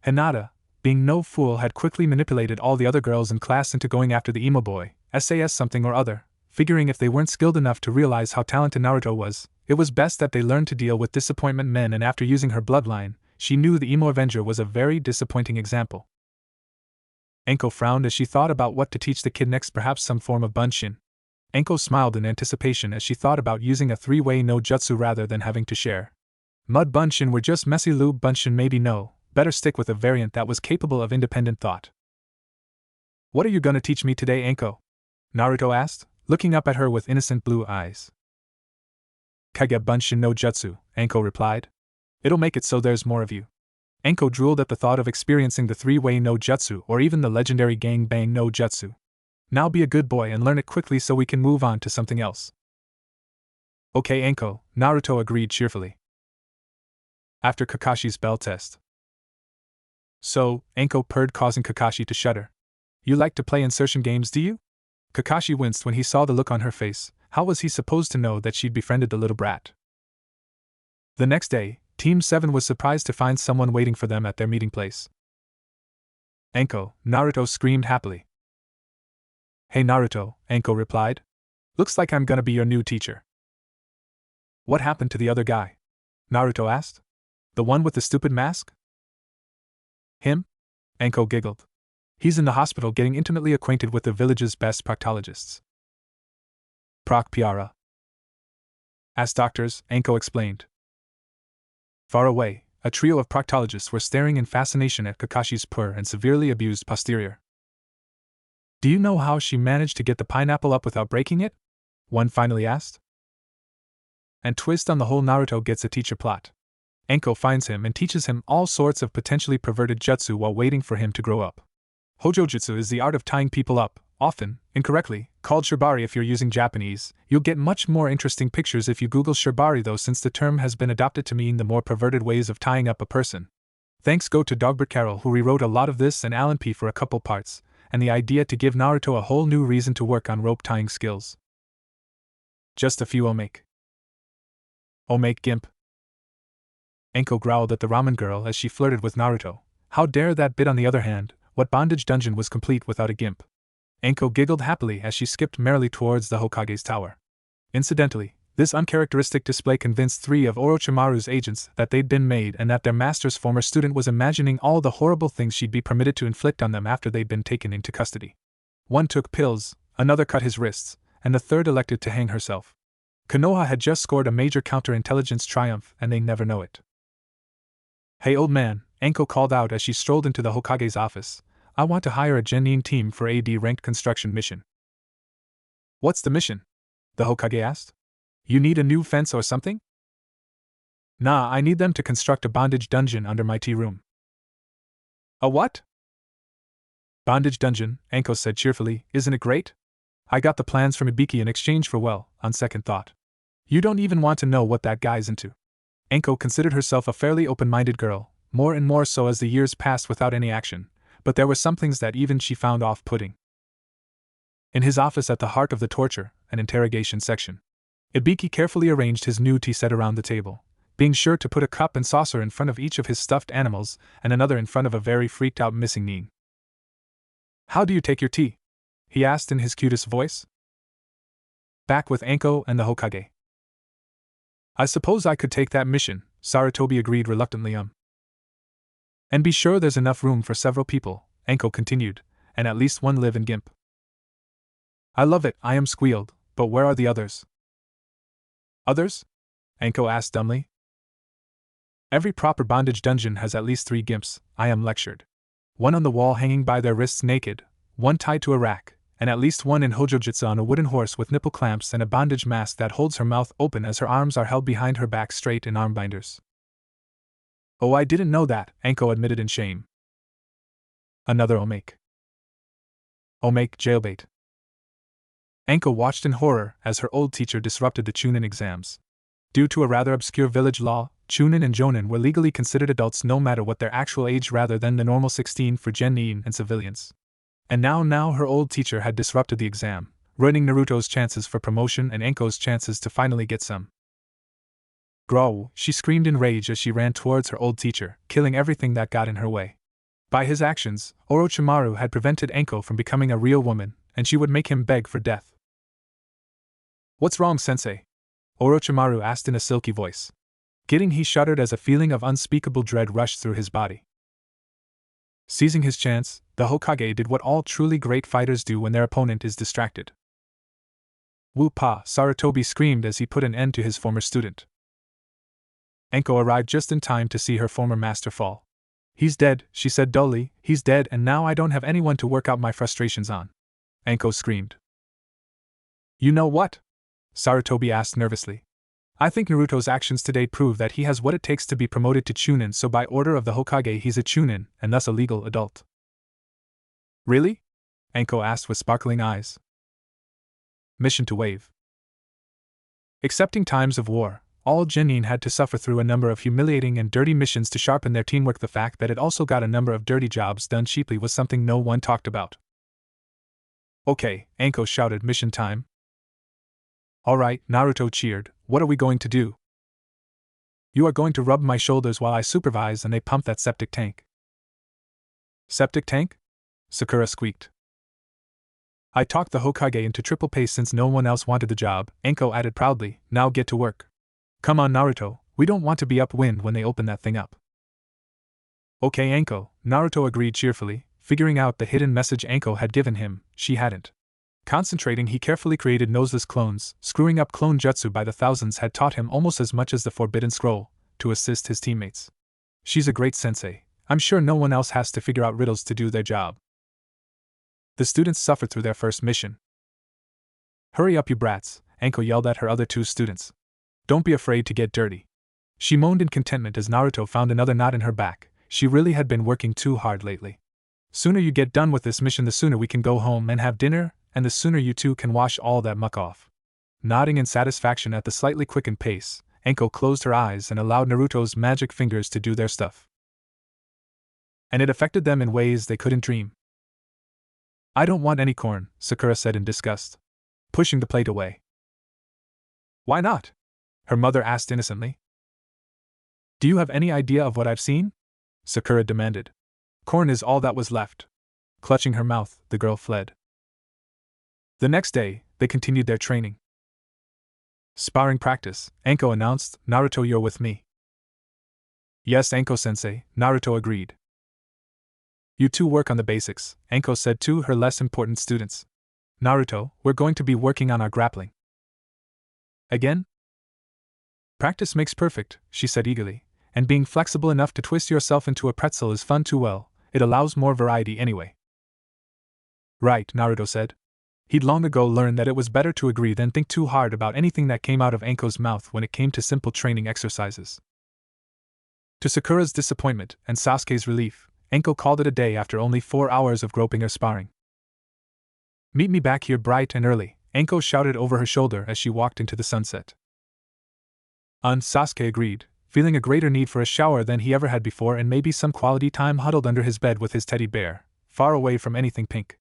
Hinata, being no fool, had quickly manipulated all the other girls in class into going after the emo boy, SAS something or other, figuring if they weren't skilled enough to realize how talented Naruto was, it was best that they learn to deal with disappointment men, and after using her bloodline, she knew the emo avenger was a very disappointing example. Enko frowned as she thought about what to teach the kid next, perhaps some form of bunshin. Enko smiled in anticipation as she thought about using a three-way no jutsu rather than having to share. Mud bunshin were just messy lube bunshin, maybe no, better stick with a variant that was capable of independent thought. What are you gonna teach me today, Enko? Naruto asked, looking up at her with innocent blue eyes. Kage bunshin no jutsu, Enko replied. It'll make it so there's more of you. Enko drooled at the thought of experiencing the three-way no jutsu or even the legendary gang bang no jutsu. Now be a good boy and learn it quickly so we can move on to something else. Okay, Enko, Naruto agreed cheerfully. After Kakashi's bell test. So, Enko purred, causing Kakashi to shudder. You like to play insertion games, do you? Kakashi winced when he saw the look on her face. How was he supposed to know that she'd befriended the little brat? The next day, Team 7 was surprised to find someone waiting for them at their meeting place. Enko, Naruto screamed happily. Hey Naruto, Enko replied. Looks like I'm gonna be your new teacher. What happened to the other guy? Naruto asked. The one with the stupid mask? Him? Enko giggled. He's in the hospital getting intimately acquainted with the village's best proctologists. Proc Piara. As doctors, Enko explained. Far away, a trio of proctologists were staring in fascination at Kakashi's poor and severely abused posterior. Do you know how she managed to get the pineapple up without breaking it? One finally asked. And twist on the whole, Naruto gets a teacher plot. Enko finds him and teaches him all sorts of potentially perverted jutsu while waiting for him to grow up. Hojo jutsu is the art of tying people up, often, incorrectly, called shibari if you're using Japanese. You'll get much more interesting pictures if you Google shibari though, since the term has been adopted to mean the more perverted ways of tying up a person. Thanks go to Dogbert Carroll, who rewrote a lot of this, and Alan P. for a couple parts, and the idea to give Naruto a whole new reason to work on rope tying skills. Just a few omake gimp. Enko growled at the ramen girl as she flirted with Naruto. How dare that bit? On the other hand, what bondage dungeon was complete without a gimp? Enko giggled happily as she skipped merrily towards the Hokage's tower. Incidentally, this uncharacteristic display convinced 3 of Orochimaru's agents that they'd been made and that their master's former student was imagining all the horrible things she'd be permitted to inflict on them after they'd been taken into custody. One took pills, another cut his wrists, and the third elected to hang herself. Konoha had just scored a major counterintelligence triumph, and they never know it. Hey old man, Enko called out as she strolled into the Hokage's office. I want to hire a genin team for AD-ranked construction mission. What's the mission? The Hokage asked. You need a new fence or something? Nah, I need them to construct a bondage dungeon under my tea room. A what? Bondage dungeon, Enko said cheerfully. Isn't it great? I got the plans from Ibiki in exchange for, well, on second thought. You don't even want to know what that guy's into. Enko considered herself a fairly open-minded girl, more and more so as the years passed without any action, but there were some things that even she found off-putting. In his office at the heart of the torture and interrogation section, Ibiki carefully arranged his new tea set around the table, being sure to put a cup and saucer in front of each of his stuffed animals and another in front of a very freaked-out missing Nin. "How do you take your tea?" he asked in his cutest voice. "Back with Anko and the Hokage." "I suppose I could take that mission," Sarutobi agreed reluctantly. "And be sure there's enough room for several people," Anko continued, "and at least one live in Gimp." "I love it," I squealed, "but where are the others?" "Others?" Anko asked dumbly. "Every proper bondage dungeon has at least 3 Gimps," I lectured. "One on the wall hanging by their wrists naked, one tied to a rack, and at least one in Hojo jutsu on a wooden horse with nipple clamps and a bondage mask that holds her mouth open as her arms are held behind her back straight in arm binders." "Oh, I didn't know that," Anko admitted in shame. "Another Omake." "Omake jailbait." Anko watched in horror as her old teacher disrupted the Chunin exams. Due to a rather obscure village law, Chunin and Jonin were legally considered adults no matter what their actual age rather than the normal 16 for genin and civilians. And now her old teacher had disrupted the exam, ruining Naruto's chances for promotion and Anko's chances to finally get some. "Grow!" she screamed in rage as she ran towards her old teacher, killing everything that got in her way. By his actions, Orochimaru had prevented Anko from becoming a real woman, and she would make him beg for death. "What's wrong, sensei?" Orochimaru asked in a silky voice. He shuddered as a feeling of unspeakable dread rushed through his body. Seizing his chance, the Hokage did what all truly great fighters do when their opponent is distracted. "Woo-pa!" Sarutobi screamed as he put an end to his former student. Anko arrived just in time to see her former master fall. "He's dead," she said dully, "he's dead and now I don't have anyone to work out my frustrations on." Anko screamed. "You know what?" Sarutobi asked nervously. "I think Naruto's actions today prove that he has what it takes to be promoted to Chunin, so by order of the Hokage he's a Chunin, and thus a legal adult." "Really?" Anko asked with sparkling eyes. Mission to Wave. Excepting times of war, all genin had to suffer through a number of humiliating and dirty missions to sharpen their teamwork. The fact that it also got a number of dirty jobs done cheaply was something no one talked about. "Okay," Anko shouted, "mission time." "Alright," Naruto cheered, "what are we going to do?" "You are going to rub my shoulders while I supervise and they pump that septic tank." "Septic tank?" Sakura squeaked. "I talked the Hokage into triple pay since no one else wanted the job," Anko added proudly. "Now get to work. Come on, Naruto, we don't want to be upwind when they open that thing up." "Okay, Anko," Naruto agreed cheerfully, figuring out the hidden message Anko had given him. She hadn't. Concentrating, he carefully created noseless clones. Screwing up clone jutsu by the thousands had taught him almost as much as the Forbidden Scroll, to assist his teammates. She's a great sensei. I'm sure no one else has to figure out riddles to do their job. The students suffered through their first mission. "Hurry up, you brats," Anko yelled at her other 2 students. "Don't be afraid to get dirty." She moaned in contentment as Naruto found another knot in her back. She really had been working too hard lately. "Sooner you get done with this mission, the sooner we can go home and have dinner, and the sooner you 2 can wash all that muck off." Nodding in satisfaction at the slightly quickened pace, Anko closed her eyes and allowed Naruto's magic fingers to do their stuff. And it affected them in ways they couldn't dream. "I don't want any corn," Sakura said in disgust, pushing the plate away. "Why not?" her mother asked innocently. "Do you have any idea of what I've seen?" Sakura demanded. "Corn is all that was left." Clutching her mouth, the girl fled. The next day, they continued their training. "Sparring practice," Anko announced. "Naruto, you're with me." "Yes, Anko-sensei," Naruto agreed. "You 2 work on the basics," Anko said to her less important students. "Naruto, we're going to be working on our grappling." "Again?" "Practice makes perfect," she said eagerly, "and being flexible enough to twist yourself into a pretzel is fun too. Well, it allows more variety anyway." "Right," Naruto said. He'd long ago learned that it was better to agree than think too hard about anything that came out of Anko's mouth when it came to simple training exercises. To Sakura's disappointment and Sasuke's relief, Anko called it a day after only 4 hours of groping or sparring. "Meet me back here bright and early," Anko shouted over her shoulder as she walked into the sunset. Sasuke agreed, feeling a greater need for a shower than he ever had before and maybe some quality time huddled under his bed with his teddy bear, far away from anything pink.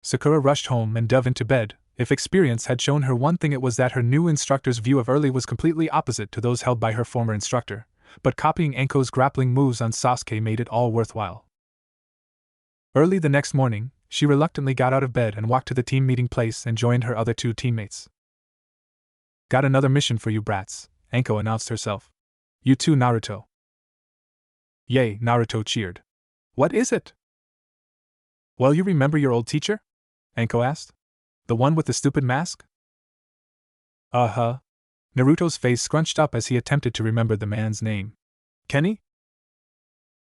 Sakura rushed home and dove into bed. If experience had shown her one thing, it was that her new instructor's view of early was completely opposite to those held by her former instructor, but copying Anko's grappling moves on Sasuke made it all worthwhile. Early the next morning, she reluctantly got out of bed and walked to the team meeting place and joined her other two teammates. "Got another mission for you brats," Anko announced herself. "You too, Naruto." "Yay," Naruto cheered. "What is it?" "Well, you remember your old teacher?" Anko asked. "The one with the stupid mask?" "Uh-huh." Naruto's face scrunched up as he attempted to remember the man's name. "Kenny?"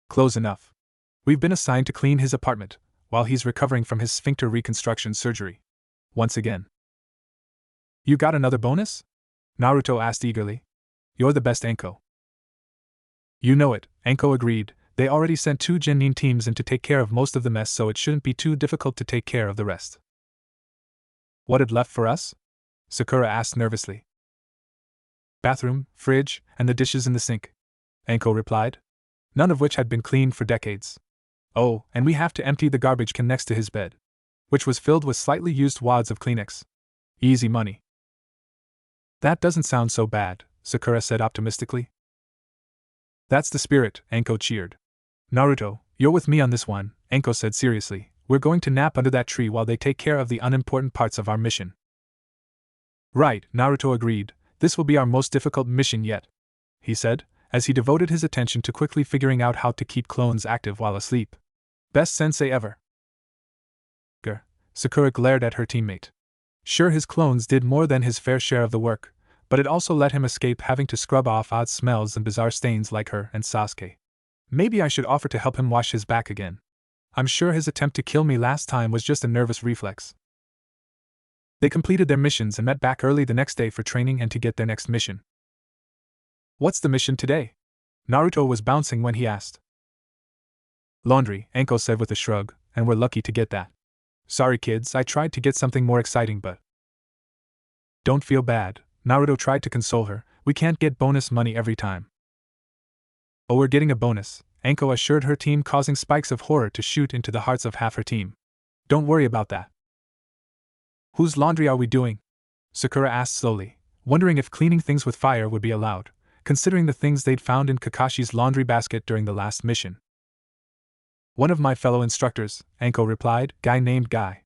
"Close enough. We've been assigned to clean his apartment, while he's recovering from his sphincter reconstruction surgery. Once again." "You got another bonus?" Naruto asked eagerly. "You're the best, Anko." "You know it," Anko agreed. "They already sent 2 Genin teams in to take care of most of the mess, so it shouldn't be too difficult to take care of the rest." "What had left for us?" Sakura asked nervously. "Bathroom, fridge, and the dishes in the sink," Anko replied, "none of which had been cleaned for decades. Oh, and we have to empty the garbage can next to his bed, which was filled with slightly used wads of Kleenex. Easy money." "That doesn't sound so bad," Sakura said optimistically. "That's the spirit," Anko cheered. "Naruto, you're with me on this one," Anko said seriously. "We're going to nap under that tree while they take care of the unimportant parts of our mission." "Right," Naruto agreed. "This will be our most difficult mission yet," he said, as he devoted his attention to quickly figuring out how to keep clones active while asleep. "Best sensei ever." Grr. Sakura glared at her teammate. Sure, his clones did more than his fair share of the work, but it also let him escape having to scrub off odd smells and bizarre stains like her and Sasuke. Maybe I should offer to help him wash his back again. I'm sure his attempt to kill me last time was just a nervous reflex. They completed their missions and met back early the next day for training and to get their next mission. "What's the mission today?" Naruto was bouncing when he asked. "Laundry," Anko said with a shrug, "and we're lucky to get that. Sorry kids, I tried to get something more exciting but..." "Don't feel bad," Naruto tried to console her, "we can't get bonus money every time." "Oh, we're getting a bonus," Anko assured her team, causing spikes of horror to shoot into the hearts of half her team. "Don't worry about that." "Whose laundry are we doing?" Sakura asked slowly, wondering if cleaning things with fire would be allowed, considering the things they'd found in Kakashi's laundry basket during the last mission. "One of my fellow instructors," Anko replied, "guy named Guy.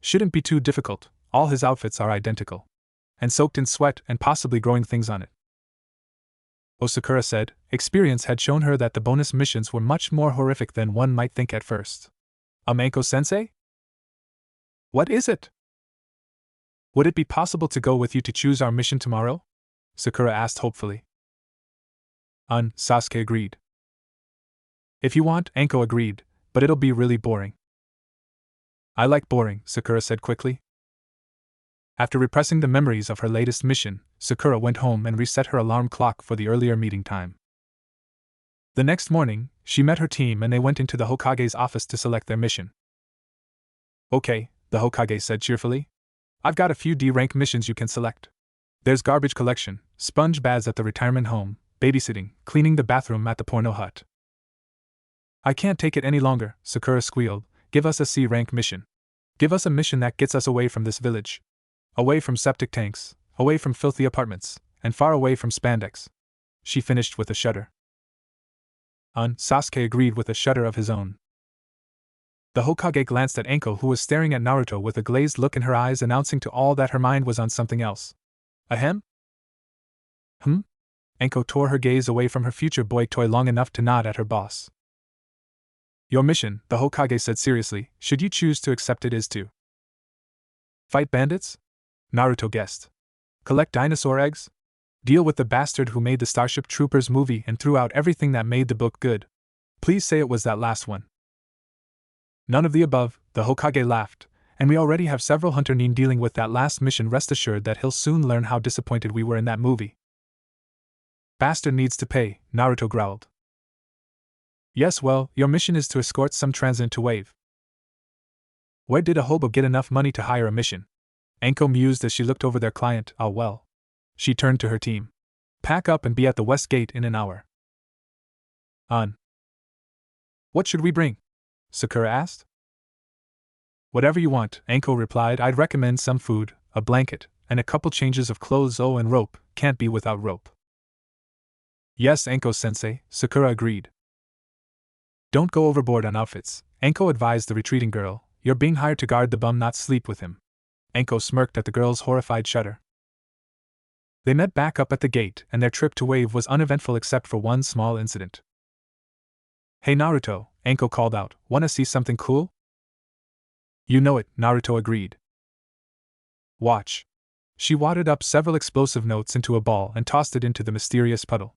Shouldn't be too difficult, all his outfits are identical. And soaked in sweat and possibly growing things on it." "Oh," Sakura said. Experience had shown her that the bonus missions were much more horrific than one might think at first. "Anko-sensei? What is it?" "Would it be possible to go with you to choose our mission tomorrow?" Sakura asked hopefully. Sasuke agreed. "If you want," Anko agreed, "but it'll be really boring." "I like boring," Sakura said quickly. After repressing the memories of her latest mission, Sakura went home and reset her alarm clock for the earlier meeting time. The next morning, she met her team and they went into the Hokage's office to select their mission. "Okay," the Hokage said cheerfully. "I've got a few D-rank missions you can select. There's garbage collection, sponge baths at the retirement home, babysitting, cleaning the bathroom at the porno hut." "I can't take it any longer," Sakura squealed. "Give us a C-rank mission. Give us a mission that gets us away from this village. Away from septic tanks, away from filthy apartments, and far away from spandex." She finished with a shudder. Sasuke agreed with a shudder of his own. The Hokage glanced at Anko, who was staring at Naruto with a glazed look in her eyes, announcing to all that her mind was on something else. "Ahem?" Anko tore her gaze away from her future boy toy long enough to nod at her boss. "Your mission," the Hokage said seriously, "should you choose to accept it, is to fight bandits?" Naruto guessed. "Collect dinosaur eggs? Deal with the bastard who made the Starship Troopers movie and threw out everything that made the book good? Please say it was that last one." "None of the above," the Hokage laughed, "and we already have several hunter nin dealing with that last mission. Rest assured that he'll soon learn how disappointed we were in that movie." "Bastard needs to pay," Naruto growled. "Yes, well, your mission is to escort some transit to Wave." "Where did a hobo get enough money to hire a mission?" Anko mused as she looked over their client. "Ah well." She turned to her team. Pack up and be at the west gate in an hour. On. What should we bring? Sakura asked. Whatever you want, Anko replied. I'd recommend some food, a blanket, and a couple changes of clothes. Oh, and rope, can't be without rope. Yes, Anko-sensei, Sakura agreed. Don't go overboard on outfits, Anko advised the retreating girl. You're being hired to guard the bum, not sleep with him. Anko smirked at the girl's horrified shudder. They met back up at the gate, and their trip to Wave was uneventful except for one small incident. Hey Naruto, Anko called out, wanna see something cool? You know it, Naruto agreed. Watch. She wadded up several explosive notes into a ball and tossed it into the mysterious puddle.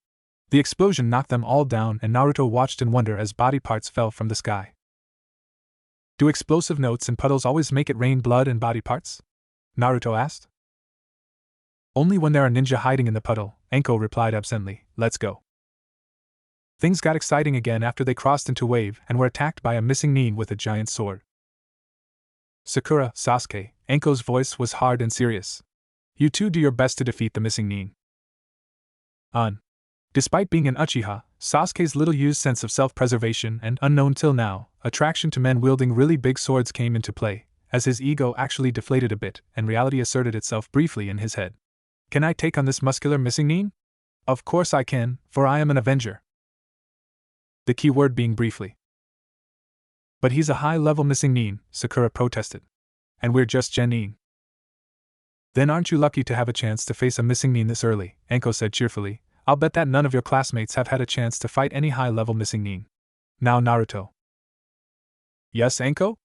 The explosion knocked them all down, and Naruto watched in wonder as body parts fell from the sky. Do explosive notes and puddles always make it rain blood and body parts? Naruto asked. Only when there are ninja hiding in the puddle, Anko replied absently. Let's go. Things got exciting again after they crossed into Wave and were attacked by a missing nin with a giant sword. Sakura, Sasuke, Anko's voice was hard and serious. You two do your best to defeat the missing nin. Despite being an Uchiha, Sasuke's little-used sense of self-preservation and, unknown till now, attraction to men wielding really big swords came into play, as his ego actually deflated a bit and reality asserted itself briefly in his head. Can I take on this muscular missing nin? Of course I can, for I am an Avenger. The key word being briefly. But he's a high-level missing nin, Sakura protested. And we're just genin. Then aren't you lucky to have a chance to face a missing nin this early, Anko said cheerfully. I'll bet that none of your classmates have had a chance to fight any high-level missing nin. Now Naruto. Yes, Anko?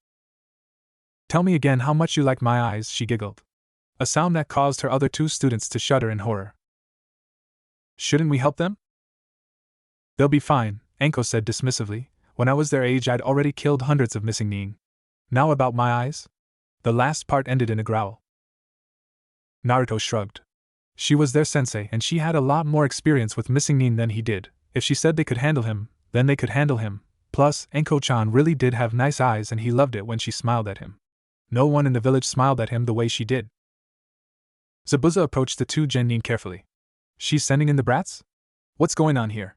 Tell me again how much you like my eyes, she giggled. A sound that caused her other two students to shudder in horror. Shouldn't we help them? They'll be fine, Anko said dismissively. When I was their age I'd already killed hundreds of missing nin. Now about my eyes? The last part ended in a growl. Naruto shrugged. She was their sensei and she had a lot more experience with missing nin than he did. If she said they could handle him, then they could handle him. Plus, Anko-chan really did have nice eyes and he loved it when she smiled at him. No one in the village smiled at him the way she did. Zabuza approached the two genin carefully. She's sending in the brats? What's going on here?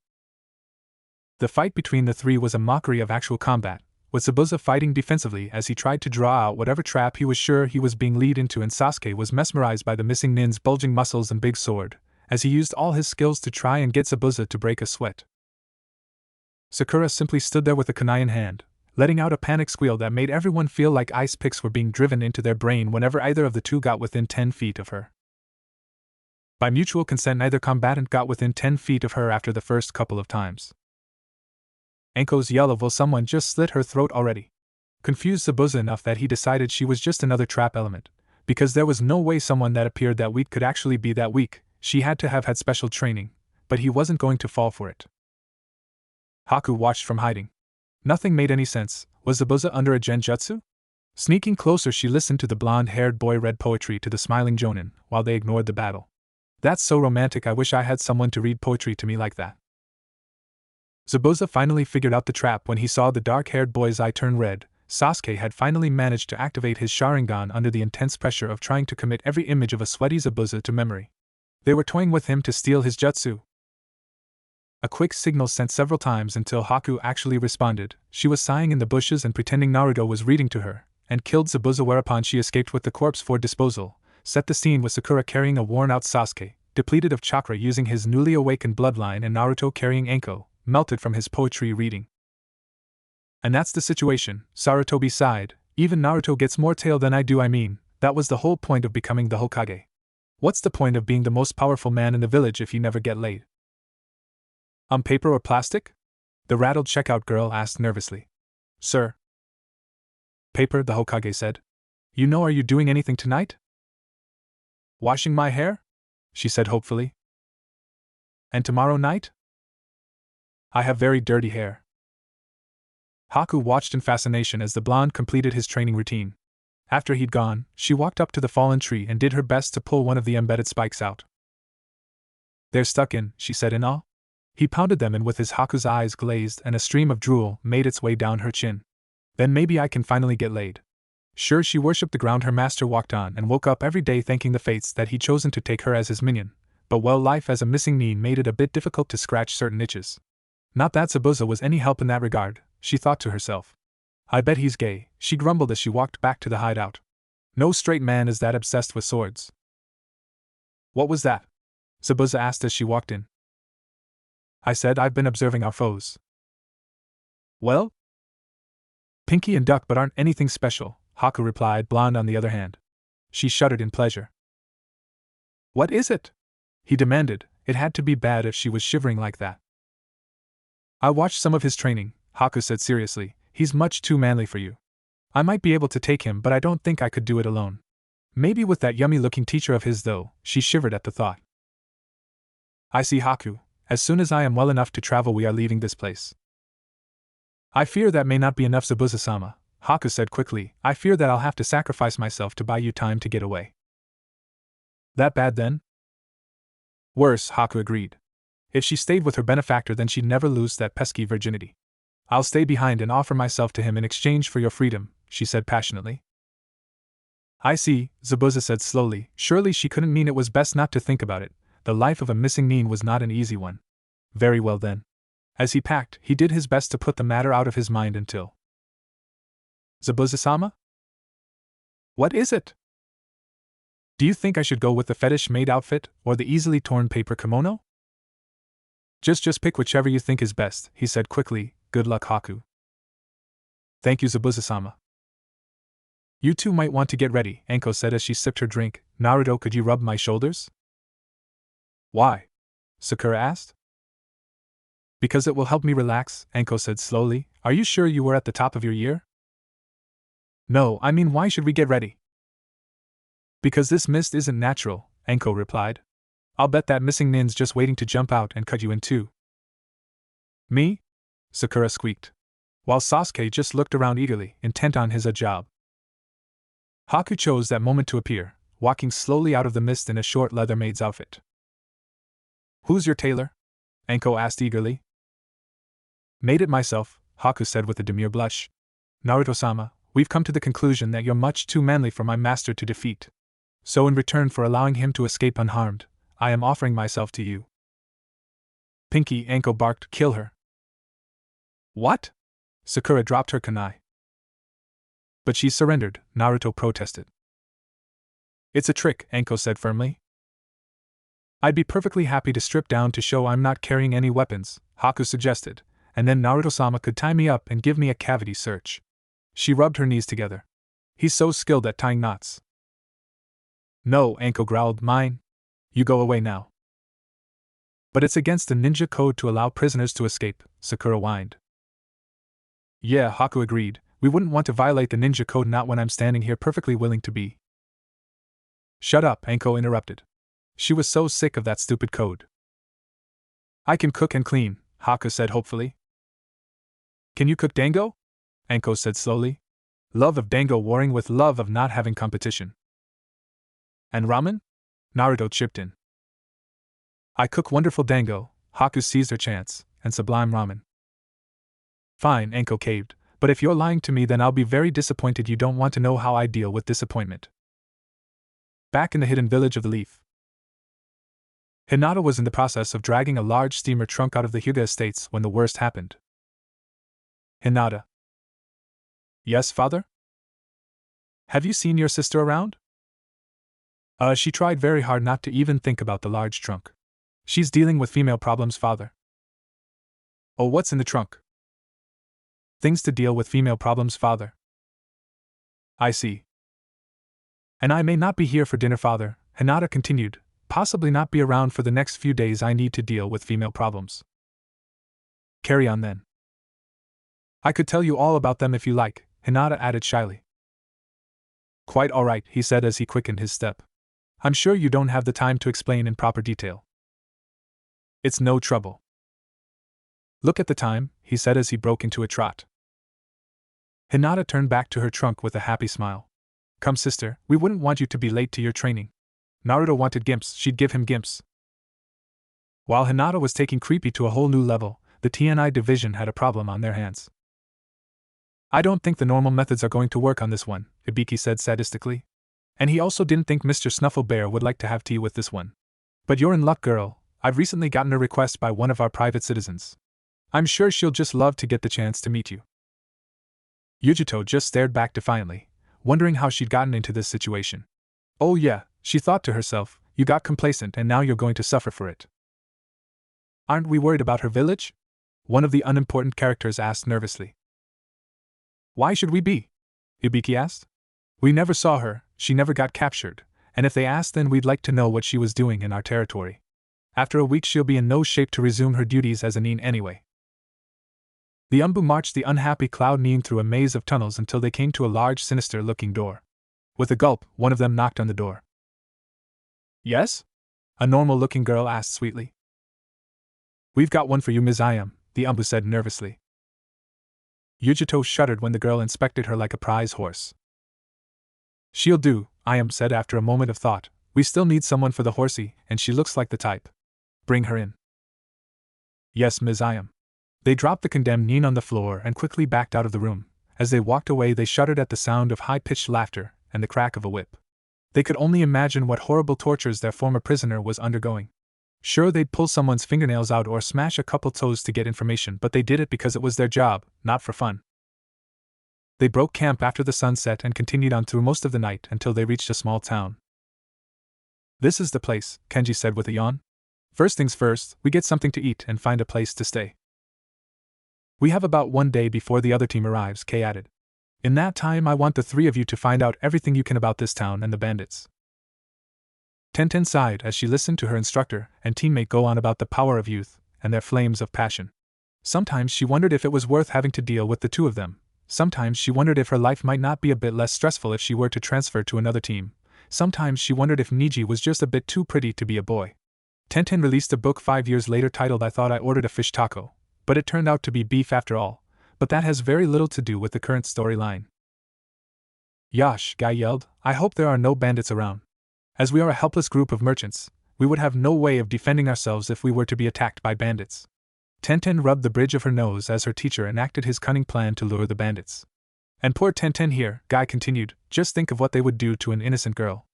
The fight between the three was a mockery of actual combat, with Zabuza fighting defensively as he tried to draw out whatever trap he was sure he was being led into, and Sasuke was mesmerized by the missing nin's bulging muscles and big sword, as he used all his skills to try and get Zabuza to break a sweat. Sakura simply stood there with a kunai in hand, letting out a panic squeal that made everyone feel like ice picks were being driven into their brain whenever either of the two got within 10 feet of her. By mutual consent, neither combatant got within 10 feet of her after the first couple of times. Anko's yell of "Will someone just slit her throat already?" confused Zabuza enough that he decided she was just another trap element, because there was no way someone that appeared that weak could actually be that weak. She had to have had special training, but he wasn't going to fall for it. Haku watched from hiding. Nothing made any sense. Was Zabuza under a genjutsu? Sneaking closer, she listened to the blonde-haired boy read poetry to the smiling jonin while they ignored the battle. That's so romantic. I wish I had someone to read poetry to me like that. Zabuza finally figured out the trap when he saw the dark-haired boy's eye turn red. Sasuke had finally managed to activate his Sharingan under the intense pressure of trying to commit every image of a sweaty Zabuza to memory. They were toying with him to steal his jutsu. A quick signal sent several times until Haku actually responded. She was sighing in the bushes and pretending Naruto was reading to her, and killed Zabuza, whereupon she escaped with the corpse for disposal. Set the scene with Sakura carrying a worn-out Sasuke, depleted of chakra using his newly awakened bloodline, and Naruto carrying Anko, melted from his poetry reading. And that's the situation, Sarutobi sighed. Even Naruto gets more tail than I do. I mean, that was the whole point of becoming the Hokage. What's the point of being the most powerful man in the village if you never get laid? On paper or plastic? The rattled checkout girl asked nervously. Sir. Paper, the Hokage said. You know, are you doing anything tonight? Washing my hair? She said hopefully. And tomorrow night? I have very dirty hair. Haku watched in fascination as the blonde completed his training routine. After he'd gone, she walked up to the fallen tree and did her best to pull one of the embedded spikes out. They're stuck in, she said in awe. He pounded them in with his Haku's eyes glazed and a stream of drool made its way down her chin. Then maybe I can finally get laid. Sure, she worshipped the ground her master walked on and woke up every day thanking the fates that he'd chosen to take her as his minion, but well, life as a missing nin made it a bit difficult to scratch certain itches. Not that Zabuza was any help in that regard, she thought to herself. I bet he's gay, she grumbled as she walked back to the hideout. No straight man is that obsessed with swords. What was that? Zabuza asked as she walked in. I said I've been observing our foes. Well? Pinky and Duck but aren't anything special, Haku replied, Blonde on the other hand. She shuddered in pleasure. What is it? He demanded. It had to be bad if she was shivering like that. I watched some of his training, Haku said seriously. He's much too manly for you. I might be able to take him, but I don't think I could do it alone. Maybe with that yummy-looking teacher of his though, she shivered at the thought. I see, Haku. As soon as I am well enough to travel we are leaving this place. I fear that may not be enough, Zabuza-sama, Haku said quickly. I fear that I'll have to sacrifice myself to buy you time to get away. That bad then? Worse, Haku agreed. If she stayed with her benefactor then she'd never lose that pesky virginity. I'll stay behind and offer myself to him in exchange for your freedom, she said passionately. I see, Zabuza said slowly. Surely she couldn't mean it was best not to think about it. The life of a missing nin was not an easy one. Very well then. As he packed, he did his best to put the matter out of his mind until... Zabuza-sama? What is it? Do you think I should go with the fetish-made outfit, or the easily torn paper kimono? Just pick whichever you think is best, he said quickly. Good luck, Haku. Thank you, Zabuza-sama. You two might want to get ready, Anko said as she sipped her drink. Naruto, could you rub my shoulders? Why? Sakura asked. Because it will help me relax, Anko said slowly. Are you sure you were at the top of your year? No, I mean why should we get ready? Because this mist isn't natural, Anko replied. I'll bet that missing nin's just waiting to jump out and cut you in two. Me? Sakura squeaked. While Sasuke just looked around eagerly, intent on his job. Haku chose that moment to appear, walking slowly out of the mist in a short leather maid's outfit. Who's your tailor? Anko asked eagerly. Made it myself, Haku said with a demure blush. Naruto-sama, we've come to the conclusion that you're much too manly for my master to defeat. So in return for allowing him to escape unharmed, I am offering myself to you. Pinky, Anko barked, kill her. What? Sakura dropped her kunai. But she surrendered, Naruto protested. It's a trick, Anko said firmly. I'd be perfectly happy to strip down to show I'm not carrying any weapons, Haku suggested, and then Naruto-sama could tie me up and give me a cavity search. She rubbed her knees together. He's so skilled at tying knots. No, Anko growled, mine. You go away now. But it's against the ninja code to allow prisoners to escape, Sakura whined. Yeah, Haku agreed. We wouldn't want to violate the ninja code, not when I'm standing here perfectly willing to be. Shut up, Anko interrupted. She was so sick of that stupid code. I can cook and clean, Haku said hopefully. Can you cook dango? Anko said slowly. Love of dango warring with love of not having competition. And ramen? Naruto chipped in. I cook wonderful dango, Haku seized her chance, and sublime ramen. Fine, Anko caved, but if you're lying to me then I'll be very disappointed. You don't want to know how I deal with disappointment. Back in the hidden village of the Leaf. Hinata was in the process of dragging a large steamer trunk out of the Hyuga estates when the worst happened. Hinata. Yes, father? Have you seen your sister around? She tried very hard not to even think about the large trunk. She's dealing with female problems, father. Oh, what's in the trunk? Things to deal with female problems, father. I see. And I may not be here for dinner, father, Hinata continued, possibly not be around for the next few days. I need to deal with female problems. Carry on then. I could tell you all about them if you like, Hinata added shyly. Quite all right, he said as he quickened his step. I'm sure you don't have the time to explain in proper detail. It's no trouble. Look at the time, he said as he broke into a trot. Hinata turned back to her trunk with a happy smile. Come, sister, we wouldn't want you to be late to your training. Naruto wanted gimps, she'd give him gimps. While Hinata was taking creepy to a whole new level, the TNI division had a problem on their hands. I don't think the normal methods are going to work on this one, Ibiki said sadistically. And he also didn't think Mr. Snufflebear would like to have tea with this one. But you're in luck, girl. I've recently gotten a request by one of our private citizens. I'm sure she'll just love to get the chance to meet you. Yujito just stared back defiantly, wondering how she'd gotten into this situation. Oh yeah, she thought to herself, you got complacent and now you're going to suffer for it. Aren't we worried about her village? One of the unimportant characters asked nervously. Why should we be? Ibiki asked. We never saw her, she never got captured, and if they asked then we'd like to know what she was doing in our territory. After a week she'll be in no shape to resume her duties as a nin anyway. The Umbu marched the unhappy Cloud Nin through a maze of tunnels until they came to a large sinister-looking door. With a gulp, one of them knocked on the door. Yes? A normal-looking girl asked sweetly. We've got one for you, Ms. Ayam, the Umbu said nervously. Yujito shuddered when the girl inspected her like a prize horse. She'll do, Ayam said after a moment of thought. We still need someone for the horsey, and she looks like the type. Bring her in. Yes, Ms. Ayam. They dropped the condemned nin on the floor and quickly backed out of the room. As they walked away, they shuddered at the sound of high-pitched laughter and the crack of a whip. They could only imagine what horrible tortures their former prisoner was undergoing. Sure, they'd pull someone's fingernails out or smash a couple toes to get information, but they did it because it was their job, not for fun. They broke camp after the sun set and continued on through most of the night until they reached a small town. This is the place, Kenji said with a yawn. First things first, we get something to eat and find a place to stay. We have about 1 day before the other team arrives, Kei added. In that time I want the 3 of you to find out everything you can about this town and the bandits. Tenten sighed as she listened to her instructor and teammate go on about the power of youth and their flames of passion. Sometimes she wondered if it was worth having to deal with the 2 of them. Sometimes she wondered if her life might not be a bit less stressful if she were to transfer to another team. Sometimes she wondered if Niji was just a bit too pretty to be a boy. Tenten released a book 5 years later titled I Thought I Ordered a Fish Taco, but it turned out to be beef after all. But that has very little to do with the current storyline. Yash, Guy yelled, I hope there are no bandits around. As we are a helpless group of merchants, we would have no way of defending ourselves if we were to be attacked by bandits. Tenten rubbed the bridge of her nose as her teacher enacted his cunning plan to lure the bandits. And poor Tenten here, Guy continued, just think of what they would do to an innocent girl.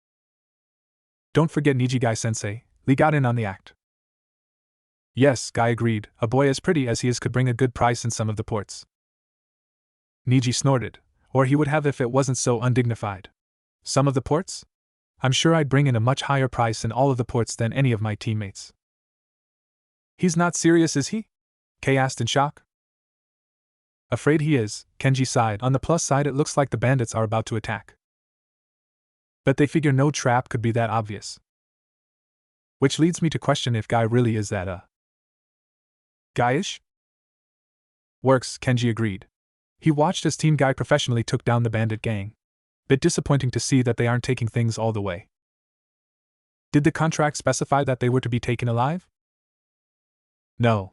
Don't forget Nijigai-sensei, Lee got in on the act. Yes, Guy agreed, a boy as pretty as he is could bring a good price in some of the ports. Niji snorted, or he would have if it wasn't so undignified. Some of the ports? I'm sure I'd bring in a much higher price in all of the ports than any of my teammates. He's not serious, is he? Kei asked in shock. Afraid he is, Kenji sighed. On the plus side, it looks like the bandits are about to attack. But they figure no trap could be that obvious. Which leads me to question if Guy really is that Guyish? Works, Kenji agreed. He watched as Team Guy professionally took down the bandit gang. Bit disappointing to see that they aren't taking things all the way. Did the contract specify that they were to be taken alive? No.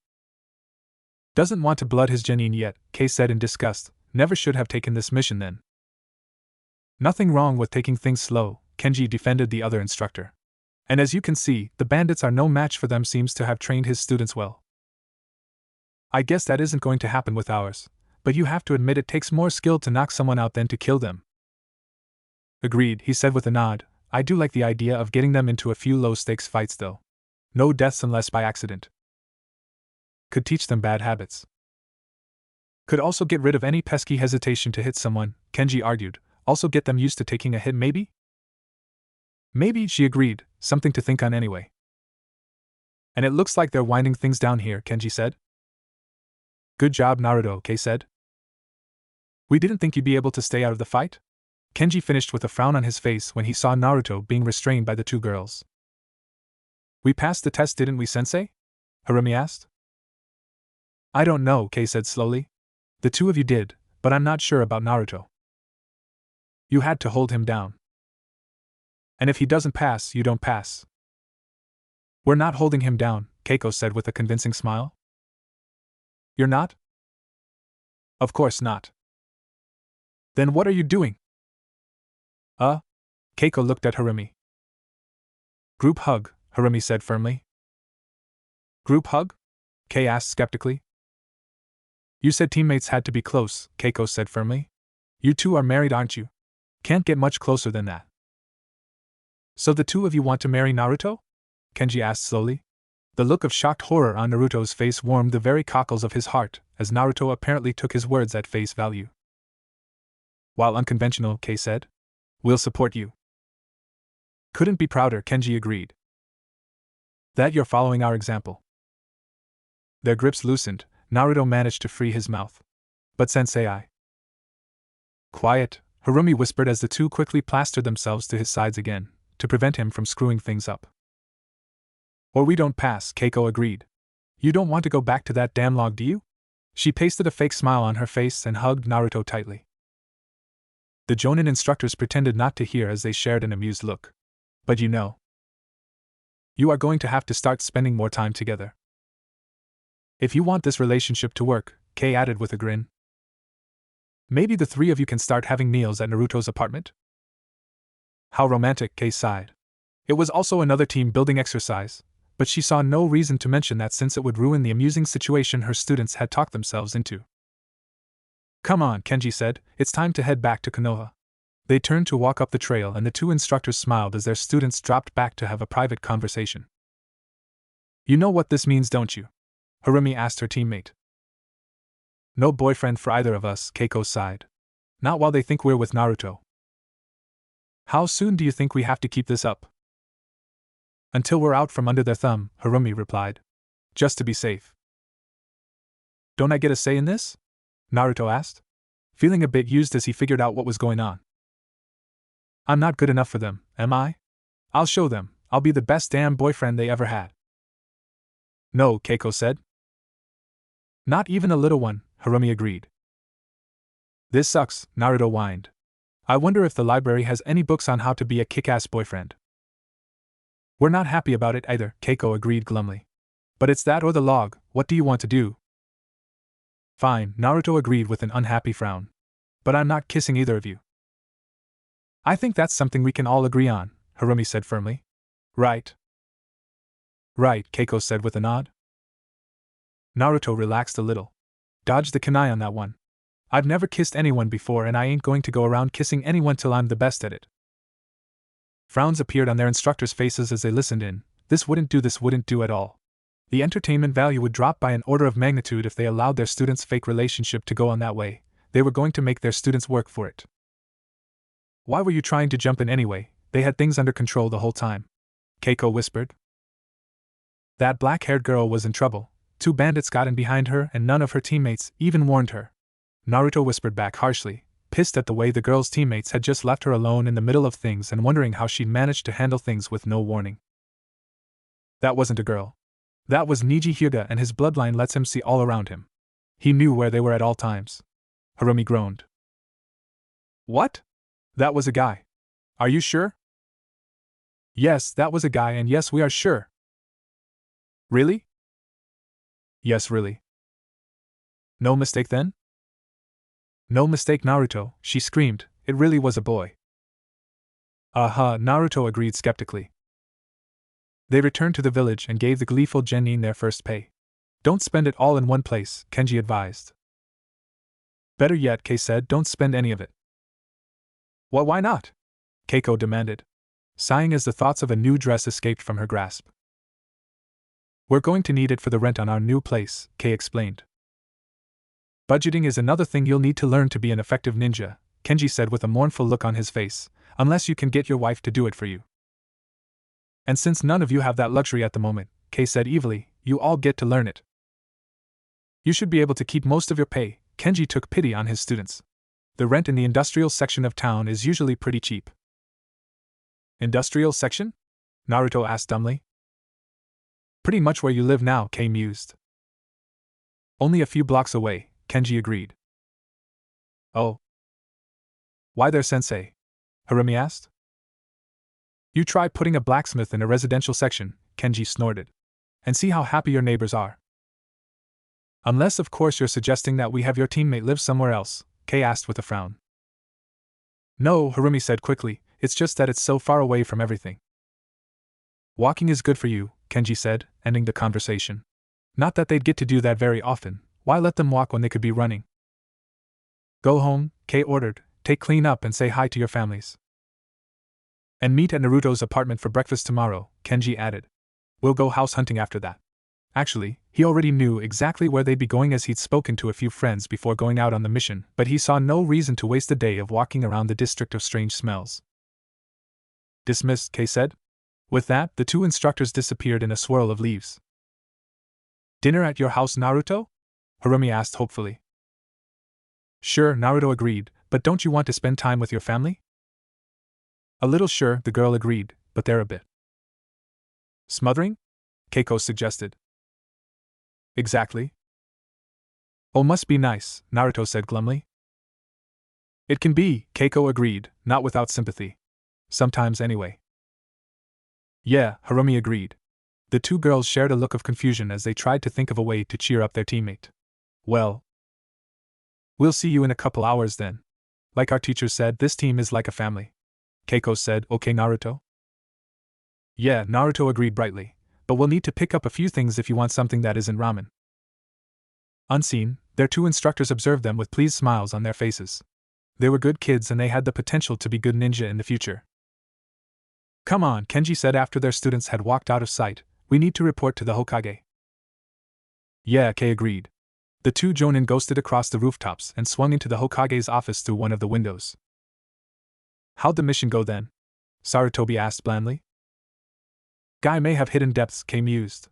Doesn't want to blood his genin yet, Kei said in disgust. Never should have taken this mission then. Nothing wrong with taking things slow, Kenji defended the other instructor. And as you can see, the bandits are no match for them, seems to have trained his students well. I guess that isn't going to happen with ours, but you have to admit it takes more skill to knock someone out than to kill them. Agreed, he said with a nod. I do like the idea of getting them into a few low-stakes fights though. No deaths unless by accident. Could teach them bad habits. Could also get rid of any pesky hesitation to hit someone, Kenji argued. Also get them used to taking a hit maybe? Maybe, she agreed, something to think on anyway. And it looks like they're winding things down here, Kenji said. Good job, Naruto, Kei said. We didn't think you'd be able to stay out of the fight? Kenji finished with a frown on his face when he saw Naruto being restrained by the 2 girls. We passed the test, didn't we, sensei? Harumi asked. I don't know, Kei said slowly. The 2 of you did, but I'm not sure about Naruto. You had to hold him down. And if he doesn't pass, you don't pass. We're not holding him down, Keiko said with a convincing smile. You're not? Of course not. Then what are you doing? Keiko looked at Harumi. Group hug, Harumi said firmly. Group hug? Kei asked skeptically. You said teammates had to be close, Keiko said firmly. You 2 are married, aren't you? Can't get much closer than that. So the 2 of you want to marry Naruto? Kenji asked slowly. The look of shocked horror on Naruto's face warmed the very cockles of his heart, as Naruto apparently took his words at face value. While unconventional, Kei said. We'll support you. Couldn't be prouder, Kenji agreed. That you're following our example. Their grips loosened, Naruto managed to free his mouth. But sensei, Quiet, Harumi whispered as the two quickly plastered themselves to his sides again, to prevent him from screwing things up. Or we don't pass, Keiko agreed. You don't want to go back to that damn log, do you? She pasted a fake smile on her face and hugged Naruto tightly. The Jonin instructors pretended not to hear as they shared an amused look. But you know, you are going to have to start spending more time together. If you want this relationship to work, Kei added with a grin. Maybe the three of you can start having meals at Naruto's apartment? How romantic, Kei sighed. It was also another team building exercise, but she saw no reason to mention that since it would ruin the amusing situation her students had talked themselves into. Come on, Kenji said, it's time to head back to Konoha. They turned to walk up the trail and the two instructors smiled as their students dropped back to have a private conversation. You know what this means, don't you? Harumi asked her teammate. No boyfriend for either of us, Keiko sighed. Not while they think we're with Naruto. How soon do you think we have to keep this up? Until we're out from under their thumb, Harumi replied. Just to be safe. Don't I get a say in this? Naruto asked, feeling a bit used as he figured out what was going on. I'm not good enough for them, am I? I'll show them, I'll be the best damn boyfriend they ever had. No, Keiko said. Not even a little one, Harumi agreed. This sucks, Naruto whined. I wonder if the library has any books on how to be a kick-ass boyfriend. We're not happy about it either, Keiko agreed glumly. But it's that or the log, what do you want to do? Fine, Naruto agreed with an unhappy frown. But I'm not kissing either of you. I think that's something we can all agree on, Harumi said firmly. Right. Right, Keiko said with a nod. Naruto relaxed a little. Dodged the kunai on that one. I've never kissed anyone before and I ain't going to go around kissing anyone till I'm the best at it. Frowns appeared on their instructors' faces as they listened in. This wouldn't do at all. The entertainment value would drop by an order of magnitude if they allowed their students' fake relationship to go on that way. They were going to make their students work for it. Why were you trying to jump in anyway? They had things under control the whole time. Keiko whispered. That black-haired girl was in trouble. 2 bandits got in behind her and none of her teammates even warned her. Naruto whispered back harshly, pissed at the way the girl's teammates had just left her alone in the middle of things and wondering how she'd managed to handle things with no warning. That wasn't a girl. That was Niji Hyuga and his bloodline lets him see all around him. He knew where they were at all times. Harumi groaned. What? That was a guy. Are you sure? Yes, that was a guy and yes, we are sure. Really? Yes, really. No mistake then? No mistake, Naruto, she screamed, it really was a boy. Naruto agreed skeptically. They returned to the village and gave the gleeful genin their first pay. Don't spend it all in one place, Kenji advised. Better yet, Kei said, don't spend any of it. Why not? Keiko demanded, sighing as the thoughts of a new dress escaped from her grasp. We're going to need it for the rent on our new place, Kei explained. Budgeting is another thing you'll need to learn to be an effective ninja, Kenji said with a mournful look on his face, unless you can get your wife to do it for you. And since none of you have that luxury at the moment, Kei said evilly, you all get to learn it. You should be able to keep most of your pay, Kenji took pity on his students. The rent in the industrial section of town is usually pretty cheap. Industrial section? Naruto asked dumbly. Pretty much where you live now, Kei mused. Only a few blocks away, Kenji agreed. Oh. Why there, sensei? Harumi asked. You try putting a blacksmith in a residential section, Kenji snorted. And see how happy your neighbors are. Unless of course you're suggesting that we have your teammate live somewhere else, Kei asked with a frown. No, Harumi said quickly, it's just that it's so far away from everything. Walking is good for you, Kenji said, ending the conversation. Not that they'd get to do that very often, why let them walk when they could be running? Go home, Kei ordered, take clean up and say hi to your families. And meet at Naruto's apartment for breakfast tomorrow, Kenji added. We'll go house hunting after that. Actually, he already knew exactly where they'd be going as he'd spoken to a few friends before going out on the mission, but he saw no reason to waste a day of walking around the district of strange smells. Dismissed, Kei said. With that, the two instructors disappeared in a swirl of leaves. Dinner at your house, Naruto? Harumi asked hopefully. Sure, Naruto agreed, but don't you want to spend time with your family? A little sure, the girl agreed, but they're a bit smothering? Keiko suggested. Exactly. Oh, must be nice, Naruto said glumly. It can be, Keiko agreed, not without sympathy. Sometimes anyway. Yeah, Harumi agreed. The two girls shared a look of confusion as they tried to think of a way to cheer up their teammate. Well, we'll see you in a couple hours then. Like our teacher said, this team is like a family. Keiko said, okay, Naruto? Yeah, Naruto agreed brightly, but we'll need to pick up a few things if you want something that isn't ramen. Unseen, their two instructors observed them with pleased smiles on their faces. They were good kids and they had the potential to be good ninja in the future. Come on, Kenji said after their students had walked out of sight, we need to report to the Hokage. Yeah, Kei agreed. The two Jonin ghosted across the rooftops and swung into the Hokage's office through one of the windows. How'd the mission go then? Sarutobi asked blandly. Guy may have hidden depths, Kei mused.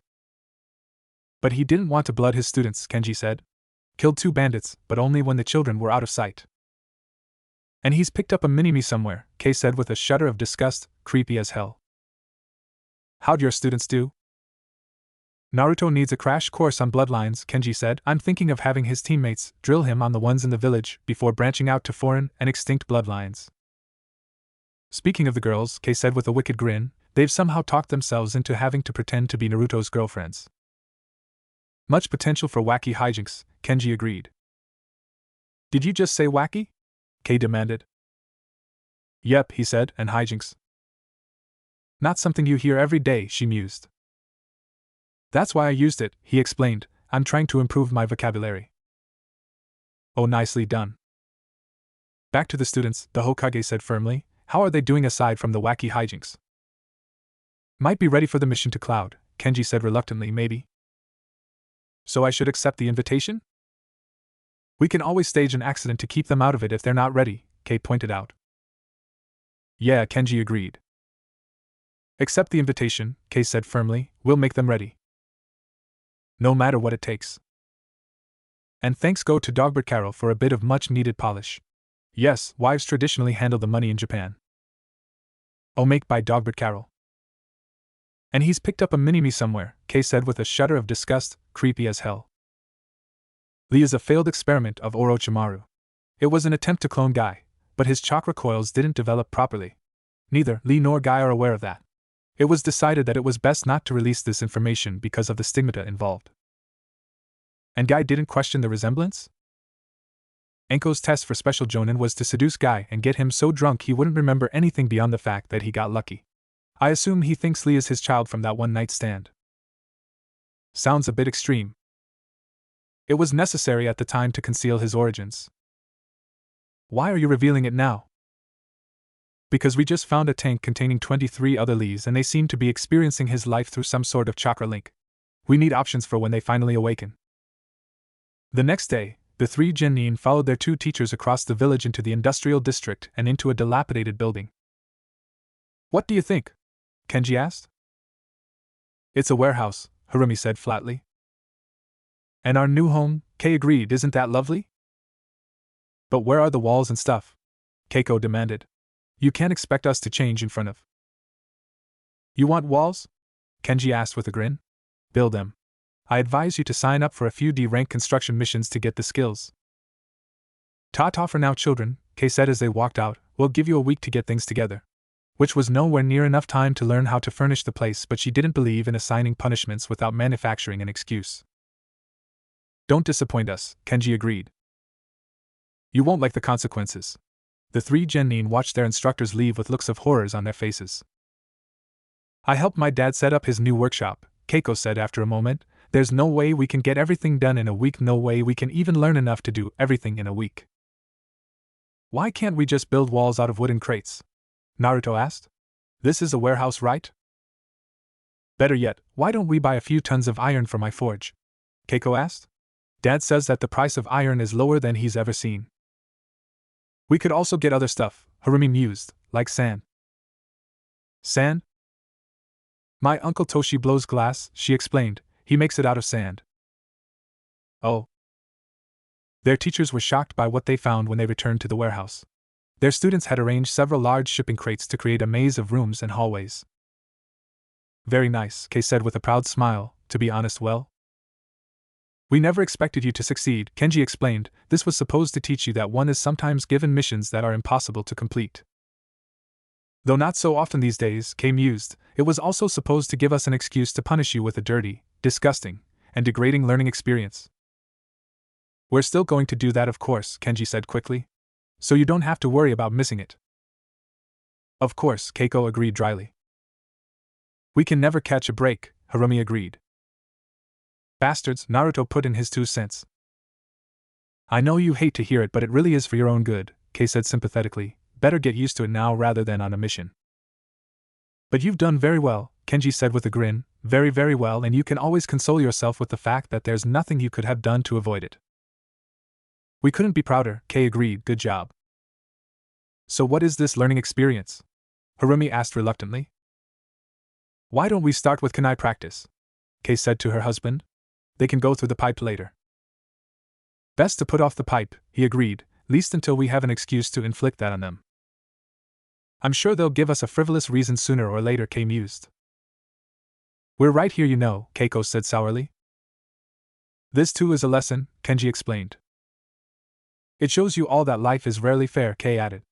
But he didn't want to blood his students, Kenji said. Killed two bandits, but only when the children were out of sight. And he's picked up a mini-me somewhere, Kei said with a shudder of disgust, creepy as hell. How'd your students do? Naruto needs a crash course on bloodlines, Kenji said. I'm thinking of having his teammates drill him on the ones in the village before branching out to foreign and extinct bloodlines. Speaking of the girls, Kei said with a wicked grin, they've somehow talked themselves into having to pretend to be Naruto's girlfriends. Much potential for wacky hijinks, Kenji agreed. Did you just say wacky? Kei demanded. Yep, he said, and hijinks. Not something you hear every day, she mused. That's why I used it, he explained. I'm trying to improve my vocabulary. Oh, nicely done. Back to the students, the Hokage said firmly. How are they doing aside from the wacky hijinks? Might be ready for the mission to Cloud, Kenji said reluctantly, maybe. So I should accept the invitation? We can always stage an accident to keep them out of it if they're not ready, Kei pointed out. Yeah, Kenji agreed. Accept the invitation, Kei said firmly, we'll make them ready. No matter what it takes. And thanks go to Dogbert Carol for a bit of much-needed polish. Yes, wives traditionally handle the money in Japan. Oh, make by Dogbert Carol. And he's picked up a mini-me somewhere, Kei said with a shudder of disgust, creepy as hell. Lee is a failed experiment of Orochimaru. It was an attempt to clone Guy, but his chakra coils didn't develop properly. Neither Lee nor Guy are aware of that. It was decided that it was best not to release this information because of the stigmata involved. And Guy didn't question the resemblance? Enko's test for Special Jonin was to seduce Guy and get him so drunk he wouldn't remember anything beyond the fact that he got lucky. I assume he thinks Lee is his child from that one-night stand. Sounds a bit extreme. It was necessary at the time to conceal his origins. Why are you revealing it now? Because we just found a tank containing 23 other Lees and they seem to be experiencing his life through some sort of chakra link. We need options for when they finally awaken. The next day, the three genin followed their two teachers across the village into the industrial district and into a dilapidated building. What do you think? Kenji asked. It's a warehouse, Harumi said flatly. And our new home, Kei agreed, isn't that lovely? But where are the walls and stuff? Keiko demanded. You can't expect us to change in front of. You want walls? Kenji asked with a grin. Build them. I advise you to sign up for a few D-rank construction missions to get the skills. Ta-ta for now, children, Kei said as they walked out. We'll give you a week to get things together. Which was nowhere near enough time to learn how to furnish the place, but she didn't believe in assigning punishments without manufacturing an excuse. Don't disappoint us, Kenji agreed. You won't like the consequences. The three genin watched their instructors leave with looks of horrors on their faces. I helped my dad set up his new workshop, Keiko said after a moment. There's no way we can get everything done in a week, no way we can even learn enough to do everything in a week. Why can't we just build walls out of wooden crates? Naruto asked. This is a warehouse, right? Better yet, why don't we buy a few tons of iron for my forge? Keiko asked. Dad says that the price of iron is lower than he's ever seen. We could also get other stuff, Harumi mused, like sand. Sand? My Uncle Toshi blows glass, she explained. He makes it out of sand. Oh. Their teachers were shocked by what they found when they returned to the warehouse. Their students had arranged several large shipping crates to create a maze of rooms and hallways. Very nice, Kei said with a proud smile. To be honest, well, we never expected you to succeed, Kenji explained. This was supposed to teach you that one is sometimes given missions that are impossible to complete. Though not so often these days, Kei mused, it was also supposed to give us an excuse to punish you with a dirty, disgusting, and degrading learning experience. We're still going to do that, of course, Kenji said quickly. So you don't have to worry about missing it. Of course, Keiko agreed dryly. We can never catch a break, Harumi agreed. Bastards, Naruto put in his 2 cents. I know you hate to hear it, but it really is for your own good, Kei said sympathetically. Better get used to it now rather than on a mission. But you've done very well, Kenji said with a grin. Very, very well, and you can always console yourself with the fact that there's nothing you could have done to avoid it. We couldn't be prouder, Kei agreed. Good job. So what is this learning experience? Harumi asked reluctantly. Why don't we start with kunai practice? Kei said to her husband. They can go through the pipe later. Best to put off the pipe, he agreed, least until we have an excuse to inflict that on them. I'm sure they'll give us a frivolous reason sooner or later, Kei mused. We're right here, you know, Keiko said sourly. This too is a lesson, Kenji explained. It shows you all that life is rarely fair, Kei added.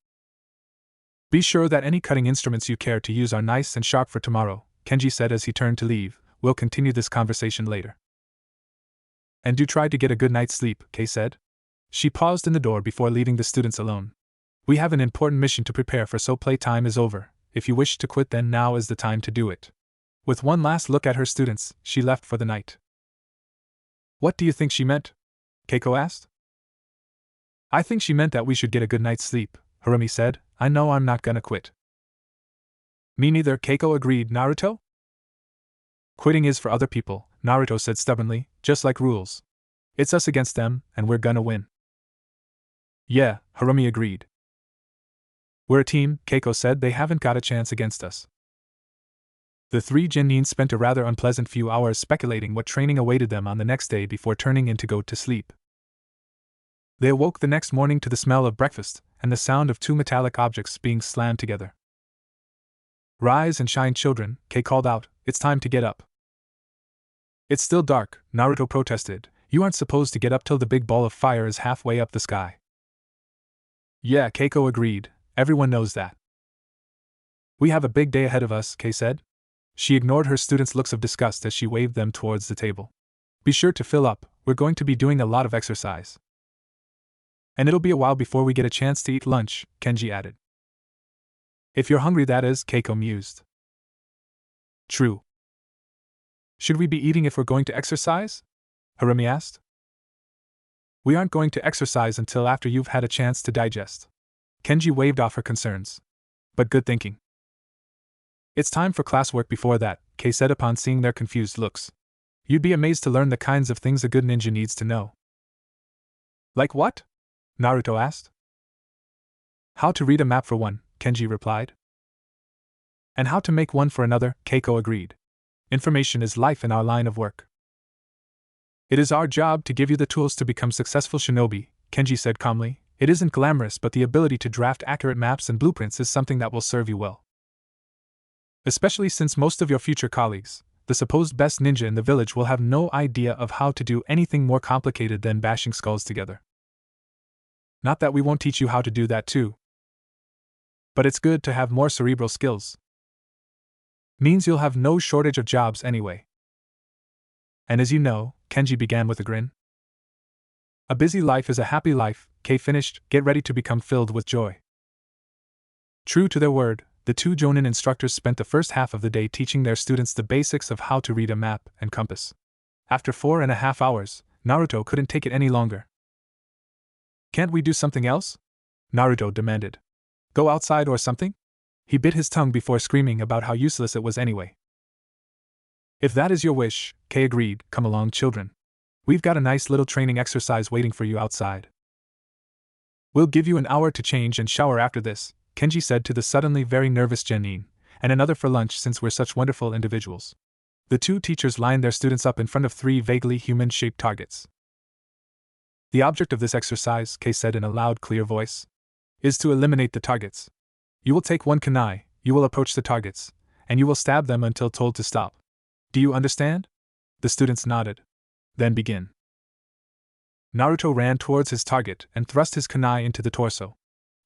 Be sure that any cutting instruments you care to use are nice and sharp for tomorrow, Kenji said as he turned to leave. We'll continue this conversation later. And do try to get a good night's sleep, Kei said. She paused in the door before leaving the students alone. We have an important mission to prepare for, so playtime is over. If you wish to quit, then now is the time to do it. With one last look at her students, she left for the night. What do you think she meant? Keiko asked. I think she meant that we should get a good night's sleep, Harumi said. I know I'm not gonna quit. Me neither, Keiko agreed. Naruto? Quitting is for other people, Naruto said stubbornly, just like rules. It's us against them, and we're gonna win. Yeah, Harumi agreed. We're a team, Keiko said. They haven't got a chance against us. The 3 genin spent a rather unpleasant few hours speculating what training awaited them on the next day before turning in to go to sleep. They awoke the next morning to the smell of breakfast and the sound of 2 metallic objects being slammed together. Rise and shine, children, Kei called out. It's time to get up. It's still dark, Naruto protested. You aren't supposed to get up till the big ball of fire is halfway up the sky. Yeah, Keiko agreed. Everyone knows that. We have a big day ahead of us, Kei said. She ignored her students' looks of disgust as she waved them towards the table. Be sure to fill up, we're going to be doing a lot of exercise. And it'll be a while before we get a chance to eat lunch, Kenji added. If you're hungry, that is, Keiko mused. True. Should we be eating if we're going to exercise? Harumi asked. We aren't going to exercise until after you've had a chance to digest. Kenji waved off her concerns. But good thinking. It's time for classwork before that, Kei said upon seeing their confused looks. You'd be amazed to learn the kinds of things a good ninja needs to know. Like what? Naruto asked. How to read a map for one, Kenji replied. And how to make one for another, Keiko agreed. Information is life in our line of work. It is our job to give you the tools to become successful shinobi, Kenji said calmly. It isn't glamorous, but the ability to draft accurate maps and blueprints is something that will serve you well. Especially since most of your future colleagues, the supposed best ninja in the village, will have no idea of how to do anything more complicated than bashing skulls together. Not that we won't teach you how to do that too. But it's good to have more cerebral skills. Means you'll have no shortage of jobs anyway. And as you know, Kenji began with a grin. A busy life is a happy life, Kei finished. Get ready to become filled with joy. True to their word, the 2 Jonin instructors spent the first half of the day teaching their students the basics of how to read a map and compass. After 4.5 hours, Naruto couldn't take it any longer. Can't we do something else? Naruto demanded. Go outside or something? He bit his tongue before screaming about how useless it was anyway. If that is your wish, Kei agreed. Come along, children. We've got a nice little training exercise waiting for you outside. We'll give you an hour to change and shower after this, Kenji said to the suddenly very nervous Jenin, and another for lunch since we're such wonderful individuals. The two teachers lined their students up in front of three vaguely human-shaped targets. The object of this exercise, Kei said in a loud, clear voice, is to eliminate the targets. You will take one kunai, you will approach the targets, and you will stab them until told to stop. Do you understand? The students nodded. Then begin. Naruto ran towards his target and thrust his kunai into the torso.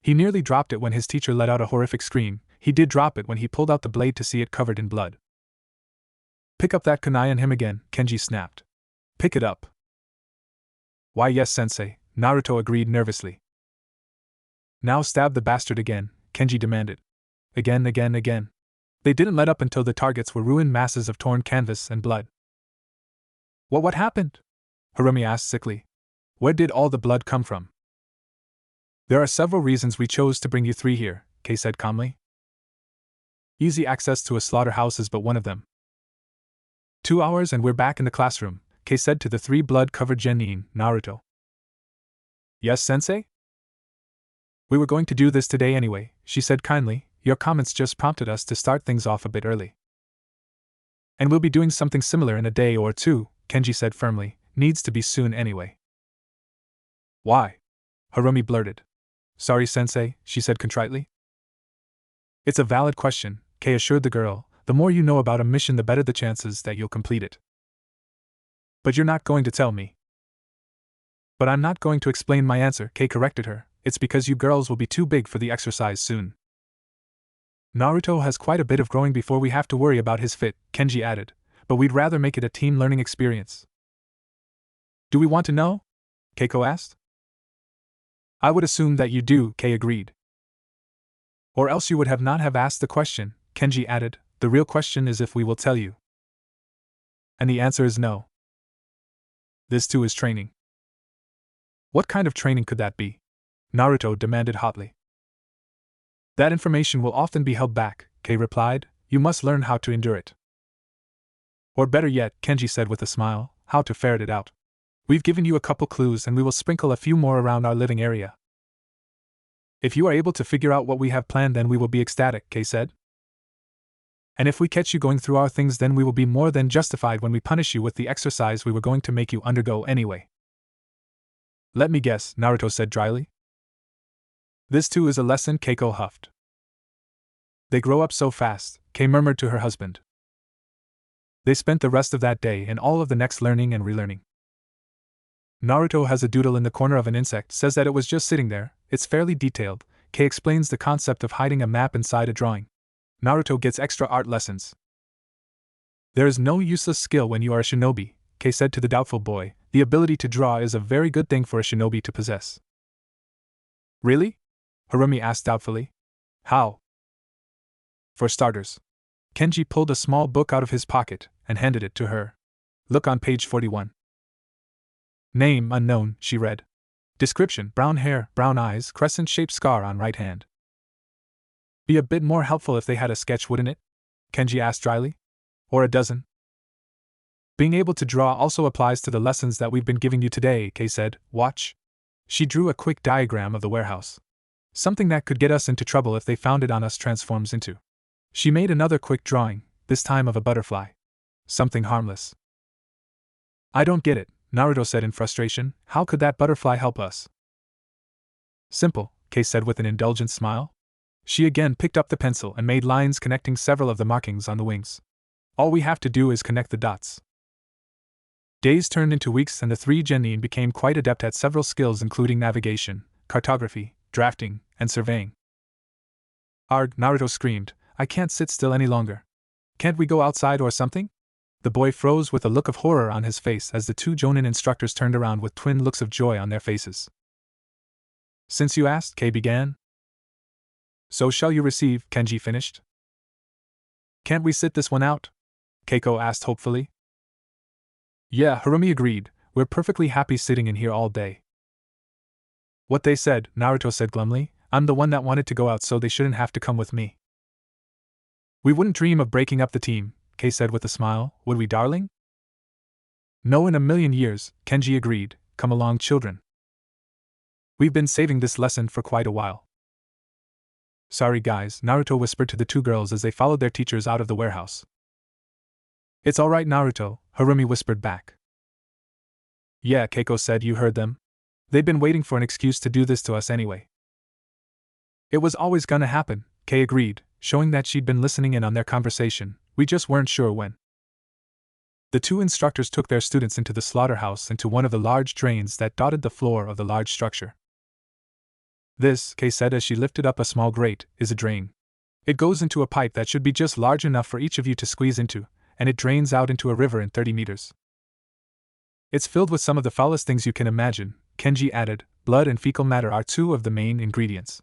He nearly dropped it when his teacher let out a horrific scream. He did drop it when he pulled out the blade to see it covered in blood. Pick up that kunai on him again, Kenji snapped. Pick it up. Why yes, sensei, Naruto agreed nervously. Now stab the bastard again, Kenji demanded. Again. They didn't let up until the targets were ruined masses of torn canvas and blood. What happened? Harumi asked sickly. Where did all the blood come from? There are several reasons we chose to bring you three here, Kei said calmly. Easy access to a slaughterhouse is but one of them. 2 hours and we're back in the classroom, Kei said to the three blood-covered genin, Naruto. Yes, sensei? We were going to do this today anyway, she said kindly. Your comments just prompted us to start things off a bit early. And we'll be doing something similar in a day or two, Kenji said firmly. Needs to be soon anyway. Why? Harumi blurted. Sorry, sensei, she said contritely. It's a valid question, Kei assured the girl. The more you know about a mission, the better the chances that you'll complete it. But you're not going to tell me. But I'm not going to explain my answer, Kei corrected her. It's because you girls will be too big for the exercise soon. Naruto has quite a bit of growing before we have to worry about his fit, Kenji added, but we'd rather make it a team learning experience. Do we want to know? Keiko asked. I would assume that you do, Kei agreed. Or else you would have not have asked the question, Kenji added. The real question is if we will tell you. And the answer is no. This too is training. What kind of training could that be? Naruto demanded hotly. That information will often be held back, Kei replied. You must learn how to endure it. Or better yet, Kenji said with a smile, how to ferret it out. We've given you a couple clues and we will sprinkle a few more around our living area. If you are able to figure out what we have planned, then we will be ecstatic, Kei said. And if we catch you going through our things, then we will be more than justified when we punish you with the exercise we were going to make you undergo anyway. Let me guess, Naruto said dryly. This too is a lesson, Keiko huffed. They grow up so fast, Kei murmured to her husband. They spent the rest of that day and all of the next learning and relearning. Naruto has a doodle in the corner of an insect, says that it was just sitting there. It's fairly detailed. Kei explains the concept of hiding a map inside a drawing. Naruto gets extra art lessons. There is no useless skill when you are a shinobi, Kei said to the doubtful boy. The ability to draw is a very good thing for a shinobi to possess. Really? Harumi asked doubtfully. How? For starters. Kenji pulled a small book out of his pocket and handed it to her. Look on page 41. Name unknown, she read. Description: brown hair, brown eyes, crescent-shaped scar on right hand. Be a bit more helpful if they had a sketch, wouldn't it? Kenji asked dryly. Or a dozen? Being able to draw also applies to the lessons that we've been giving you today, Kei said. Watch. She drew a quick diagram of the warehouse. Something that could get us into trouble if they found it on us transforms into. She made another quick drawing, this time of a butterfly. Something harmless. I don't get it, Naruto said in frustration. How could that butterfly help us? Simple, Kei said with an indulgent smile. She again picked up the pencil and made lines connecting several of the markings on the wings. All we have to do is connect the dots. Days turned into weeks and the three genin became quite adept at several skills including navigation, cartography, drafting, and surveying. Arg, Naruto screamed, I can't sit still any longer. Can't we go outside or something? The boy froze with a look of horror on his face as the two Jonin instructors turned around with twin looks of joy on their faces. Since you asked, Kei began. So shall you receive, Kenji finished. Can't we sit this one out? Keiko asked hopefully. Yeah, Harumi agreed, we're perfectly happy sitting in here all day. What they said, Naruto said glumly, I'm the one that wanted to go out so they shouldn't have to come with me. We wouldn't dream of breaking up the team, Kei said with a smile. Would we, darling? No, in a million years, Kenji agreed. Come along, children. We've been saving this lesson for quite a while. Sorry guys, Naruto whispered to the two girls as they followed their teachers out of the warehouse. It's alright, Naruto, Harumi whispered back. Yeah, Keiko said, you heard them. They'd been waiting for an excuse to do this to us anyway. It was always gonna happen, Kei agreed, showing that she'd been listening in on their conversation. We just weren't sure when. The two instructors took their students into the slaughterhouse and to one of the large drains that dotted the floor of the large structure. This, Kei said as she lifted up a small grate, is a drain. It goes into a pipe that should be just large enough for each of you to squeeze into, and it drains out into a river in 30 meters. It's filled with some of the foulest things you can imagine, Kenji added. Blood and fecal matter are two of the main ingredients.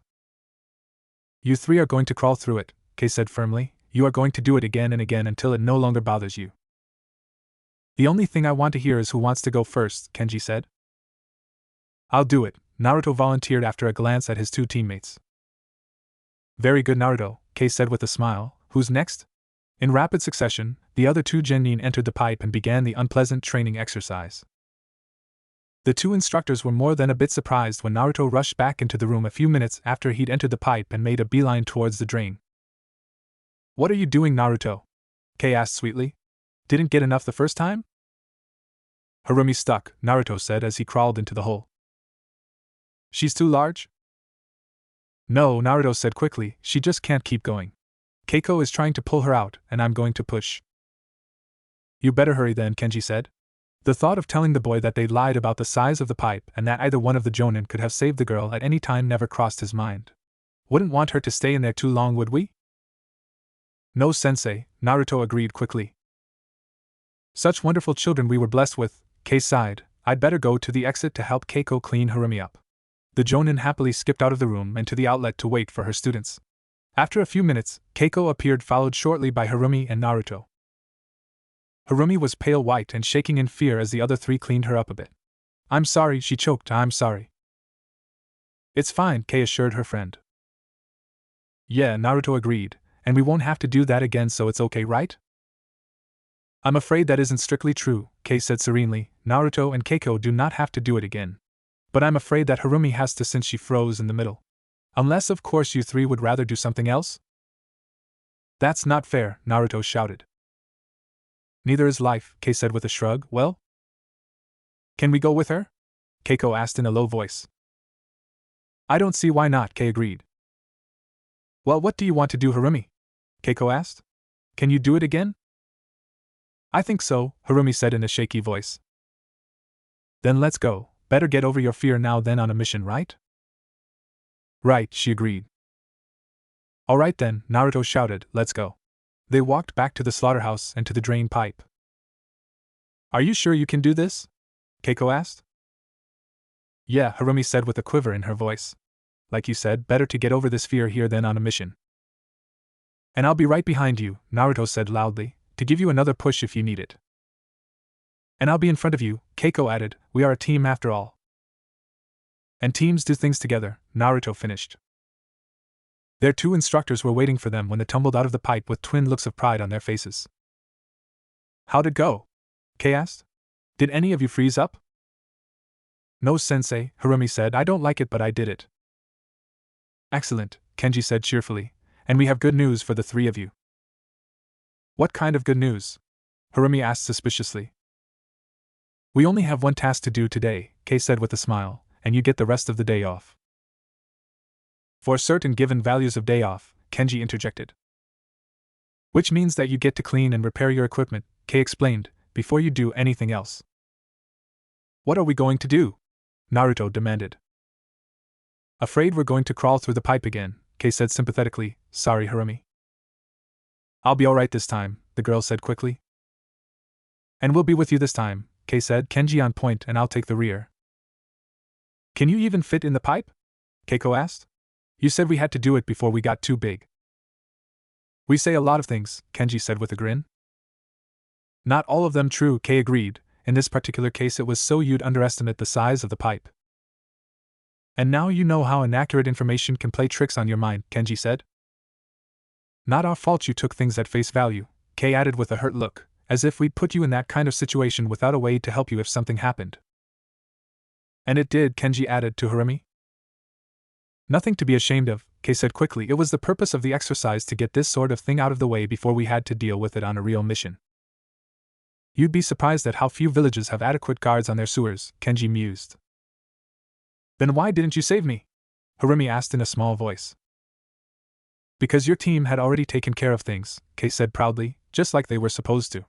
You three are going to crawl through it, Kei said firmly. You are going to do it again and again until it no longer bothers you. The only thing I want to hear is who wants to go first, Kenji said. I'll do it, Naruto volunteered after a glance at his two teammates. Very good, Naruto, Kei said with a smile. Who's next? In rapid succession, the other two genin entered the pipe and began the unpleasant training exercise. The two instructors were more than a bit surprised when Naruto rushed back into the room a few minutes after he'd entered the pipe and made a beeline towards the drain. What are you doing, Naruto? Kei asked sweetly. Didn't get enough the first time? Harumi stuck, Naruto said as he crawled into the hole. She's too large? No, Naruto said quickly, she just can't keep going. Keiko is trying to pull her out, and I'm going to push. You better hurry then, Kenji said. The thought of telling the boy that they'd lied about the size of the pipe and that either one of the jonin could have saved the girl at any time never crossed his mind. Wouldn't want her to stay in there too long, would we? No, sensei, Naruto agreed quickly. Such wonderful children we were blessed with, Kei sighed. I'd better go to the exit to help Keiko clean Harumi up. The jonin happily skipped out of the room and to the outlet to wait for her students. After a few minutes, Keiko appeared, followed shortly by Harumi and Naruto. Harumi was pale white and shaking in fear as the other three cleaned her up a bit. I'm sorry, she choked, I'm sorry. It's fine, Kei assured her friend. Yeah, Naruto agreed, and we won't have to do that again, so it's okay, right? I'm afraid that isn't strictly true, Kei said serenely. Naruto and Keiko do not have to do it again. But I'm afraid that Harumi has to since she froze in the middle. Unless, of course, you three would rather do something else? That's not fair, Naruto shouted. Neither is life, Kei said with a shrug. Well? Can we go with her? Keiko asked in a low voice. I don't see why not, Kei agreed. Well, what do you want to do, Harumi? Keiko asked. Can you do it again? I think so, Harumi said in a shaky voice. Then let's go. Better get over your fear now than on a mission, right? Right, she agreed. Alright then, Naruto shouted, let's go. They walked back to the slaughterhouse and to the drain pipe. Are you sure you can do this? Keiko asked. Yeah, Harumi said with a quiver in her voice. Like you said, better to get over this fear here than on a mission. And I'll be right behind you, Naruto said loudly, to give you another push if you need it. And I'll be in front of you, Keiko added, we are a team after all. And teams do things together, Naruto finished. Their two instructors were waiting for them when they tumbled out of the pipe with twin looks of pride on their faces. How'd it go? Kei asked. Did any of you freeze up? No, sensei, Harumi said. I don't like it, but I did it. Excellent, Kenji said cheerfully, and we have good news for the three of you. What kind of good news? Harumi asked suspiciously. We only have one task to do today, Kei said with a smile, and you get the rest of the day off. For certain given values of day off, Kenji interjected. Which means that you get to clean and repair your equipment, Kei explained, before you do anything else. What are we going to do? Naruto demanded. Afraid we're going to crawl through the pipe again, Kei said sympathetically. Sorry, Harumi. I'll be alright this time, the girl said quickly. And we'll be with you this time, Kei said, Kenji on point and I'll take the rear. Can you even fit in the pipe? Keiko asked. You said we had to do it before we got too big. We say a lot of things, Kenji said with a grin. Not all of them true, Kei agreed. In this particular case it was so you'd underestimate the size of the pipe. And now you know how inaccurate information can play tricks on your mind, Kenji said. Not our fault you took things at face value, Kei added with a hurt look, as if we'd put you in that kind of situation without a way to help you if something happened. And it did, Kenji added to Harumi. Nothing to be ashamed of, Kei said quickly. It was the purpose of the exercise to get this sort of thing out of the way before we had to deal with it on a real mission. You'd be surprised at how few villages have adequate guards on their sewers, Kenji mused. Then why didn't you save me? Harumi asked in a small voice. Because your team had already taken care of things, Kei said proudly, just like they were supposed to.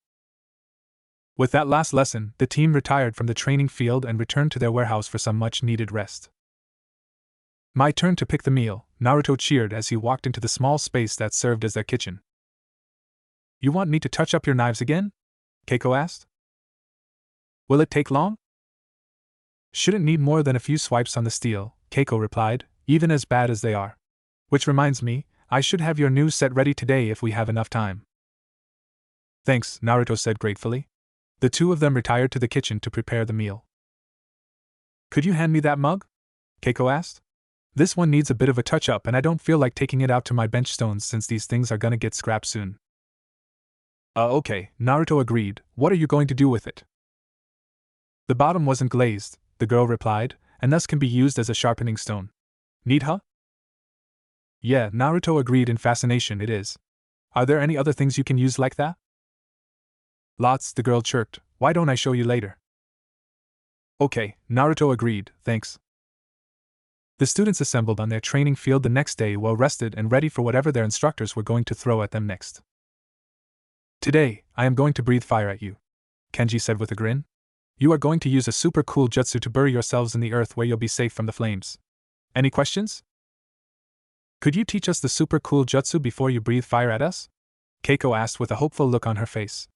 With that last lesson, the team retired from the training field and returned to their warehouse for some much-needed rest. My turn to pick the meal, Naruto cheered as he walked into the small space that served as their kitchen. You want me to touch up your knives again? Keiko asked. Will it take long? Shouldn't need more than a few swipes on the steel, Keiko replied, even as bad as they are. Which reminds me, I should have your new set ready today if we have enough time. Thanks, Naruto said gratefully. The two of them retired to the kitchen to prepare the meal. Could you hand me that mug? Keiko asked. This one needs a bit of a touch-up and I don't feel like taking it out to my bench stones since these things are gonna get scrapped soon. Okay, Naruto agreed. What are you going to do with it? The bottom wasn't glazed, the girl replied, and thus can be used as a sharpening stone. Neat, huh? Yeah, Naruto agreed in fascination. It is. Are there any other things you can use like that? Lots, the girl chirped. Why don't I show you later? Okay, Naruto agreed, thanks. The students assembled on their training field the next day well rested and ready for whatever their instructors were going to throw at them next. Today, I am going to breathe fire at you, Kenji said with a grin. You are going to use a super cool jutsu to bury yourselves in the earth where you'll be safe from the flames. Any questions? Could you teach us the super cool jutsu before you breathe fire at us? Keiko asked with a hopeful look on her face.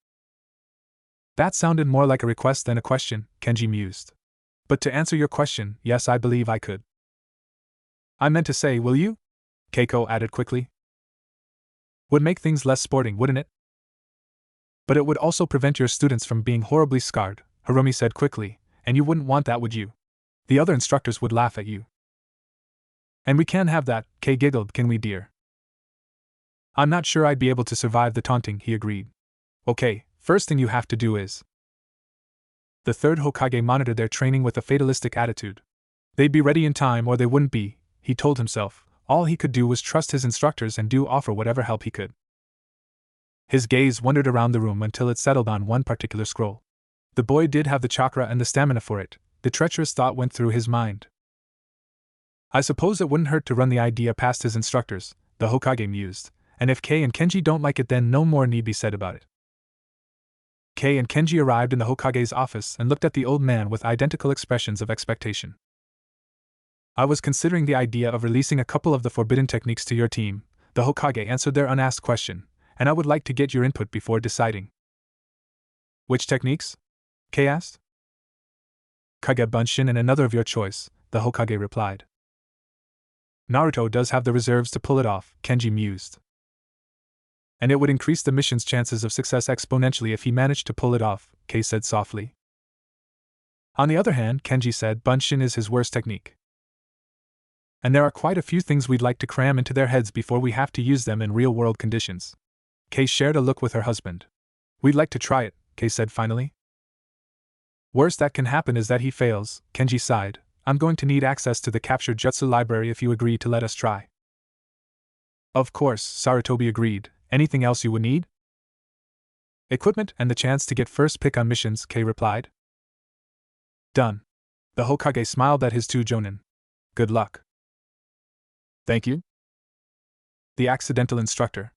That sounded more like a request than a question, Kenji mused. But to answer your question, yes, I believe I could. I meant to say, will you? Keiko added quickly. Would make things less sporting, wouldn't it? But it would also prevent your students from being horribly scarred, Harumi said quickly, and you wouldn't want that, would you? The other instructors would laugh at you. And we can't have that, Kei giggled, can we, dear? I'm not sure I'd be able to survive the taunting, he agreed. Okay, first thing you have to do is. The third Hokage monitored their training with a fatalistic attitude. They'd be ready in time or they wouldn't be, he told himself. All he could do was trust his instructors and offer whatever help he could. His gaze wandered around the room until it settled on one particular scroll. The boy did have the chakra and the stamina for it, the treacherous thought went through his mind. I suppose it wouldn't hurt to run the idea past his instructors, the Hokage mused, and if Kei and Kenji don't like it then no more need be said about it. Kei and Kenji arrived in the Hokage's office and looked at the old man with identical expressions of expectation. I was considering the idea of releasing a couple of the forbidden techniques to your team, the Hokage answered their unasked question, and I would like to get your input before deciding. Which techniques? Kei asked. Kage Bunshin and another of your choice, the Hokage replied. Naruto does have the reserves to pull it off, Kenji mused. And it would increase the mission's chances of success exponentially if he managed to pull it off, Kei said softly. On the other hand, Kenji said, Bunshin is his worst technique. And there are quite a few things we'd like to cram into their heads before we have to use them in real-world conditions. Kei shared a look with her husband. We'd like to try it, Kei said finally. Worst that can happen is that he fails, Kenji sighed. I'm going to need access to the captured jutsu library if you agree to let us try. Of course, Sarutobi agreed. Anything else you would need? Equipment and the chance to get first pick on missions, Kei replied. Done. The Hokage smiled at his two jonin. Good luck. Thank you. The accidental instructor.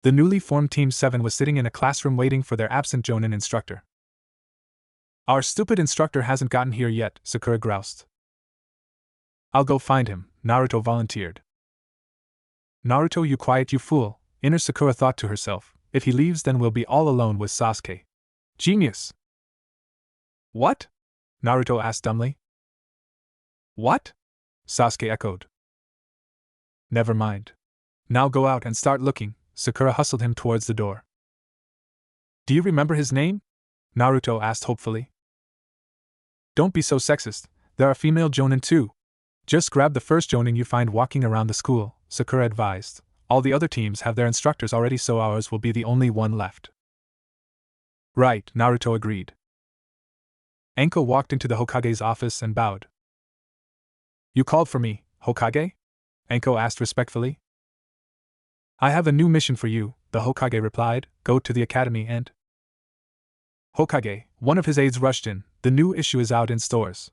The newly formed Team 7 was sitting in a classroom waiting for their absent jonin instructor. Our stupid instructor hasn't gotten here yet, Sakura groused. I'll go find him, Naruto volunteered. Naruto, you quiet, you fool, inner Sakura thought to herself. If he leaves then we'll be all alone with Sasuke. Genius! What? Naruto asked dumbly. What? Sasuke echoed. Never mind. Now go out and start looking, Sakura hustled him towards the door. Do you remember his name? Naruto asked hopefully. Don't be so sexist, there are female jonin too. Just grab the first jonin you find walking around the school, Sakura advised. All the other teams have their instructors already, so ours will be the only one left. Right, Naruto agreed. Anko walked into the Hokage's office and bowed. You called for me, Hokage? Anko asked respectfully. I have a new mission for you, the Hokage replied. Go to the academy and... Hokage, one of his aides rushed in. The new issue is out in stores.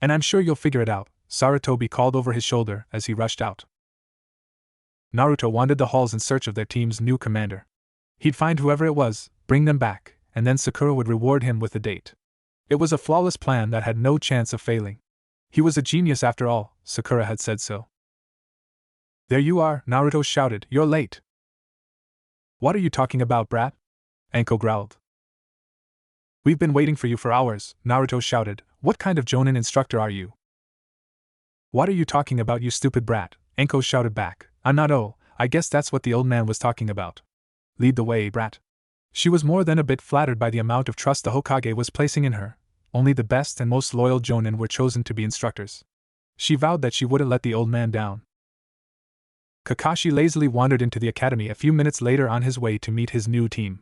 And I'm sure you'll figure it out, Sarutobi called over his shoulder as he rushed out. Naruto wandered the halls in search of their team's new commander. He'd find whoever it was, bring them back, and then Sakura would reward him with a date. It was a flawless plan that had no chance of failing. He was a genius after all, Sakura had said so. There you are, Naruto shouted, you're late. What are you talking about, brat? Anko growled. We've been waiting for you for hours, Naruto shouted. What kind of Jonin instructor are you? What are you talking about, you stupid brat? Anko shouted back. I'm not. Oh, I guess that's what the old man was talking about. Lead the way, brat. She was more than a bit flattered by the amount of trust the Hokage was placing in her. Only the best and most loyal Jonin were chosen to be instructors. She vowed that she wouldn't let the old man down. Kakashi lazily wandered into the academy a few minutes later on his way to meet his new team.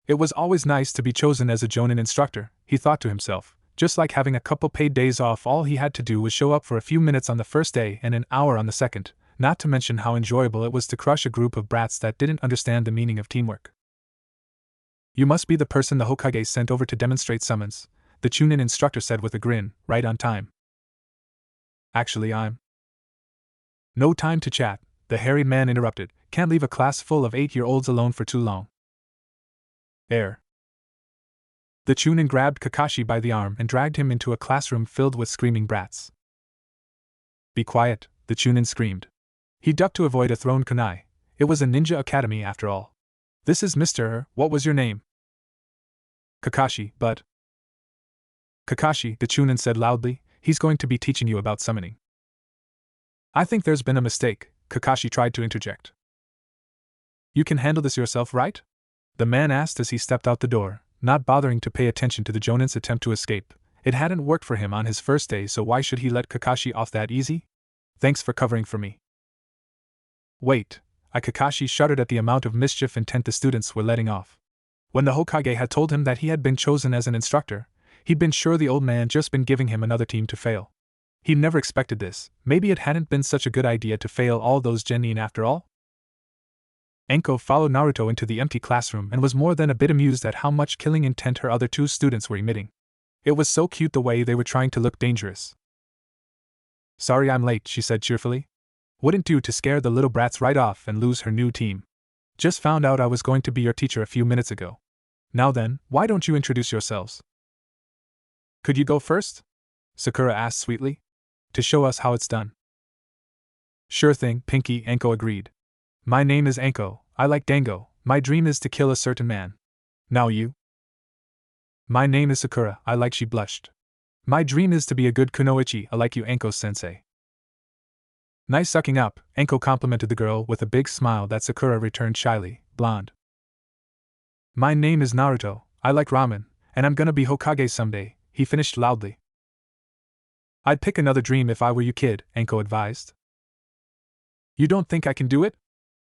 It was always nice to be chosen as a Jonin instructor, he thought to himself. Just like having a couple paid days off, all he had to do was show up for a few minutes on the first day and an hour on the second, not to mention how enjoyable it was to crush a group of brats that didn't understand the meaning of teamwork. You must be the person the Hokage sent over to demonstrate summons, the Chunin instructor said with a grin, right on time. Actually, I'm... No time to chat, the hairy man interrupted. Can't leave a class full of 8-year-olds alone for too long. Air. The Chunin grabbed Kakashi by the arm and dragged him into a classroom filled with screaming brats. Be quiet, the Chunin screamed. He ducked to avoid a thrown kunai. It was a ninja academy after all. This is Mr. What was your name? Kakashi, but... Kakashi, the Chunin said loudly, he's going to be teaching you about summoning. I think there's been a mistake, Kakashi tried to interject. You can handle this yourself, right? The man asked as he stepped out the door, not bothering to pay attention to the Jonin's attempt to escape. It hadn't worked for him on his first day, so why should he let Kakashi off that easy? Thanks for covering for me. Wait, Kakashi shuddered at the amount of mischief intent the students were letting off. When the Hokage had told him that he had been chosen as an instructor, he'd been sure the old man just been giving him another team to fail. He'd never expected this. Maybe it hadn't been such a good idea to fail all those genin after all? Anko followed Naruto into the empty classroom and was more than a bit amused at how much killing intent her other two students were emitting. It was so cute the way they were trying to look dangerous. Sorry I'm late, she said cheerfully. Wouldn't do to scare the little brats right off and lose her new team. Just found out I was going to be your teacher a few minutes ago. Now then, why don't you introduce yourselves? Could you go first? Sakura asked sweetly. To show us how it's done. Sure thing, Pinky, Anko agreed. My name is Anko, I like dango, my dream is to kill a certain man. Now you? My name is Sakura, I like, she blushed. My dream is to be a good kunoichi, I like you, Anko-sensei. Nice sucking up, Anko complimented the girl with a big smile that Sakura returned shyly, blonde. My name is Naruto, I like ramen, and I'm gonna be Hokage someday, he finished loudly. I'd pick another dream if I were you, kid, Anko advised. You don't think I can do it?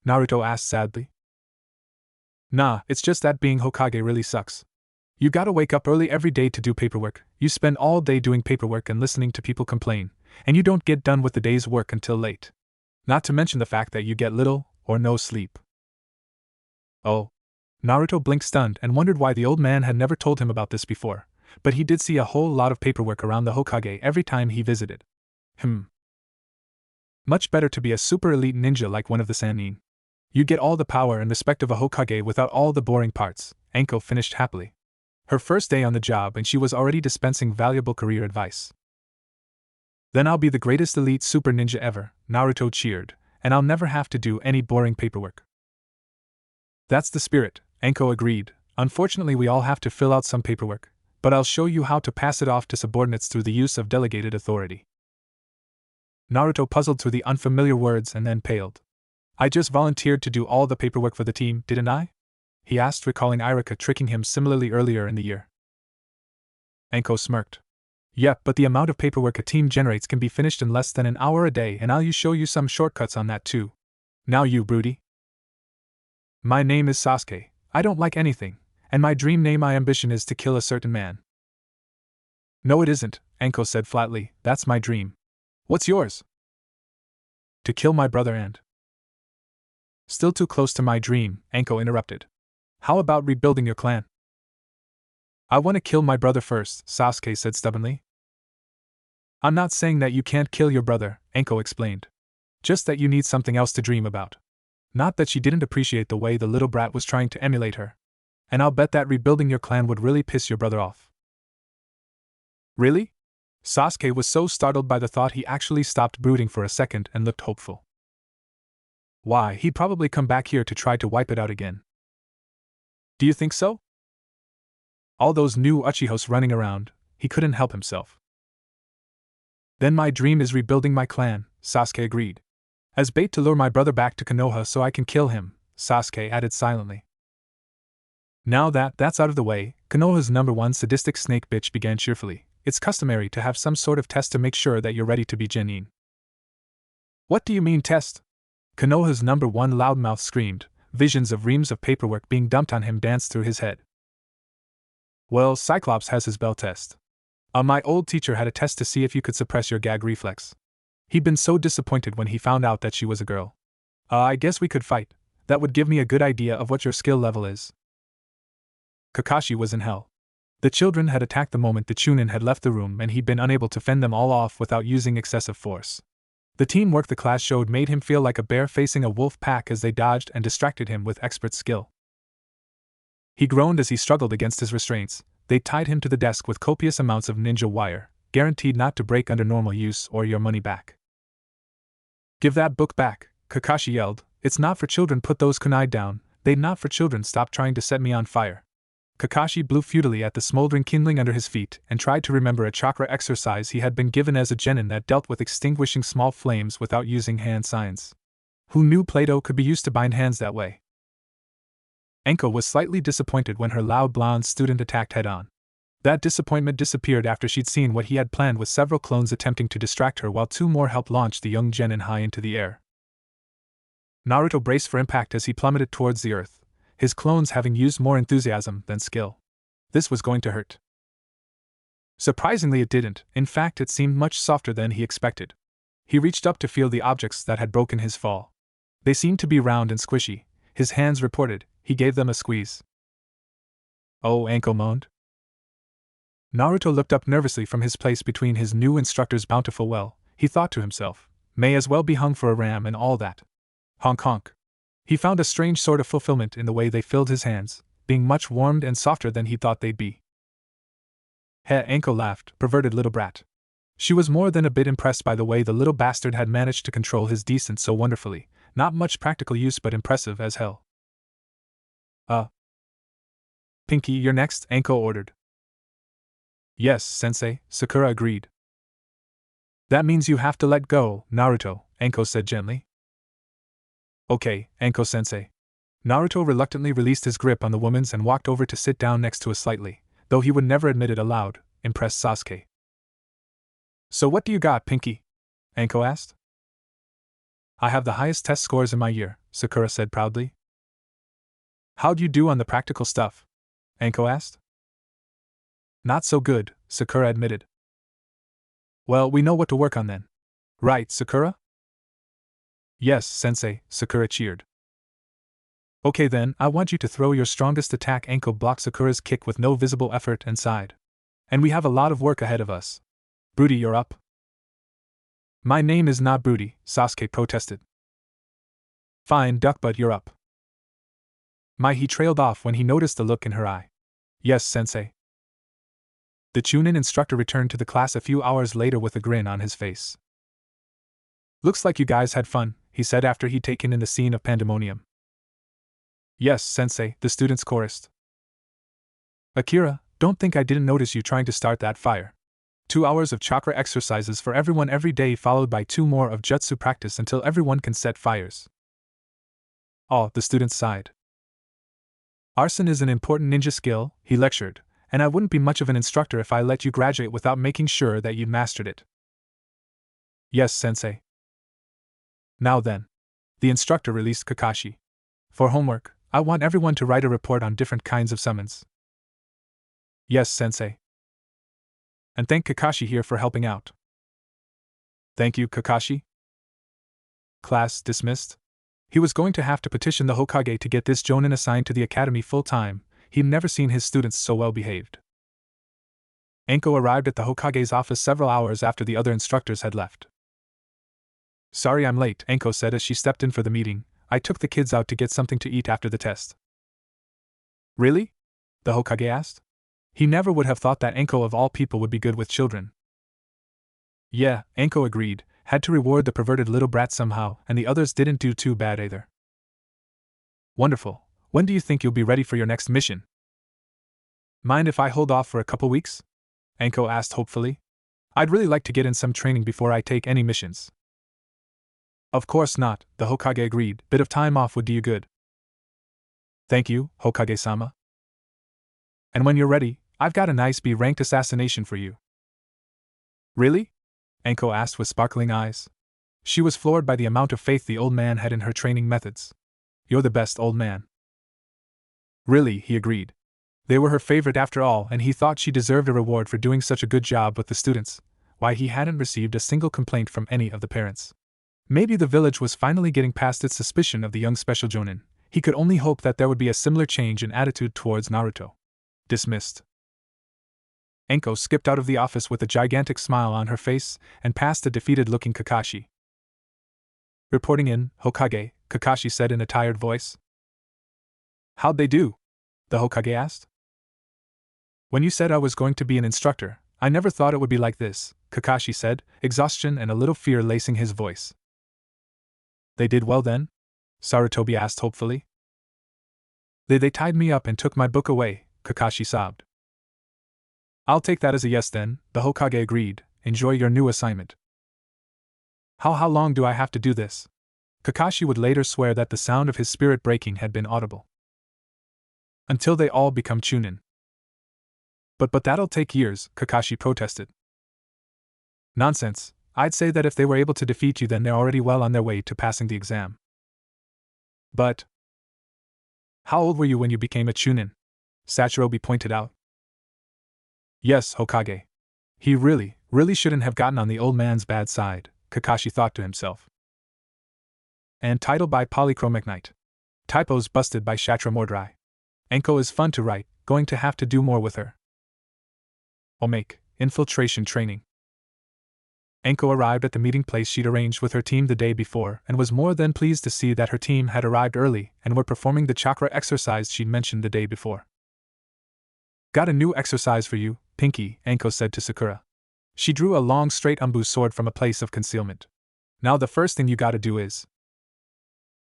Naruto asked sadly. Nah, it's just that being Hokage really sucks. You gotta wake up early every day to do paperwork, you spend all day doing paperwork and listening to people complain, and you don't get done with the day's work until late. Not to mention the fact that you get little or no sleep. Oh. Naruto blinked stunned and wondered why the old man had never told him about this before, but he did see a whole lot of paperwork around the Hokage every time he visited. Much better to be a super elite ninja like one of the Sannin. You get all the power and respect of a Hokage without all the boring parts, Anko finished happily. Her first day on the job and she was already dispensing valuable career advice. Then I'll be the greatest elite super ninja ever, Naruto cheered, and I'll never have to do any boring paperwork. That's the spirit, Anko agreed. Unfortunately we all have to fill out some paperwork, but I'll show you how to pass it off to subordinates through the use of delegated authority. Naruto puzzled through the unfamiliar words and then paled. I just volunteered to do all the paperwork for the team, didn't I? He asked, recalling Irika tricking him similarly earlier in the year. Anko smirked. Yep, but the amount of paperwork a team generates can be finished in less than an hour a day, and I'll show you some shortcuts on that too. Now you, broody. My name is Sasuke. I don't like anything, and my dream name, my ambition is to kill a certain man. No, it isn't, Anko said flatly. That's my dream. What's yours? To kill my brother and. Still too close to my dream, Anko interrupted. How about rebuilding your clan? I want to kill my brother first, Sasuke said stubbornly. I'm not saying that you can't kill your brother, Anko explained. Just that you need something else to dream about. Not that she didn't appreciate the way the little brat was trying to emulate her. And I'll bet that rebuilding your clan would really piss your brother off. Really? Sasuke was so startled by the thought he actually stopped brooding for a second and looked hopeful. Why, he'd probably come back here to try to wipe it out again. Do you think so? All those new Uchihos running around, he couldn't help himself. Then my dream is rebuilding my clan, Sasuke agreed. As bait to lure my brother back to Konoha so I can kill him, Sasuke added silently. Now that that's out of the way, Konoha's #1 sadistic snake bitch began cheerfully. It's customary to have some sort of test to make sure that you're ready to be genin. What do you mean test? Konoha's #1 loudmouth screamed. Visions of reams of paperwork being dumped on him danced through his head. Well, Cyclops has his bell test. My old teacher had a test to see if you could suppress your gag reflex. He'd been so disappointed when he found out that she was a girl. I guess we could fight. That would give me a good idea of what your skill level is. Kakashi was in hell. The children had attacked the moment the Chunin had left the room, and he'd been unable to fend them all off without using excessive force. The teamwork the class showed made him feel like a bear facing a wolf pack as they dodged and distracted him with expert skill. He groaned as he struggled against his restraints. They tied him to the desk with copious amounts of ninja wire, guaranteed not to break under normal use or your money back. Give that book back, Kakashi yelled. It's not for children. Put those kunai down. They're not for children. Stop trying to set me on fire. Kakashi blew futilely at the smoldering kindling under his feet and tried to remember a chakra exercise he had been given as a genin that dealt with extinguishing small flames without using hand signs. Who knew Play-Doh could be used to bind hands that way? Anko was slightly disappointed when her loud blonde student attacked head-on. That disappointment disappeared after she'd seen what he had planned, with several clones attempting to distract her while two more helped launch the young genin high into the air. Naruto braced for impact as he plummeted towards the earth, his clones having used more enthusiasm than skill. This was going to hurt. Surprisingly, it didn't. In fact, it seemed much softer than he expected. He reached up to feel the objects that had broken his fall. They seemed to be round and squishy. His hands reported. He gave them a squeeze. Oh, Anko moaned. Naruto looked up nervously from his place between his new instructor's bountiful well. He thought to himself, may as well be hung for a ram and all that. Honk honk. He found a strange sort of fulfillment in the way they filled his hands, being much warmed and softer than he thought they'd be. Heh, Anko laughed, perverted little brat. She was more than a bit impressed by the way the little bastard had managed to control his descent so wonderfully. Not much practical use, but impressive as hell. Pinky, you're next, Anko ordered. Yes, sensei, Sakura agreed. That means you have to let go, Naruto, Anko said gently. Okay, Anko sensei. Naruto reluctantly released his grip on the woman's and walked over to sit down next to a slightly, though he would never admit it aloud, impressed Sasuke. So what do you got, Pinky? Anko asked. I have the highest test scores in my year, Sakura said proudly. How'd you do on the practical stuff? Anko asked. Not so good, Sakura admitted. Well, we know what to work on then. Right, Sakura? Yes, sensei, Sakura cheered. Okay then, I want you to throw your strongest attack. Anko blocked Sakura's kick with no visible effort and sighed. And we have a lot of work ahead of us. Broody, you're up. My name is not Broody, Sasuke protested. Fine, Duckbutt, you're up. He trailed off when he noticed the look in her eye. Yes, sensei. The Chunin instructor returned to the class a few hours later with a grin on his face. Looks like you guys had fun, he said after he'd taken in the scene of pandemonium. Yes, sensei, the students chorused. Akira, don't think I didn't notice you trying to start that fire. 2 hours of chakra exercises for everyone every day, followed by 2 more of jutsu practice until everyone can set fires. Oh, the students sighed. Arson is an important ninja skill, he lectured, and I wouldn't be much of an instructor if I let you graduate without making sure that you'd mastered it. Yes, sensei. Now then. The instructor released Kakashi. For homework, I want everyone to write a report on different kinds of summons. Yes, sensei. And thank Kakashi here for helping out. Thank you, Kakashi. Class dismissed. He was going to have to petition the Hokage to get this Jonin assigned to the academy full-time. He'd never seen his students so well behaved. Anko arrived at the Hokage's office several hours after the other instructors had left. Sorry I'm late, Anko said as she stepped in for the meeting. I took the kids out to get something to eat after the test. Really? The Hokage asked. He never would have thought that Anko of all people would be good with children. Yeah, Anko agreed, had to reward the perverted little brat somehow, and the others didn't do too bad either. Wonderful. When do you think you'll be ready for your next mission? Mind if I hold off for a couple weeks? Anko asked hopefully. I'd really like to get in some training before I take any missions. Of course not, the Hokage agreed. Bit of time off would do you good. Thank you, Hokage-sama. And when you're ready, I've got a nice B-ranked assassination for you. Really? Anko asked with sparkling eyes. She was floored by the amount of faith the old man had in her training methods. You're the best, old man. Really, he agreed. They were her favorite after all, and he thought she deserved a reward for doing such a good job with the students. Why, he hadn't received a single complaint from any of the parents. Maybe the village was finally getting past its suspicion of the young special Jonin. He could only hope that there would be a similar change in attitude towards Naruto. Dismissed. Anko skipped out of the office with a gigantic smile on her face and passed a defeated-looking Kakashi. Reporting in, Hokage, Kakashi said in a tired voice. How'd they do? The Hokage asked. When you said I was going to be an instructor, I never thought it would be like this, Kakashi said, exhaustion and a little fear lacing his voice. They did well then? Sarutobi asked hopefully. They tied me up and took my book away, Kakashi sobbed. I'll take that as a yes then, the Hokage agreed. Enjoy your new assignment. How long do I have to do this? Kakashi would later swear that the sound of his spirit breaking had been audible. Until they all become Chunin. But that'll take years, Kakashi protested. Nonsense, I'd say that if they were able to defeat you then they're already well on their way to passing the exam. But how old were you when you became a Chunin? Sachirobi pointed out. Yes, Hokage. He really shouldn't have gotten on the old man's bad side, Kakashi thought to himself. And title by Polychromic Knight. Typos busted by Shatra Mordrai. Anko is fun to write, going to have to do more with her. Omake, infiltration training. Anko arrived at the meeting place she'd arranged with her team the day before and was more than pleased to see that her team had arrived early and were performing the chakra exercise she'd mentioned the day before. Got a new exercise for you, Pinky, Anko said to Sakura. She drew a long straight umbu sword from a place of concealment. Now the first thing you gotta do is